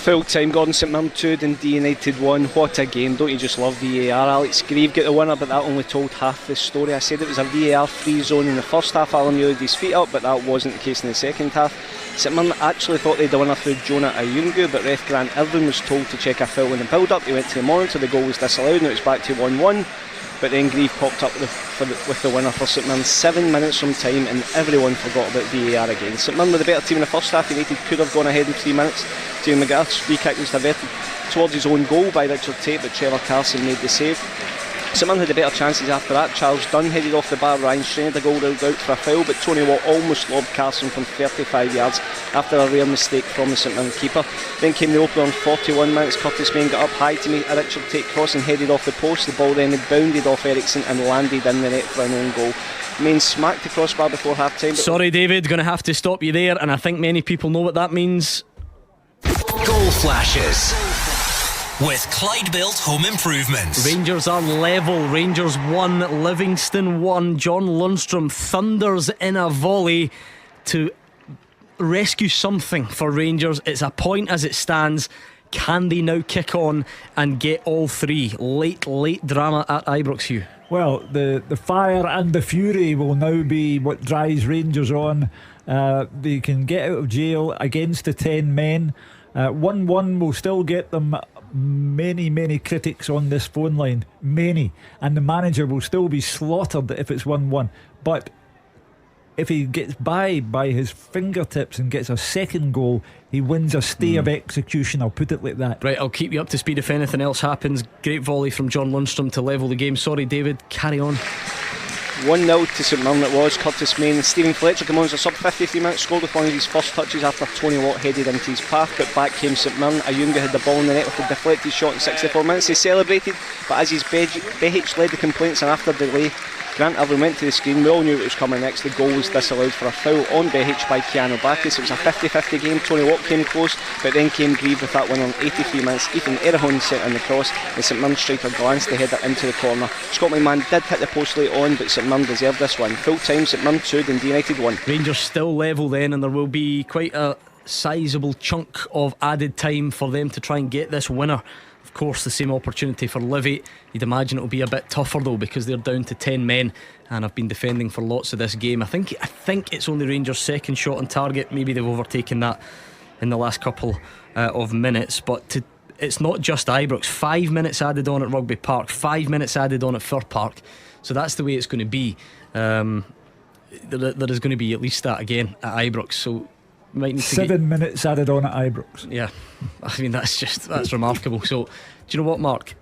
Full time, Gordon, St Mirren 2, Dundee United 1. What a game, don't you just love VAR? Alex Grieve got the winner, but that only told half the story. I said it was a VAR free zone in the first half. Alan Muir had his feet up, but that wasn't the case in the second half. St Mirren actually thought they had the winner through Jonah Ayungu, but ref Grant Irvin was told to check a foul in the build up. He went to the monitor, the goal was disallowed, and it was back to 1-1. But then Grieve popped up with the winner for St Mirren 7 minutes from time, and everyone forgot about VAR again. St Mirren were the better team in the first half. United could have gone ahead in 3 minutes. Jamie McGrath's free kick was diverted towards his own goal by Richard Tate, but Trevor Carson made the save. St Mirren had the better chances after that. Charles Dunn headed off the bar, Ryan Strain had a goal ruled out for a foul, but Tony Watt almost lobbed Carson from 35 yards after a rare mistake from the St Mirren keeper. Then came the opener on 41 minutes. Curtis Main got up high to meet a Richard Tate cross and headed off the post. The ball then had bounded off Eriksson and landed in the net for an own goal. Main smacked the crossbar before half time. Sorry David, going to have to stop you there, and I think many people know what that means. Goal flashes with Clyde Built Home Improvements. Rangers are level. Rangers 1, Livingston 1. John Lundstrom thunders in a volley to rescue something for Rangers. It's a point as it stands. Can they now kick on and get all three? Late drama at Ibrox, Hugh. Well, the fire and the fury will now be what drives Rangers on. They can get out of jail against the 10 men. 1-1 will still get them many critics on this phone line, many, and the manager will still be slaughtered if it's 1-1. But if he gets by his fingertips and gets a second goal, he wins a stay of execution. I'll put it like that. Right, I'll keep you up to speed if anything else happens. Great volley from John Lundstrom to level the game. Sorry David, carry on. 1-0 to St Mirren it was. Curtis Main and Stephen Fletcher came on as a sub 53 minutes, scored with one of his first touches after Tony Watt headed into his path, but back came St Mirren. Ayunga had the ball in the net with a deflected shot in 64 minutes. They celebrated, but as his Behic led the complaints, and after delay Grant Irvine went to the screen, we all knew it was coming next. The goal was disallowed for a foul on Behich by Keanu Bacchus. It was a 50-50 game. Tony Watt came close, but then came Grieve with that win on 83 minutes. Ethan Erahon set on the cross, and St Mirren striker glanced the header into the corner. Scott McMahon did hit the post late on, but St Mirren deserved this one. Full time, St Mirren 2, Dundee United 1. Rangers still level then, and there will be quite a sizable chunk of added time for them to try and get this winner. Of course, the same opportunity for Livy. You'd imagine it'll be a bit tougher though, because they're down to 10 men and have been defending for lots of this game. I think it's only Rangers' second shot on target. Maybe they've overtaken that in the last couple of minutes, but it's not just Ibrox. 5 minutes added on at Rugby Park, 5 minutes added on at Fir Park, so that's the way it's going to be. There is going to be at least that again at Ibrox, so might need 7 minutes added on at Ibrox. Yeah, I mean that's remarkable. So do you know what, Mark,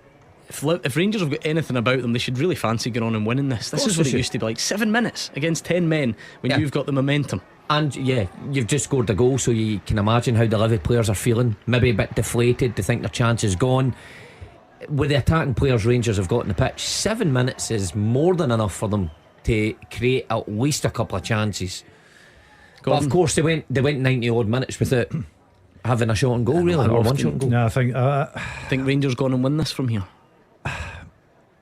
if Rangers have got anything about them, they should really fancy going on and winning this. This is what it used to be like, 7 minutes against 10 men when you've got the momentum. And yeah, you've just scored a goal, so you can imagine how the Livy players are feeling. Maybe a bit deflated, they think their chance is gone. With the attacking players Rangers have got in the pitch, 7 minutes is more than enough for them to create at least a couple of chances. But of course they went 90 odd minutes without having a shot on goal, really, or one shot on goal. No, I think Rangers go on and win this from here.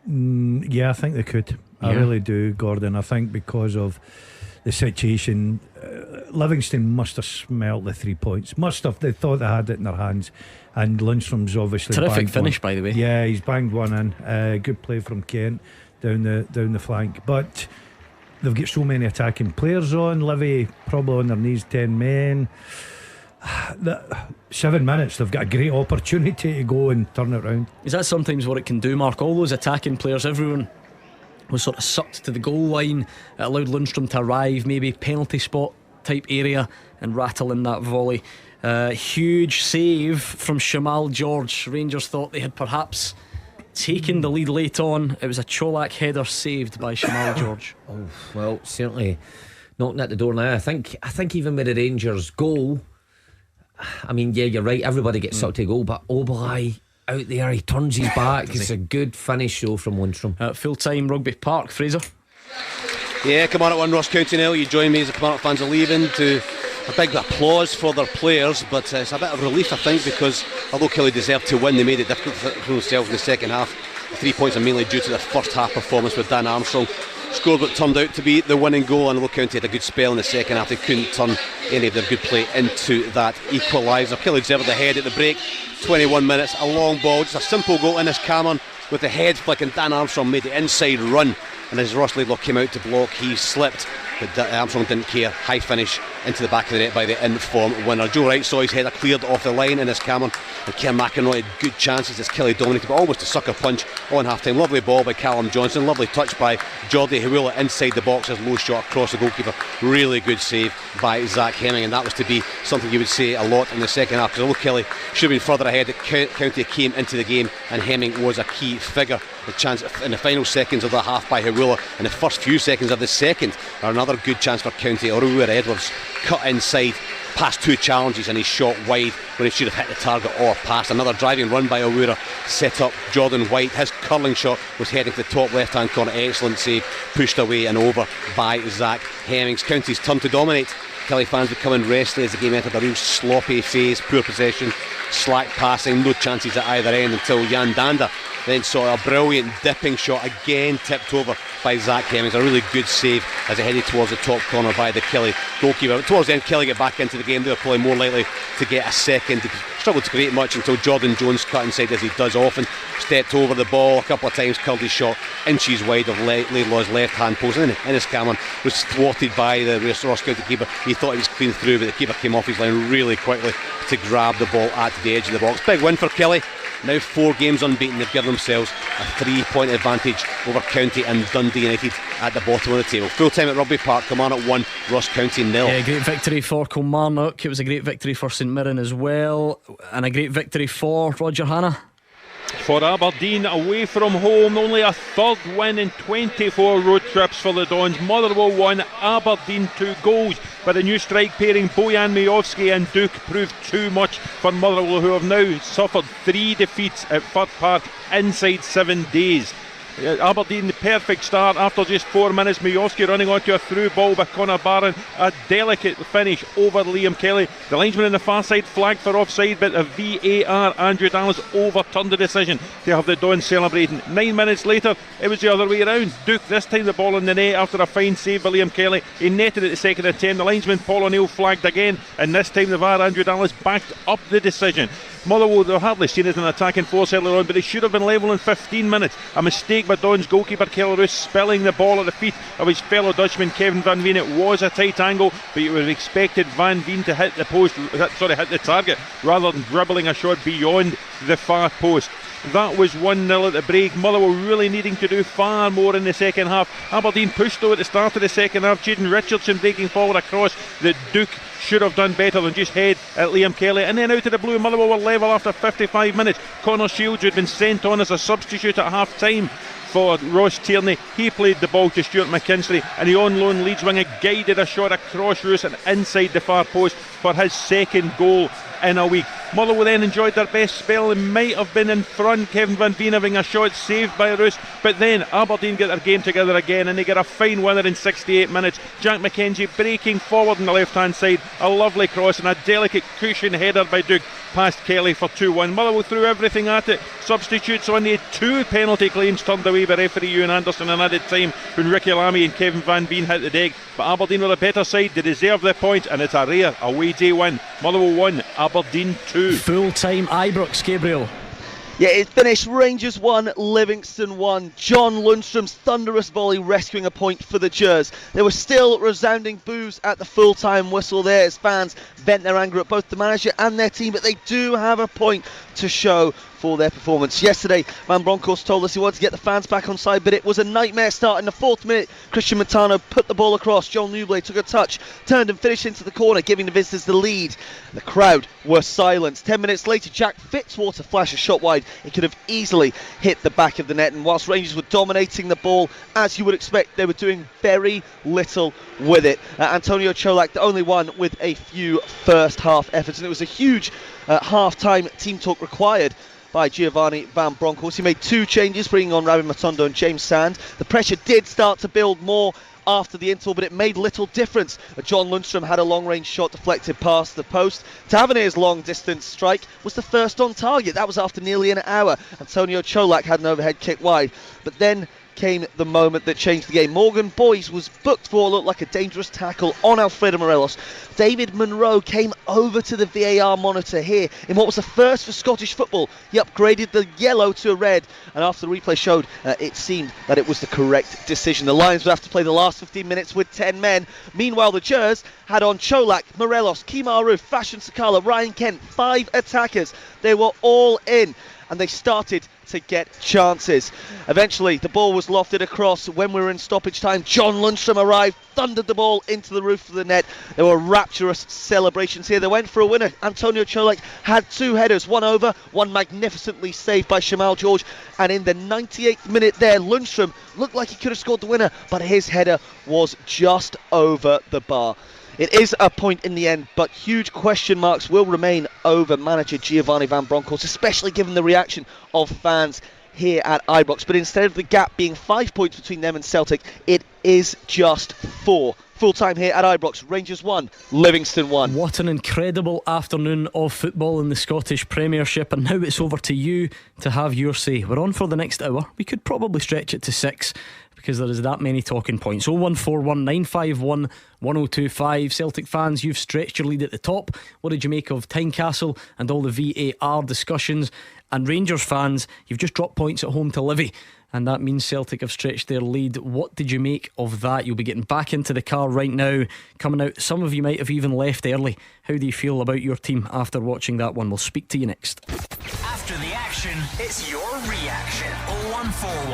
Yeah, I think they could. I really do, Gordon. I think because of the situation, Livingston must have smelt the 3 points. Must have. They thought they had it in their hands. And Lundstrom's obviously terrific finish, by the way. Yeah, he's banged one in. Good play from Kent down the flank. But they've got so many attacking players on. Livy probably on their knees, 10 men. 7 minutes, they've got a great opportunity to go and turn it around. Is that sometimes what it can do, Mark? All those attacking players, everyone was sort of sucked to the goal line. It allowed Lundstrom to arrive, maybe penalty spot type area, and rattle in that volley. Huge save from Shamal George. Rangers thought they had perhaps taken the lead late on. It was a Cholak header saved by Shamal George. Oh, well, certainly knocking at the door now. I think even with the Rangers goal, I mean, yeah, you're right, everybody gets sucked to a goal, but Oblai out there, he turns his back. It's a good finish though from Lundstrom. Full time Rugby Park, Fraser. Yeah, Kilmarnock 1, Ross County 0. You join me as the Kilmarnock fans are leaving to a big applause for their players, but it's a bit of relief, I think, because although Killie deserved to win, they made it difficult for themselves in the second half. The 3 points are mainly due to the first half performance with Dan Armstrong. Scored what turned out to be the winning goal, and Low County had a good spell in the second half. They couldn't turn any of their good play into that equaliser. Killie deserved the head at the break. 21 minutes, a long ball, just a simple goal. Innes Cameron with the head flick, and Dan Armstrong made the inside run, and as Ross Laidlaw came out to block, he slipped, but Armstrong didn't care. High finish into the back of the net by the in-form winner. Joe Wright saw his header cleared off the line. Innes Cameron and Keir McInroy had good chances as Killie dominated, but almost a sucker punch on half-time. Lovely ball by Callum Johnson, lovely touch by Jordi Hewilla inside the box, as low shot across the goalkeeper. Really good save by Zach Hemming, and that was to be something you would say a lot in the second half, because although Killie should have been further ahead, County came into the game and Hemming was a key figure. The chance in the final seconds of the half by Hewilla, and the first few seconds of the second are another good chance for County. Orua Edwards cut inside past two challenges, and he shot wide when he should have hit the target or past. Another driving run by Owura set up Jordan White. His curling shot was heading to the top left hand corner. Excellent save, pushed away and over by Zach Hemmings. County's turn to dominate. Killie fans becoming restless as the game entered a real sloppy phase. Poor possession, slack passing, no chances at either end until Jan Danda then saw a brilliant dipping shot, again tipped over by Zach Hemmings. A really good save as he headed towards the top corner by the Killie goalkeeper. But towards the end, Killie get back into the game. They were probably more likely to get a second. They struggled to create much until Jordan Jones cut inside, as he does often, stepped over the ball a couple of times, curled his shot inches wide of Laidlaw's left hand post, and then Innes Cameron was thwarted by the Ross County keeper. He thought he was clean through, but the keeper came off his line really quickly to grab the ball at the edge of the box. Big win for Killie. Now 4 games unbeaten. They've given themselves a 3-point advantage over County and Dundee United at the bottom of the table. Full time at Rugby Park, Kilmarnock 1, Ross County 0. Yeah, great victory for Kilmarnock. It was a great victory for St Mirren as well, and a great victory for Roger Hannah. For Aberdeen, away from home, only a third win in 24 road trips for the Dons. Motherwell 1, Aberdeen 2 goals. But the new strike pairing, Bojan Majowski and Duke, proved too much for Motherwell, who have now suffered 3 defeats at Fir Park inside 7 days. Aberdeen, the perfect start after just 4 minutes. Majowski running onto a through ball by Conor Barron. A delicate finish over Liam Kelly. The linesman on the far side flagged for offside, but the VAR, Andrew Dallas, overturned the decision to have the Dons celebrating. 9 minutes later, it was the other way around. Duke this time the ball in the net after a fine save by Liam Kelly. He netted at the second attempt. The linesman Paul O'Neill flagged again, and this time the VAR, Andrew Dallas, backed up the decision. Motherwell, they're hardly seen as an attacking force earlier on, but they should have been level in 15 minutes. A mistake by Don's goalkeeper Kellerus, spilling the ball at the feet of his fellow Dutchman Kevin Van Veen. It was a tight angle, but you would have expected Van Veen to hit the target rather than dribbling a shot beyond the far post. That was 1-0 at the break. Motherwell really needing to do far more in the second half. Aberdeen pushed though at the start of the second half. Jaden Richardson breaking forward across that Duke should have done better than just head at Liam Kelly. And then out of the blue, Motherwell were level after 55 minutes. Connor Shields, who had been sent on as a substitute at half time for Ross Tierney, he played the ball to Stuart McKinstry, and the on loan Leeds winger guided a shot across Roos and inside the far post for his second goal in a week. Motherwell then enjoyed their best spell and might have been in front, Kevin Van Veen having a shot saved by Roos, but then Aberdeen get their game together again and they get a fine winner in 68 minutes. Jack McKenzie breaking forward on the left hand side, a lovely cross and a delicate cushion header by Duke past Kelly for 2-1. Motherwell threw everything at it. Substitutes on the 2 penalty claims turned away by referee Ewan Anderson in added time when Ricky Lamy and Kevin Van Veen hit the deck. But Aberdeen were the better side, they deserve the points, and it's a rare away day win. Motherwell 1, Aberdeen 2. Full time Ibrox, Gabriel. Yeah, it finished Rangers 1, Livingston 1. John Lundstrom's thunderous volley rescuing a point for the Gers. There were still resounding boos at the full-time whistle there as fans vent their anger at both the manager and their team, but they do have a point to show for their performance. Yesterday, Van Bronckhorst told us he wanted to get the fans back on side, but it was a nightmare start. In the 4th minute, Christian Matano put the ball across. Joel Newblade took a touch, turned and finished into the corner, giving the visitors the lead. The crowd were silenced. 10 minutes later, Jack Fitzwater flashed a shot wide. It could have easily hit the back of the net, and whilst Rangers were dominating the ball, as you would expect, they were doing very little with it. Antonio Cholak, the only one with a few first half efforts, and it was a huge half-time team talk required by Giovanni Van Bronckhorst. He made 2 changes, bringing on Rabbi Matondo and James Sand. The pressure did start to build more after the interval, but it made little difference. John Lundstrom had a long-range shot deflected past the post. Tavernier's long-distance strike was the first on target. That was after nearly an hour. Antonio Cholak had an overhead kick wide, but then came the moment that changed the game. Morgan Boyce was booked for what looked like a dangerous tackle on Alfredo Morelos. David Munro came over to the VAR monitor here in what was the first for Scottish football. He upgraded the yellow to a red, and after the replay showed, it seemed that it was the correct decision. The Lions would have to play the last 15 minutes with 10 men. Meanwhile, the Gers had on Cholak, Morelos, Kemar Roof, Fashion Sakala, Ryan Kent, 5 attackers. They were all in, and they started to get chances. Eventually, the ball was lofted across. When we were in stoppage time, John Lundstrom arrived, thundered the ball into the roof of the net. There were rapturous celebrations here. They went for a winner. Antonio Cholak had 2 headers, one over, one magnificently saved by Shamal George, and in the 98th minute there, Lundstrom looked like he could have scored the winner, but his header was just over the bar. It is a point in the end, but huge question marks will remain over manager Giovanni Van Bronckhorst, especially given the reaction of fans here at Ibrox. But instead of the gap being 5 points between them and Celtic, it is just 4. Full time here at Ibrox, Rangers 1, Livingston 1. What an incredible afternoon of football in the Scottish Premiership, and now it's over to you to have your say. We're on for the next hour. We could probably stretch it to 6 because there is that many talking points. 0141 951 1025. Celtic fans, you've stretched your lead at the top. What did you make of Tynecastle and all the VAR discussions? And Rangers fans, you've just dropped points at home to Livy, and that means Celtic have stretched their lead. What did you make of that? You'll be getting back into the car right now, coming out. Some of you might have even left early. How do you feel about your team after watching that one? We'll speak to you next. After the action, it's your reaction. 0141